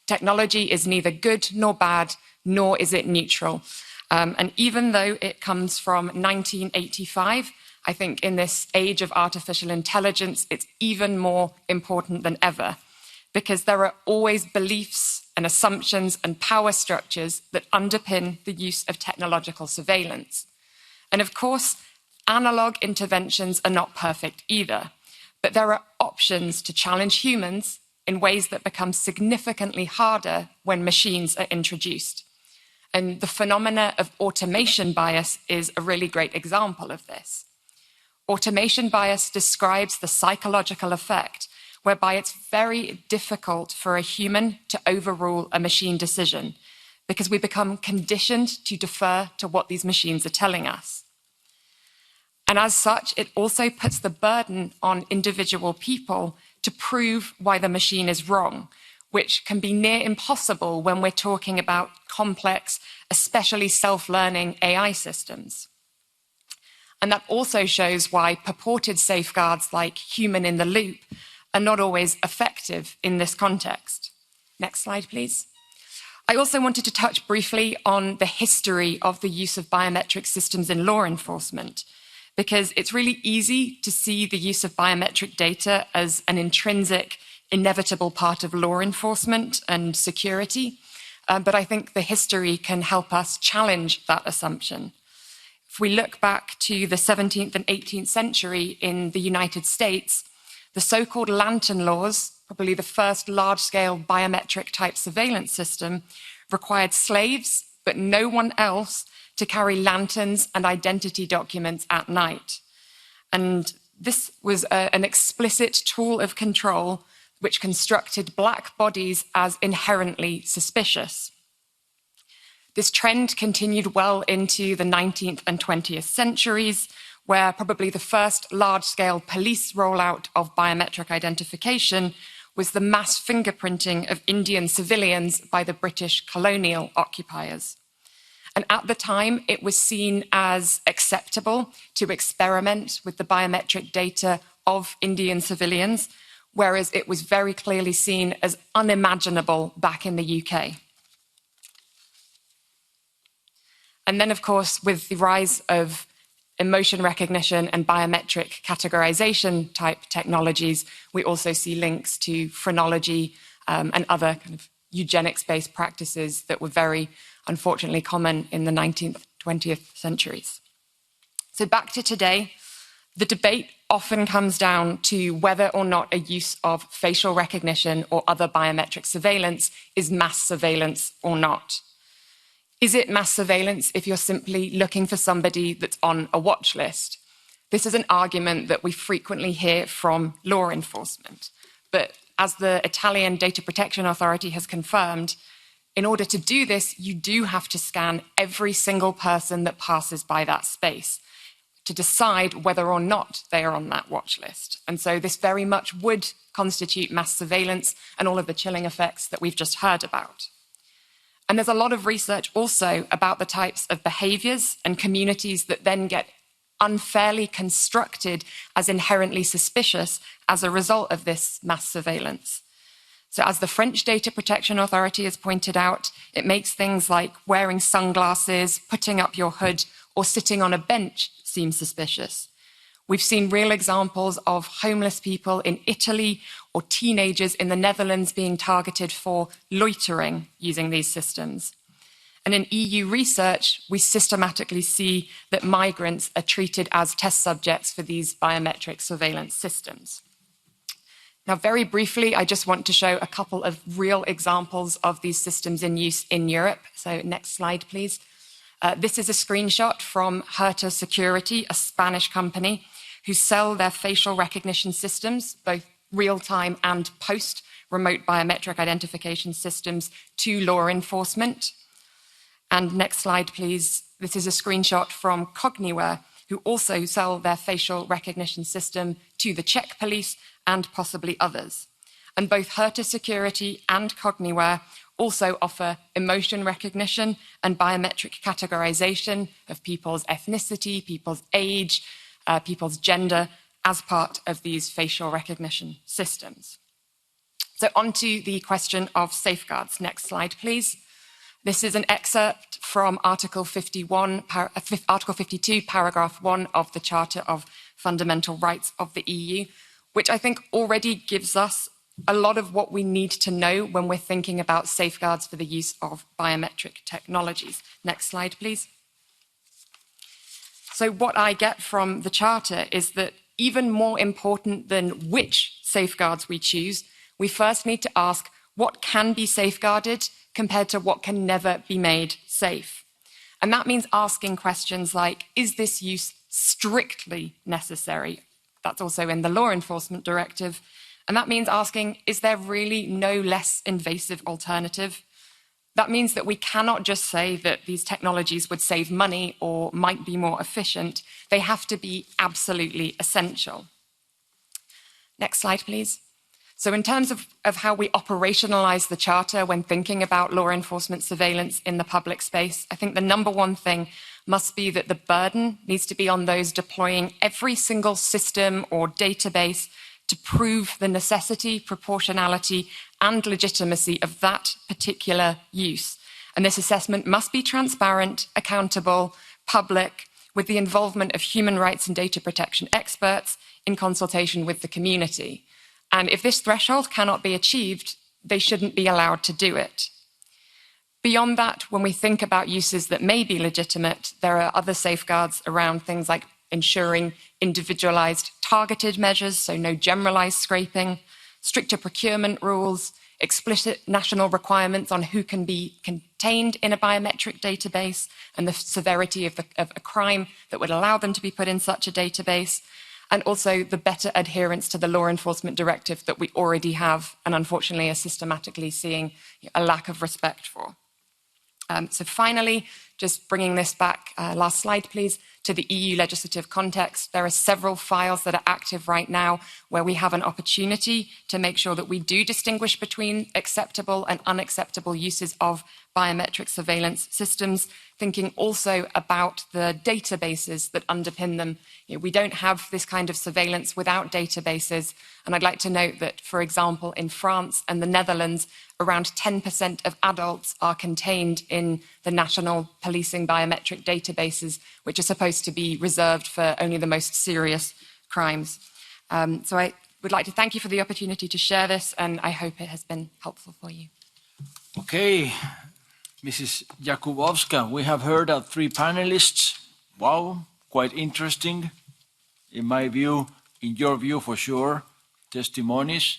U: Technology is neither good nor bad, nor is it neutral. And even though it comes from 1985, I think in this age of artificial intelligence, it's even more important than ever, because there are always beliefs and assumptions and power structures that underpin the use of technological surveillance. And of course, analog interventions are not perfect either, but there are options to challenge humans in ways that become significantly harder when machines are introduced. And the phenomena of automation bias is a really great example of this. Automation bias describes the psychological effect whereby it's very difficult for a human to overrule a machine decision because we become conditioned to defer to what these machines are telling us. And as such, it also puts the burden on individual people to prove why the machine is wrong, which can be near impossible when we're talking about complex, especially self-learning AI systems. And that also shows why purported safeguards like human in the loop are not always effective in this context. Next slide, please. I also wanted to touch briefly on the history of the use of biometric systems in law enforcement, because it's really easy to see the use of biometric data as an intrinsic, inevitable part of law enforcement and security. But I think the history can help us challenge that assumption. If we look back to the 17th and 18th century in the United States, the so-called lantern laws, probably the first large-scale biometric-type surveillance system, required slaves, but no one else, to carry lanterns and identity documents at night. And this was an explicit tool of control which constructed Black bodies as inherently suspicious. This trend continued well into the 19th and 20th centuries, where probably the first large-scale police rollout of biometric identification was the mass fingerprinting of Indian civilians by the British colonial occupiers. And at the time, it was seen as acceptable to experiment with the biometric data of Indian civilians, whereas it was very clearly seen as unimaginable back in the UK. And then, of course, with the rise of emotion recognition and biometric categorization type technologies, we also see links to phrenology and other kind of eugenics-based practices that were very, unfortunately, common in the 19th, 20th centuries. So back to today, the debate often comes down to whether or not a use of facial recognition or other biometric surveillance is mass surveillance or not. Is it mass surveillance if you're simply looking for somebody that's on a watch list? This is an argument that we frequently hear from law enforcement. But as the Italian Data Protection Authority has confirmed, in order to do this, you do have to scan every single person that passes by that space to decide whether or not they are on that watch list. And so this very much would constitute mass surveillance and all of the chilling effects that we've just heard about. And there's a lot of research also about the types of behaviours and communities that then get unfairly constructed as inherently suspicious as a result of this mass surveillance. So as the French Data Protection Authority has pointed out, it makes things like wearing sunglasses, putting up your hood, or sitting on a bench seem suspicious. We've seen real examples of homeless people in Italy or teenagers in the Netherlands being targeted for loitering using these systems. And in EU research, we systematically see that migrants are treated as test subjects for these biometric surveillance systems. Now, very briefly, I just want to show a couple of real examples of these systems in use in Europe. So next slide, please. This is a screenshot from Herta Security, a Spanish company, who sell their facial recognition systems, both real-time and post-remote biometric identification systems, to law enforcement. And next slide, please. This is a screenshot from Cogniware, who also sell their facial recognition system to the Czech police and possibly others. And both Herta Security and Cogniware also offer emotion recognition and biometric categorization of people's ethnicity, people's age, people's gender as part of these facial recognition systems. So on to the question of safeguards. Next slide, please. This is an excerpt from Article 52, paragraph 1 of the Charter of Fundamental Rights of the EU, which I think already gives us a lot of what we need to know when we're thinking about safeguards for the use of biometric technologies. Next slide, please. So what I get from the Charter is that even more important than which safeguards we choose, we first need to ask what can be safeguarded compared to what can never be made safe. And that means asking questions like, is this use strictly necessary? That's also in the Law Enforcement Directive. And that means asking, is there really no less invasive alternative? That means that we cannot just say that these technologies would save money or might be more efficient. They have to be absolutely essential. Next slide, please. So in terms of how we operationalize the Charter when thinking about law enforcement surveillance in the public space, I think the number one thing must be that the burden needs to be on those deploying every single system or database to prove the necessity, proportionality, and legitimacy of that particular use. And this assessment must be transparent, accountable, public, with the involvement of human rights and data protection experts in consultation with the community. And if this threshold cannot be achieved, they shouldn't be allowed to do it. Beyond that, when we think about uses that may be legitimate, there are other safeguards around things like ensuring individualized targeted measures, so no generalized scraping, stricter procurement rules, explicit national requirements on who can be contained in a biometric database and the severity of a crime that would allow them to be put in such a database, and also the better adherence to the Law Enforcement Directive that we already have and unfortunately are systematically seeing a lack of respect for. So finally, just bringing this back, last slide please, to the EU legislative context, there are several files that are active right now where we have an opportunity to make sure that we do distinguish between acceptable and unacceptable uses of biometric surveillance systems, thinking also about the databases that underpin them. We don't have this kind of surveillance without databases. And I'd like to note that, for example, in France and the Netherlands, around 10% of adults are contained in the national policing biometric databases, which are supposed to be reserved for only the most serious crimes. So I would like to thank you for the opportunity to share this, and I hope it has been helpful for you.
A: Okay, Mrs. Jakubowska, we have heard our three panelists. Wow, quite interesting. In my view, in your view for sure, testimonies,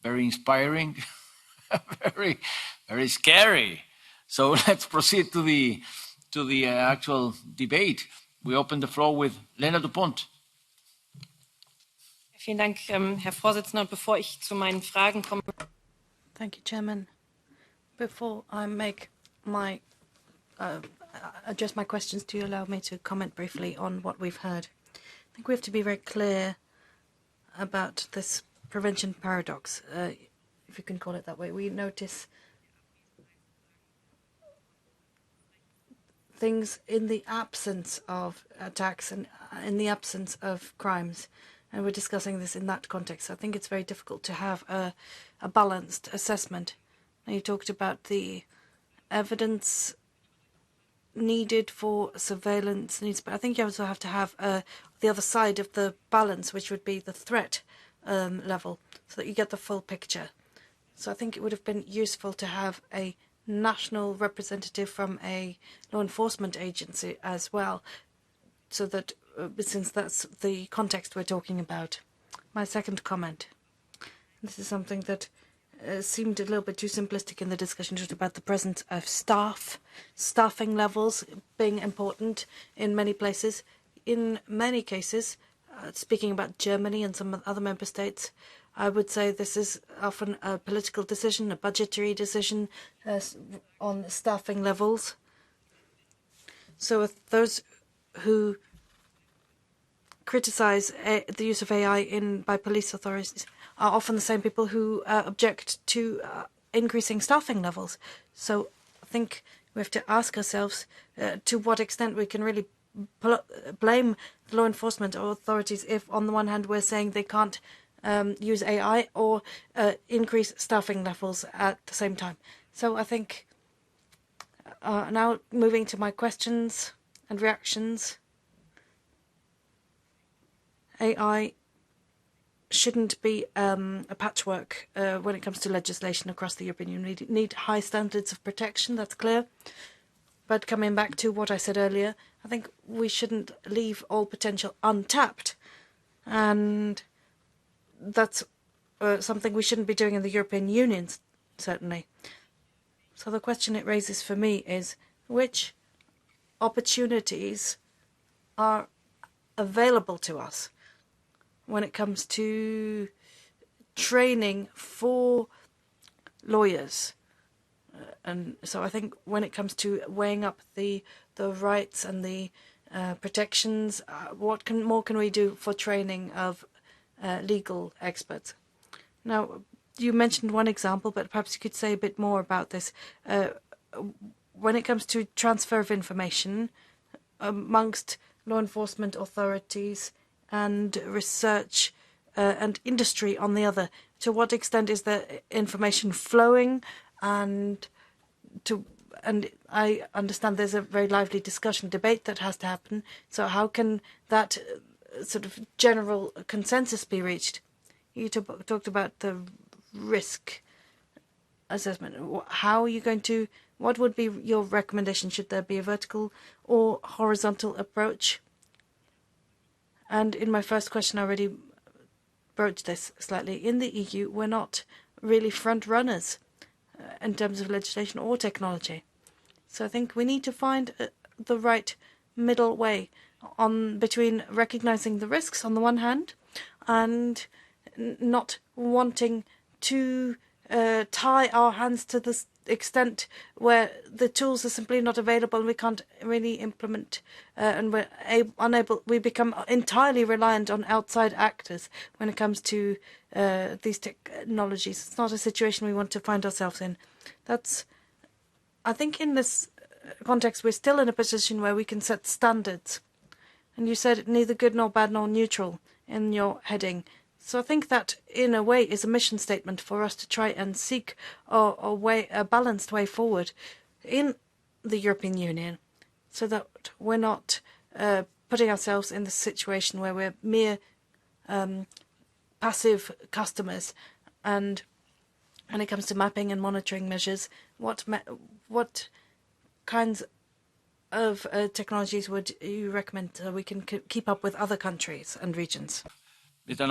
A: very inspiring, very, very scary. So let's proceed to the actual debate. We open the floor with Lena Dupont.
O: Vielen Dank, Herr Vorsitzender. Und bevor ich zu meinen Fragen komme.
F: Thank you, Chairman. Before I make my address my questions, do you allow me to comment briefly on what we've heard? I think we have to be very clear about this prevention paradox, if you can call it that way. We notice things in the absence of attacks and in the absence of crimes. And we're discussing this in that context. I think it's very difficult to have a balanced assessment. And you talked about the evidence needed for surveillance needs, but I think you also have to have the other side of the balance, which would be the threat level, so that you get the full picture. So I think it would have been useful to have a national representative from a law enforcement agency as well, so that since that's the context we're talking about. My second comment. This is something that seemed a little bit too simplistic in the discussion, just about the presence of staffing levels being important in many places. In many cases, speaking about Germany and some other member states, I would say this is often a political decision, a budgetary decision on staffing levels. So if those who criticize the use of AI by police authorities are often the same people who object to increasing staffing levels. So I think we have to ask ourselves to what extent we can really blame law enforcement authorities if, on the one hand, we're saying they can't use AI or increase staffing levels at the same time. So I think now moving to my questions and reactions. AI shouldn't be a patchwork when it comes to legislation across the European Union. We need high standards of protection, that's clear. But coming back to what I said earlier, I think we shouldn't leave all potential untapped. And that's something we shouldn't be doing in the European Union, certainly. So the question it raises for me is, which opportunities are available to us when it comes to training for lawyers? And so I think when it comes to weighing up the rights and the protections, what more can we do for training of legal experts? Now, you mentioned one example, but perhaps you could say a bit more about this. When it comes to transfer of information amongst law enforcement authorities and research and industry on the other, to what extent is the information flowing? And I understand there's a very lively discussion, debate that has to happen. So how can that sort of general consensus be reached? You talked about the risk assessment. How are you going to, what would be your recommendation? Should there be a vertical or horizontal approach? And in my first question, I already broached this slightly. In the EU, we're not really front runners in terms of legislation or technology. So I think we need to find the right middle way between recognizing the risks on the one hand and not wanting to tie our hands to the extent where the tools are simply not available and we can't really implement and we're unable, we become entirely reliant on outside actors when it comes to these technologies. It's not a situation we want to find ourselves in. I think in this context we're still in a position where we can set standards, and you said neither good nor bad nor neutral in your heading. So I think that, in a way, is a mission statement for us to try and seek a balanced way forward in the European Union, so that we're not putting ourselves in the situation where we're mere passive customers. And when it comes to mapping and monitoring measures, what kinds of technologies would you recommend so we can keep up with other countries and regions?
A: Peter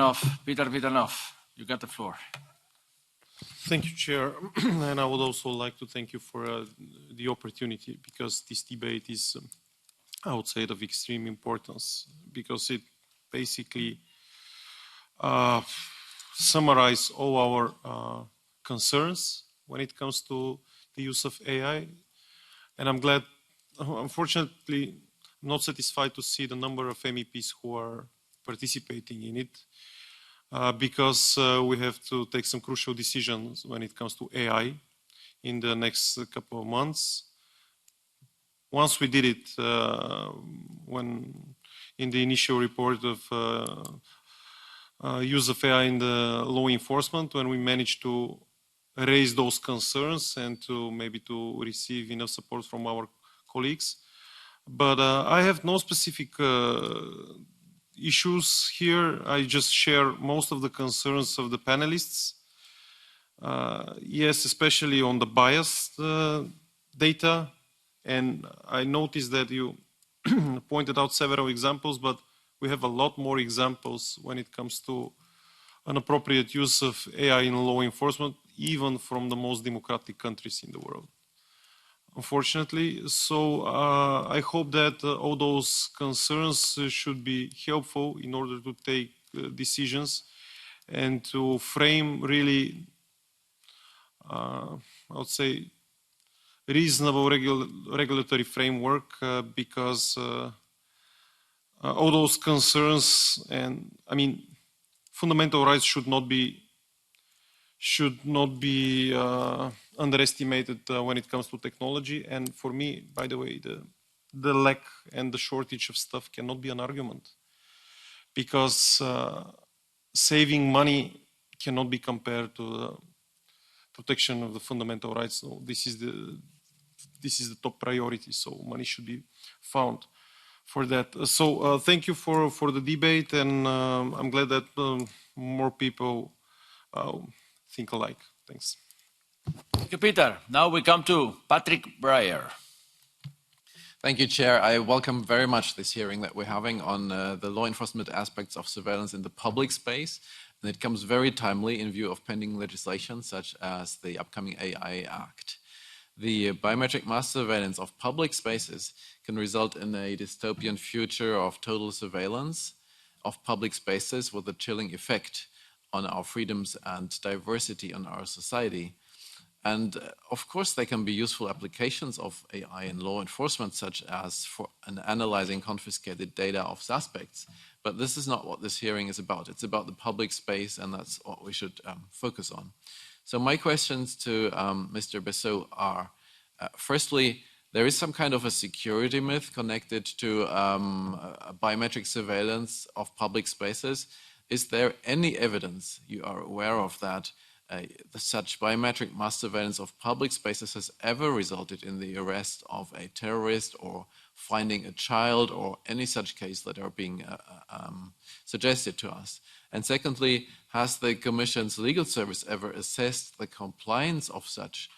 A: Vitanov, you got the floor.
P: Thank you, Chair. And I would also like to thank you for the opportunity, because this debate is, I would say, of extreme importance, because it basically summarizes all our concerns when it comes to the use of AI. And I'm glad, unfortunately, I'm not satisfied to see the number of MEPs who are participating in it, because we have to take some crucial decisions when it comes to AI in the next couple of months. once we did it when in the initial report of use of AI in the law enforcement, when we managed to raise those concerns and to maybe to receive enough support from our colleagues. But I have no specific issues here. I just share most of the concerns of the panelists. Yes, especially on the biased data. And I noticed that you pointed out several examples, but we have a lot more examples when it comes to inappropriate use of AI in law enforcement, even from the most democratic countries in the world, unfortunately. So I hope that all those concerns should be helpful in order to take decisions and to frame really, I would say, reasonable regulatory framework, because all those concerns and, I mean, fundamental rights should not be underestimated when it comes to technology. And for me, by the way, the lack and the shortage of stuff cannot be an argument, because saving money cannot be compared to the protection of the fundamental rights. So this is the top priority. So money should be found for that. So thank you for the debate, and I'm glad that more people think alike. Thanks.
A: Thank you, Peter. Now we come to Patrick Breyer.
D: Thank you, Chair. I welcome very much this hearing that we're having on the law enforcement aspects of surveillance in the public space. And it comes very timely in view of pending legislation, such as the upcoming AI Act. The biometric mass surveillance of public spaces can result in a dystopian future of total surveillance of public spaces with a chilling effect on our freedoms and diversity in our society. And of course, there can be useful applications of AI in law enforcement, such as for analyzing confiscated data of suspects. But this is not what this hearing is about. It's about the public space, and that's what we should focus on. So my questions to Mr. Bessot are, firstly, there is some kind of a security myth connected to biometric surveillance of public spaces. Is there any evidence you are aware of that such biometric mass surveillance of public spaces has ever resulted in the arrest of a terrorist or finding a child or any such case that are being suggested to us? And secondly, has the Commission's legal service ever assessed the compliance of such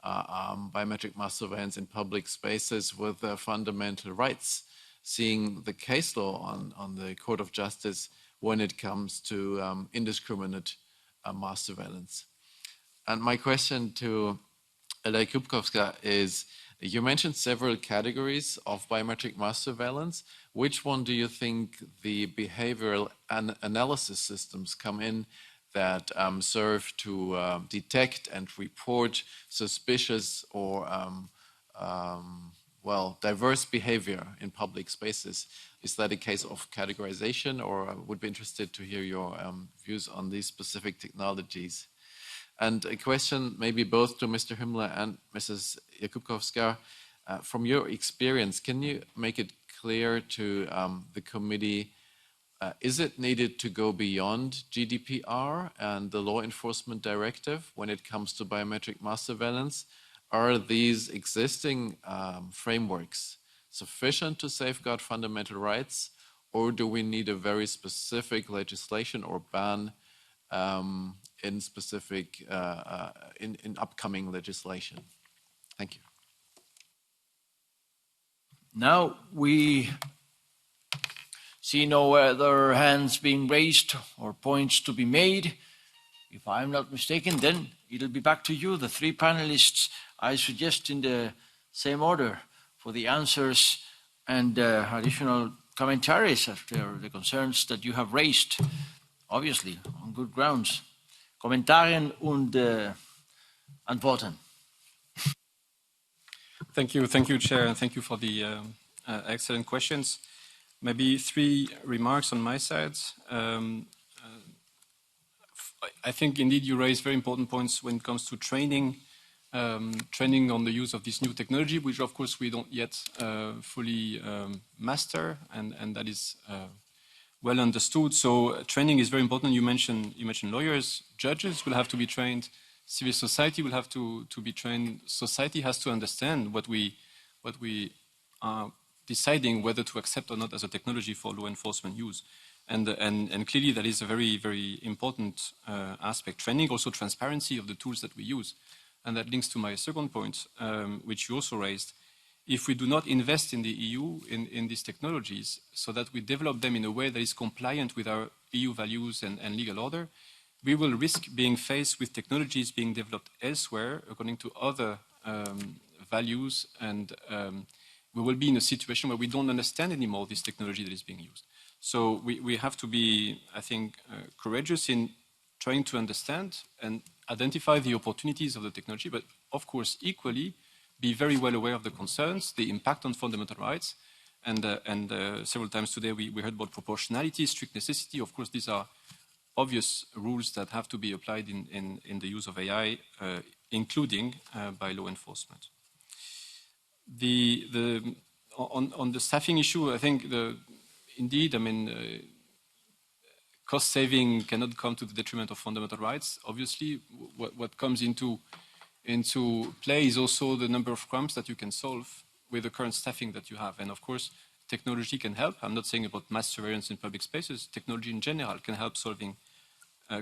D: biometric mass surveillance in public spaces with fundamental rights, seeing the case law on the Court of Justice when it comes to indiscriminate mass surveillance? And my question to Ela Jakubowska is, you mentioned several categories of biometric mass surveillance. Which one do you think the behavioral analysis systems come in that serve to detect and report suspicious or diverse behavior in public spaces? Is that a case of categorization, or I would be interested to hear your views on these specific technologies? And a question maybe both to Mr. Himmler and Mrs. Jakubowska. From your experience, can you make it clear to the committee, is it needed to go beyond GDPR and the law enforcement directive when it comes to biometric mass surveillance? Are these existing frameworks sufficient to safeguard fundamental rights, or do we need a very specific legislation or ban in specific in upcoming legislation? Thank you.
A: Now we see no other hands being raised or points to be made. If I'm not mistaken, then it'll be back to you, the three panelists. I suggest in the same order for the answers and additional commentaries after the concerns that you have raised, obviously, on good grounds. Kommentaren und Antworten.
S: Thank you, Chair, and thank you for the excellent questions. Maybe three remarks on my side. I think indeed you raise very important points when it comes to training training on the use of this new technology, which of course we don't yet fully master, and that is well understood. So training is very important. You mentioned lawyers, judges will have to be trained, civil society will have to be trained. Society has to understand what we are deciding whether to accept or not as a technology for law enforcement use. And clearly that is a very, very important aspect. Training, also transparency of the tools that we use. And that links to my second point, which you also raised. If we do not invest in the EU in these technologies so that we develop them in a way that is compliant with our EU values and legal order, we will risk being faced with technologies being developed elsewhere according to other values, and we will be in a situation where we don't understand anymore this technology that is being used. So we have to be, I think, courageous in trying to understand and identify the opportunities of the technology, but of course, equally, be very well aware of the concerns, the impact on fundamental rights, and several times today we heard about proportionality, strict necessity. Of course, these are obvious rules that have to be applied in the use of AI, including by law enforcement. On the staffing issue, I think indeed, I mean, cost saving cannot come to the detriment of fundamental rights. Obviously, what comes into play is also the number of crimes that you can solve with the current staffing that you have. And of course, technology can help. I'm not saying about mass surveillance in public spaces. Technology in general can help solving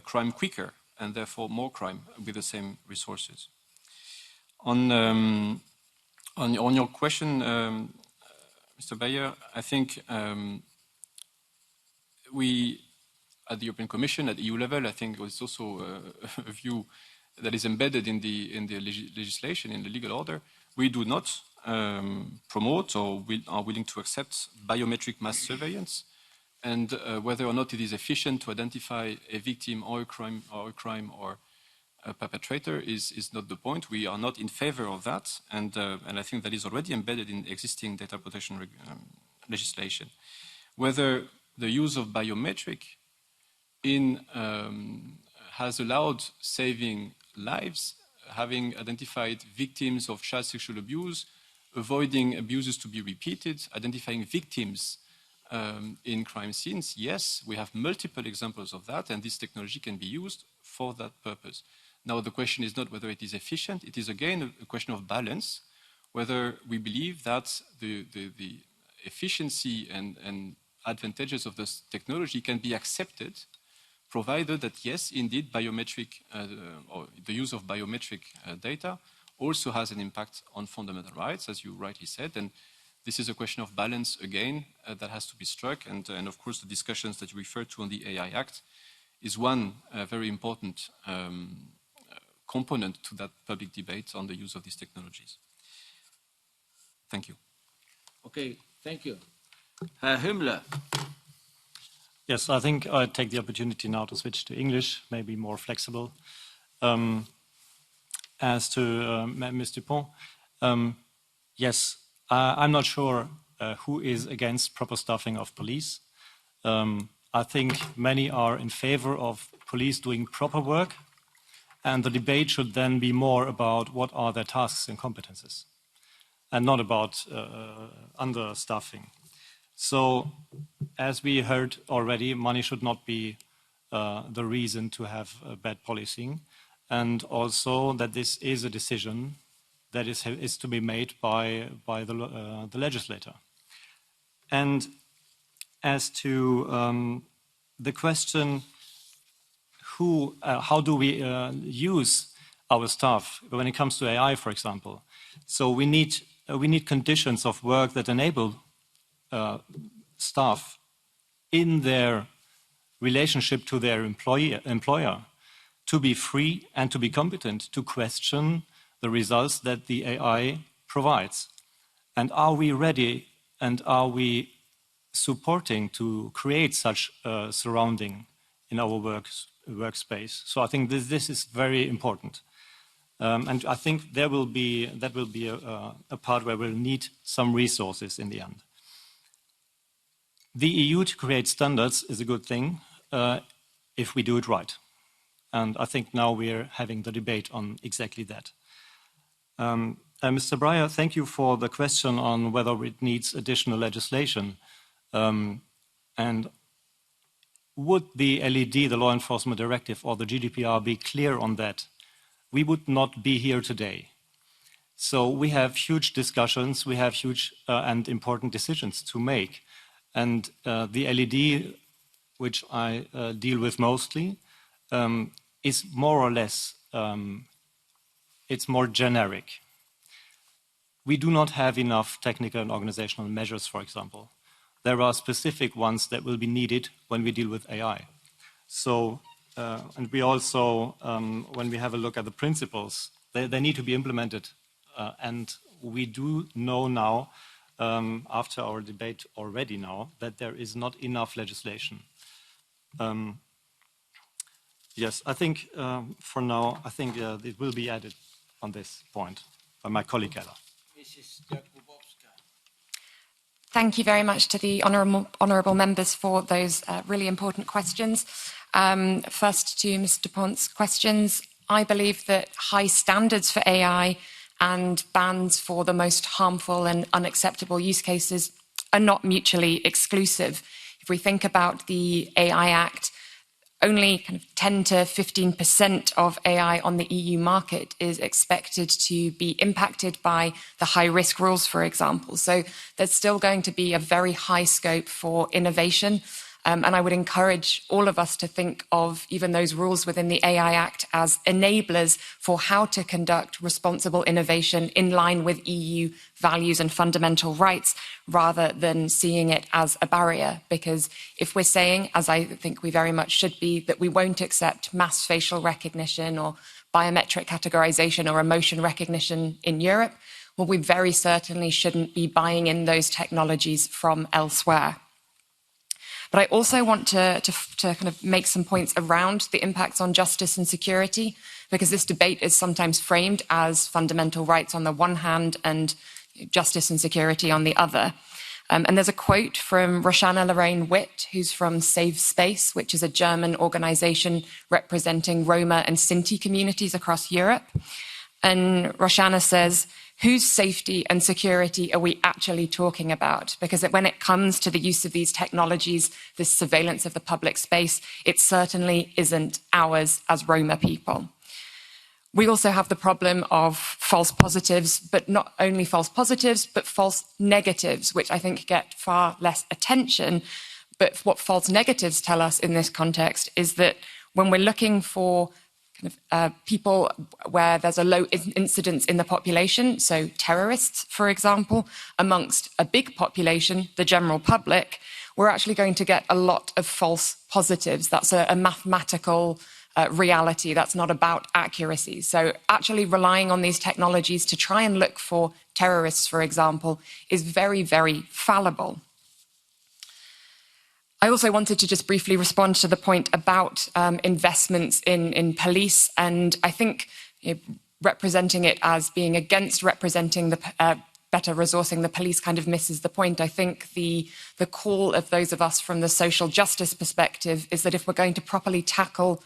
S: crime quicker and therefore more crime with the same resources. On your question, Mr. Bayer, I think we, at the European Commission, at EU level, I think it's also a view that is embedded in the legislation, in the legal order. We do not promote or are willing to accept biometric mass surveillance, and whether or not it is efficient to identify a victim or a crime or a perpetrator is not the point. We are not in favor of that, and I think that is already embedded in existing data protection legislation. Whether the use of biometric has allowed saving lives, having identified victims of child sexual abuse, avoiding abuses to be repeated, identifying victims in crime scenes, yes, we have multiple examples of that, and this technology can be used for that purpose. Now, the question is not whether it is efficient. It is, again, a question of balance, whether we believe that the efficiency and advantages of this technology can be accepted, provided that, yes, indeed, biometric or the use of biometric data also has an impact on fundamental rights, as you rightly said. And this is a question of balance, again, that has to be struck. And of course, the discussions that you referred to on the AI Act is one very important component to that public debate on the use of these technologies. Thank you.
A: Okay, thank you. Herr Hümmler.
T: Yes, I think I take the opportunity now to switch to English, maybe more flexible. As to Ms. Dupont, yes, I'm not sure who is against proper staffing of police. I think many are in favor of police doing proper work, and the debate should then be more about what are their tasks and competences, and not about understaffing. So, as we heard already, money should not be the reason to have bad policing, and also that this is a decision that is to be made by the legislator. And as to the question, how do we use our staff when it comes to AI, for example? So we need conditions of work that enable staff in their relationship to their employer to be free and to be competent to question the results that the AI provides. And are we ready and are we supporting to create such a surrounding in our workspace? So I think this is very important. And I think that will be a part where we'll need some resources in the end. The EU to create standards is a good thing if we do it right. And I think now we're having the debate on exactly that. Mr. Breyer, thank you for the question on whether it needs additional legislation. And would the LED, the Law Enforcement Directive, or the GDPR be clear on that, we would not be here today. So we have huge discussions, we have huge and important decisions to make. And the LED, which I deal with mostly, is more or less, it's more generic. We do not have enough technical and organizational measures, for example. There are specific ones that will be needed when we deal with AI. So, and we also, when we have a look at the principles, they need to be implemented. And we do know now, after our debate already now, that there is not enough legislation. Yes, I think for now, I think it will be added on this point by my colleague Ella.
U: Thank you very much to the honourable members for those really important questions. First to Mr. Pont's questions. I believe that high standards for AI and bans for the most harmful and unacceptable use cases are not mutually exclusive. If we think about the AI Act, only kind of 10 to 15% of AI on the EU market is expected to be impacted by the high-risk rules, for example. So there's still going to be a very high scope for innovation. And I would encourage all of us to think of even those rules within the AI Act as enablers for how to conduct responsible innovation in line with EU values and fundamental rights, rather than seeing it as a barrier. Because if we're saying, as I think we very much should be, that we won't accept mass facial recognition or biometric categorization or emotion recognition in Europe, well, we very certainly shouldn't be buying in those technologies from elsewhere. But I also want to kind of make some points around the impacts on justice and security, because this debate is sometimes framed as fundamental rights on the one hand and justice and security on the other. And there's a quote from Roxana Lorraine Witt, who's from Save Space, which is a German organization representing Roma and Sinti communities across Europe. And Roxana says, whose safety and security are we actually talking about? Because when it comes to the use of these technologies, this surveillance of the public space, it certainly isn't ours as Roma people. We also have the problem of false positives, but not only false positives, but false negatives, which I think get far less attention. But what false negatives tell us in this context is that when we're looking for people where there's a low incidence in the population, so terrorists, for example, amongst a big population, the general public, we're actually going to get a lot of false positives. That's a mathematical reality. That's not about accuracy. So actually relying on these technologies to try and look for terrorists, for example, is very, very fallible. I also wanted to just briefly respond to the point about investments in police, and I think representing it as being against representing the better resourcing the police kind of misses the point. I think the call of those of us from the social justice perspective is that if we're going to properly tackle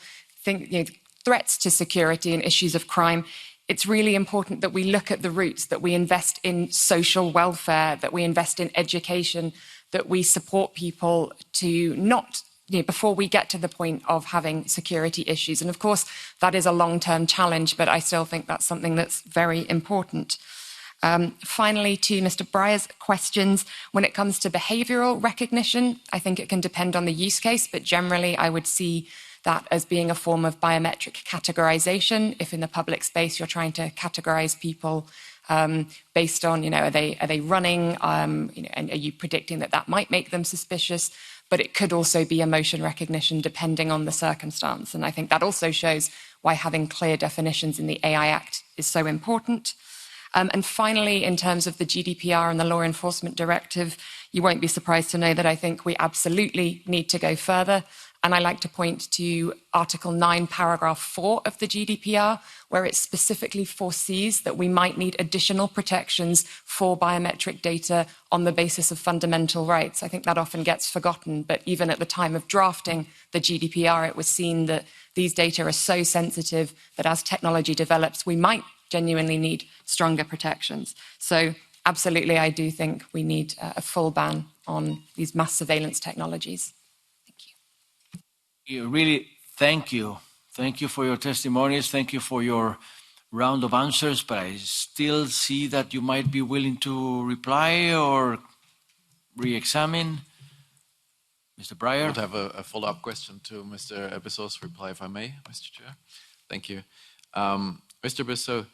U: threats to security and issues of crime, it's really important that we look at the roots, that we invest in social welfare, that we invest in education, that we support people to not, before we get to the point of having security issues. And of course, that is a long-term challenge, but I still think that's something that's very important. Finally, to Mr. Breyer's questions, when it comes to behavioural recognition, I think it can depend on the use case, but generally I would see that as being a form of biometric categorization. If in the public space you're trying to categorize people based on, are they running, and are you predicting that that might make them suspicious? But it could also be emotion recognition depending on the circumstance. And I think that also shows why having clear definitions in the AI Act is so important. And finally, in terms of the GDPR and the Law Enforcement Directive, you won't be surprised to know that I think we absolutely need to go further. And I like to point to Article 9, paragraph 4 of the GDPR, where it specifically foresees that we might need additional protections for biometric data on the basis of fundamental rights. I think that often gets forgotten, but even at the time of drafting the GDPR, it was seen that these data are so sensitive that as technology develops, we might genuinely need stronger protections. So absolutely, I do think we need a full ban on these mass surveillance technologies.
A: Really, thank you. Thank you for your testimonies. Thank you for your round of answers, but I still see that you might be willing to reply or re-examine. Mr. Breyer?
D: I would have a follow-up question to Mr. Bissot's reply, if I may, Mr. Chair. Thank you. Mr. Bissot,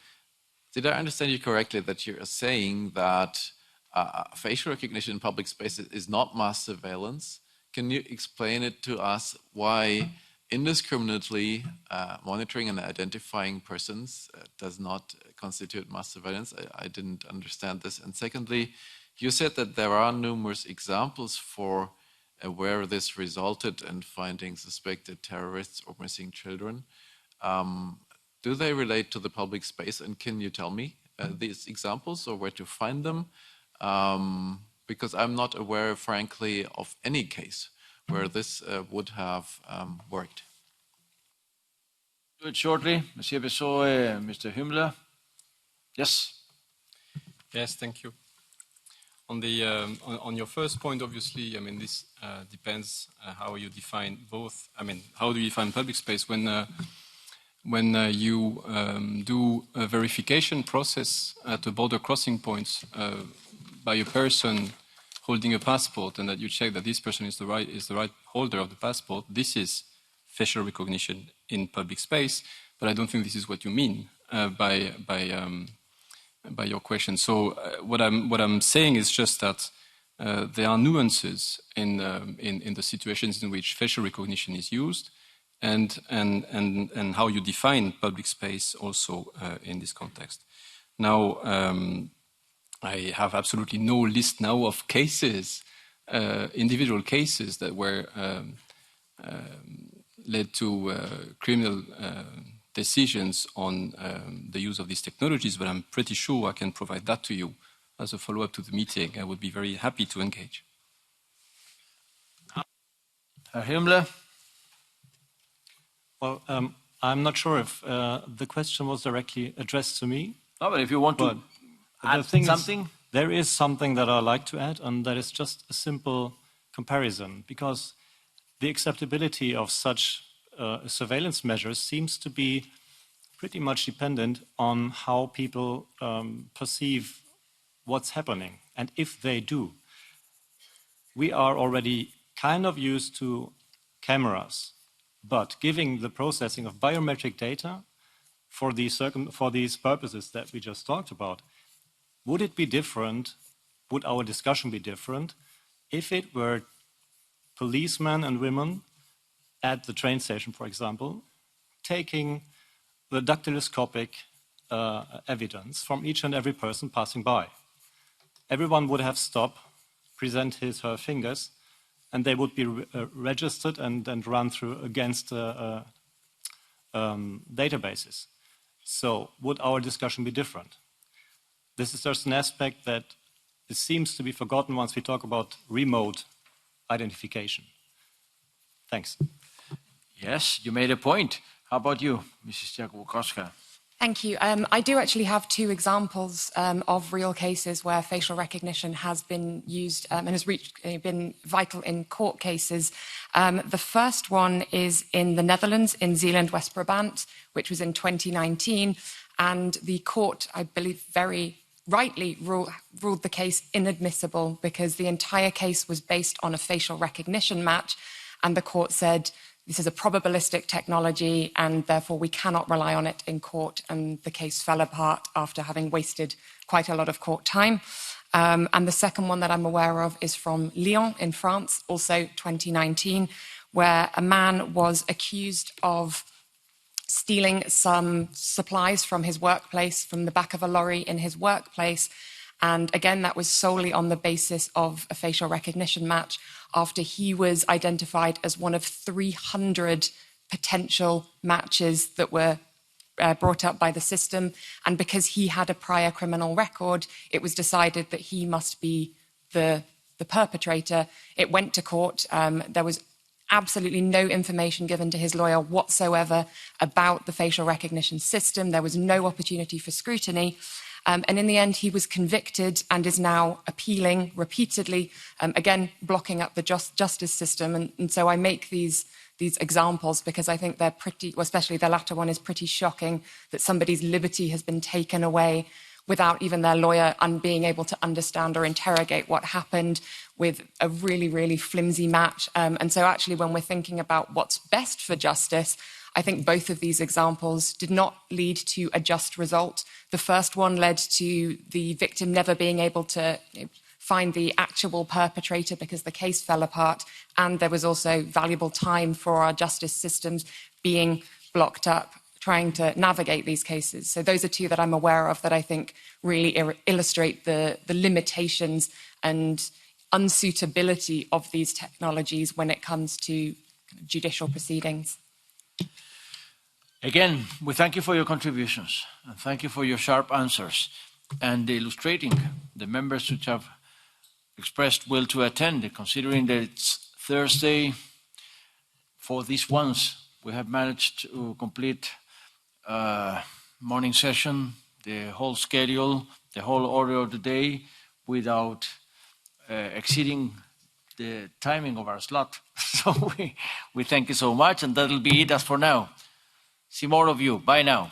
D: did I understand you correctly that you are saying that facial recognition in public spaces is not mass surveillance? Can you explain it to us why indiscriminately monitoring and identifying persons does not constitute mass surveillance? I didn't understand this. And secondly, you said that there are numerous examples for where this resulted in finding suspected terrorists or missing children. Do they relate to the public space? And can you tell me these examples or where to find them? Because I'm not aware, frankly, of any case where this would have worked.
A: Do it shortly. Monsieur Bissot, Mr. Hümmler. Yes.
S: Yes, thank you. On the on your first point, obviously, I mean, this depends how you define both. I mean, how do you define public space when you do a verification process at the border crossing points by a person holding a passport, and that you check that this person is the right holder of the passport? This is facial recognition in public space, but I don't think this is what you mean by your question. So what I'm saying is just that there are nuances in the situations in which facial recognition is used, and how you define public space also in this context. Now, I have absolutely no list now of cases, individual cases that were led to criminal decisions on the use of these technologies, but I'm pretty sure I can provide that to you as a follow-up to the meeting. I would be very happy to engage.
A: Herr Hümmler?
T: Well, I'm not sure if the question was directly addressed to me.
A: No, but if you want to add something?
T: There is something that I like to add, and that is just a simple comparison, because the acceptability of such surveillance measures seems to be pretty much dependent on how people perceive what's happening, and if they do. We are already kind of used to cameras, but giving the processing of biometric data for these purposes that we just talked about, would it be different, would our discussion be different, if it were policemen and women at the train station, for example, taking the dactyloscopic evidence from each and every person passing by? Everyone would have stopped, present his or her fingers, and they would be registered and run through against databases. So would our discussion be different? This is just an aspect that it seems to be forgotten once we talk about remote identification. Thanks.
A: Yes, you made a point. How about you, Mrs. Jakubowska?
U: Thank you. I do actually have two examples of real cases where facial recognition has been used and has been vital in court cases. The first one is in the Netherlands, in Zeeland-West-Brabant, which was in 2019. And the court, I believe, very rightly ruled the case inadmissible because the entire case was based on a facial recognition match. And the court said, this is a probabilistic technology and therefore we cannot rely on it in court. And the case fell apart after having wasted quite a lot of court time. And the second one that I'm aware of is from Lyon in France, also 2019, where a man was accused of stealing some supplies from his workplace, from the back of a lorry in his workplace. And again, that was solely on the basis of a facial recognition match after he was identified as one of 300 potential matches that were brought up by the system. And because he had a prior criminal record, it was decided that he must be the perpetrator. It went to court. There was absolutely no information given to his lawyer whatsoever about the facial recognition system. There was no opportunity for scrutiny. And in the end, he was convicted and is now appealing repeatedly, again, blocking up the justice system. And so I make these examples because I think they're pretty, well, especially the latter one is pretty shocking, that somebody's liberty has been taken away without even their lawyer being able to understand or interrogate what happened, with a really, really flimsy match. And so actually, when we're thinking about what's best for justice, I think both of these examples did not lead to a just result. The first one led to the victim never being able to find the actual perpetrator because the case fell apart, and there was also valuable time for our justice systems being blocked up, trying to navigate these cases. So those are two that I'm aware of that I think really illustrate the limitations and unsuitability of these technologies when it comes to judicial proceedings.
A: Again, we thank you for your contributions, and thank you for your sharp answers, and illustrating the members which have expressed will to attend, considering that it's Thursday. For this once, we have managed to complete morning session, the whole schedule, the whole order of the day, without exceeding the timing of our slot. So we thank you so much, and that'll be it as for now. See more of you. Bye now.